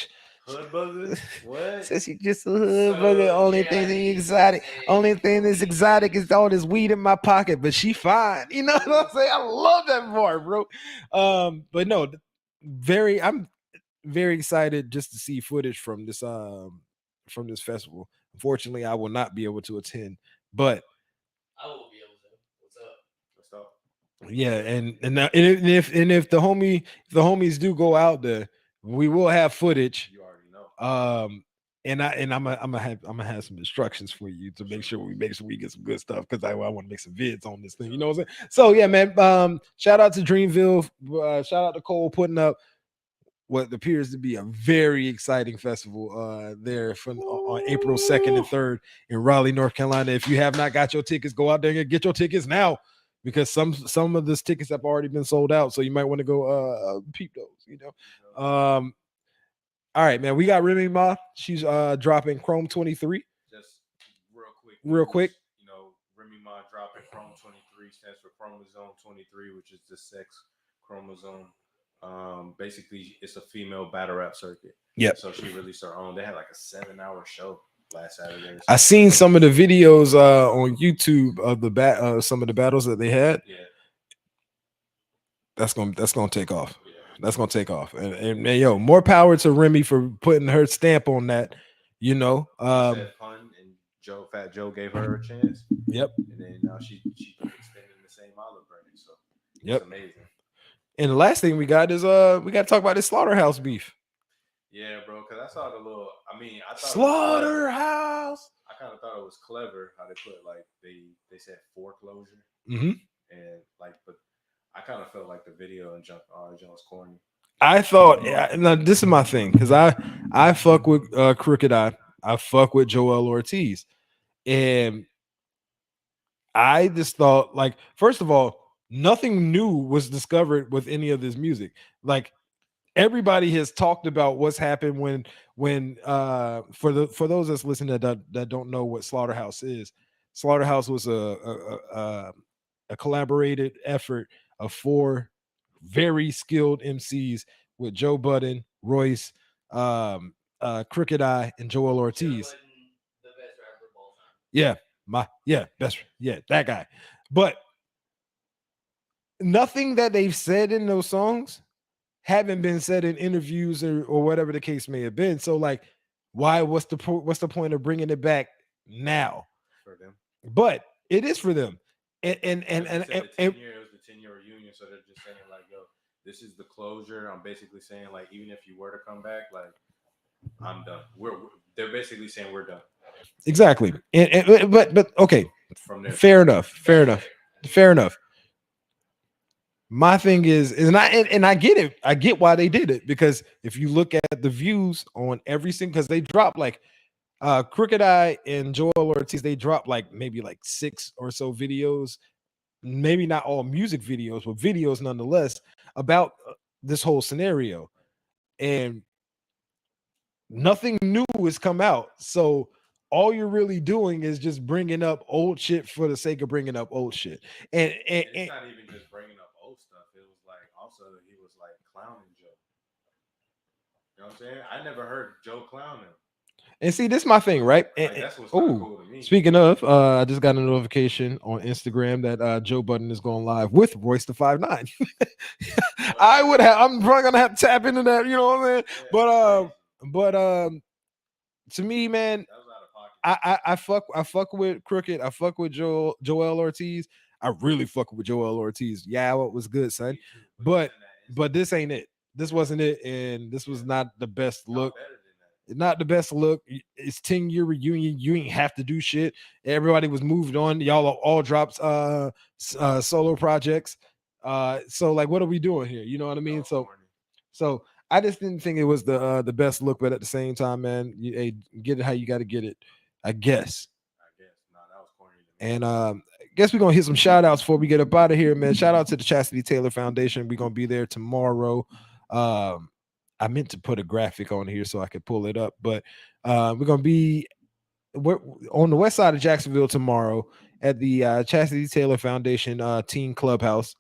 Hood bugger? What? Says he just a hood So, booger. Only thing J.I.D. that's exotic. is Only thing that's a- exotic is all this weed in my pocket, but she fine. You know what I'm saying? I love that part, bro. But no, I'm very excited just to see footage from this festival. Unfortunately, I will not be able to attend, but I will be able to. What's up? yeah, and if the homies do go out there, we will have footage. You already know. And I'm gonna have some instructions for you to make sure we get some good stuff because I want to make some vids on this thing. You know what I'm saying? So yeah, man. Shout out to Dreamville. Shout out to Cole putting up what appears to be a very exciting festival there on April 2nd and 3rd in Raleigh, North Carolina. If you have not got your tickets, go out there and get your tickets now because some of those tickets have already been sold out. So you might want to go peep those, you know. All right, man. We got Remy Ma. She's dropping Chrome 23. Just Real quick. You know, Remy Ma dropping Chrome 23 stands for chromosome 23, which is the sex chromosome. Basically, it's a female battle rap circuit. Yep. So she released her own. They had like a 7-hour show last Saturday. I seen some of the videos on YouTube of the some of the battles that they had. Yeah. That's gonna take off. Yeah. That's gonna take off. And yo, more power to Remy for putting her stamp on that. You know, said pun and Fat Joe gave her a chance. Yep. And then now she extended the same olive branch. So yep, amazing. And the last thing we got is we got to talk about this Slaughterhouse beef. Yeah, bro, because I saw the little. I mean, I thought Slaughterhouse. I kind of thought it was clever how they put like they said foreclosure, and like, but I kind of felt like the video and Jones corny. I thought, now this is my thing because I fuck with Crooked Eye. I fuck with Joel Ortiz, and I just thought, like, first of all, nothing new was discovered with any of this music. Like, everybody has talked about what's happened when for those that's listening that don't know what Slaughterhouse is. Slaughterhouse was a collaborated effort of 4 very skilled MCs with Joe Budden, Royce, Crooked Eye, and Joel Ortiz. Budden, the best rapper of all time. That guy. But nothing that they've said in those songs haven't been said in interviews or whatever the case may have been. So, like, what's the point of bringing it back now? For them. But it is for them. And it was the 10-year reunion, so they're just saying like, yo, this is the closure. I'm basically saying like, even if you were to come back, like, I'm done. They're basically saying we're done. Exactly. But okay. From there. Fair enough. My thing is I get it. I get why they did it, because if you look at the views on every single, because they dropped like Crooked Eye and Joel Ortiz, they dropped like maybe like 6 or so videos, maybe not all music videos, but videos nonetheless about this whole scenario, and nothing new has come out. So all you're really doing is just bringing up old shit for the sake of bringing up old shit. And it's not even just bringing up old stuff. It was like also he was like clowning Joe. You know what I'm saying? I never heard Joe clown him. And see, this is my thing, right? Like, that's what's cool to me. Speaking of, I just got a notification on Instagram that Joe Budden is going live with Royce the 5'9". I'm probably gonna have to tap into that, you know what I'm saying? Yeah, but to me, man, That was out of pocket. I fuck with Crooked. I fuck with Joel Ortiz. I really fuck with Joel Ortiz. Yeah, what was good, son. But this ain't it. This wasn't it, and this was not the best look. Better than that. Not the best look. It's 10-year reunion. You ain't have to do shit. Everybody was moved on. Y'all all dropped solo projects. So like, what are we doing here? You know what I mean? So I just didn't think it was the best look, but at the same time, man, hey, get it how you got to get it. I guess. No, that was corny to me. And I guess we're gonna hit some shout outs before we get up out of here, man. Shout out to the Chastity Taylor Foundation. We're gonna be there tomorrow. I meant to put a graphic on here so I could pull it up, but we're gonna be on the west side of Jacksonville tomorrow at the Chastity Taylor Foundation Teen Clubhouse,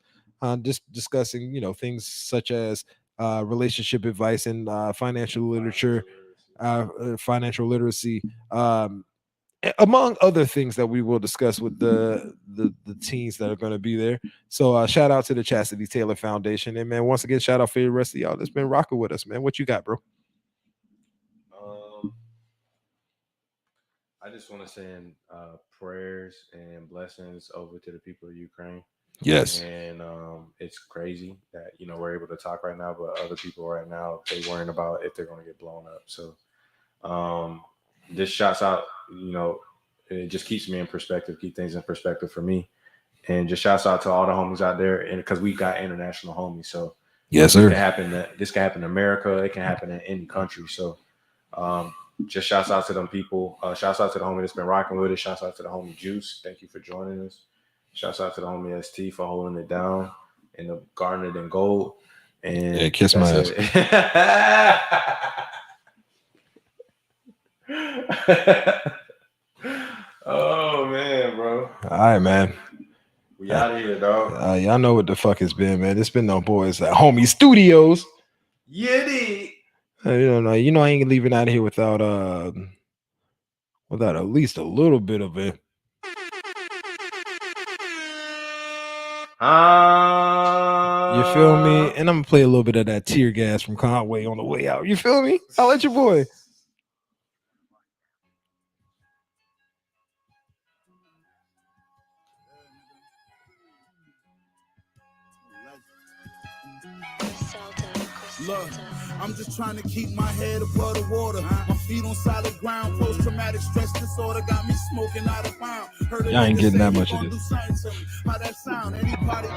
just discussing things such as relationship advice and financial literature, financial literacy, among other things that we will discuss with the teens that are going to be there. So shout out to the Chastity Taylor Foundation, and man, once again, shout out for the rest of y'all that's been rocking with us, man. What you got, bro? I just want to send prayers and blessings over to the people of Ukraine. Yes. And it's crazy that we're able to talk right now, but other people right now, they worrying about if they're going to get blown up. So this shouts out, it just keeps me in perspective, keep things in perspective for me. And just shouts out to all the homies out there, and because we got international homies. So yes, sir. This can happen in America. It can happen in any country. So just shouts out to them people. Shouts out to the homie that's been rocking with us. Shouts out to the homie Juice. Thank you for joining us. Shouts out to the homie ST for holding it down in the garnet and gold. And yeah, kiss my ass. Oh man, bro. All right, man. We out of here, dog. Y'all know what the fuck it's been, man. It's been no boys at Homie Studios. Yiddy. You know, I ain't leaving out of here without at least a little bit of it. You feel me? And I'm gonna play a little bit of that tear gas from Conway on the way out. You feel me? I'll let your boy. Look, I'm just trying to keep my head above the water. My feet on solid ground. Post-traumatic stress disorder got me smoking out of pound. Y'all ain't getting that much of this. How that sound? Anybody?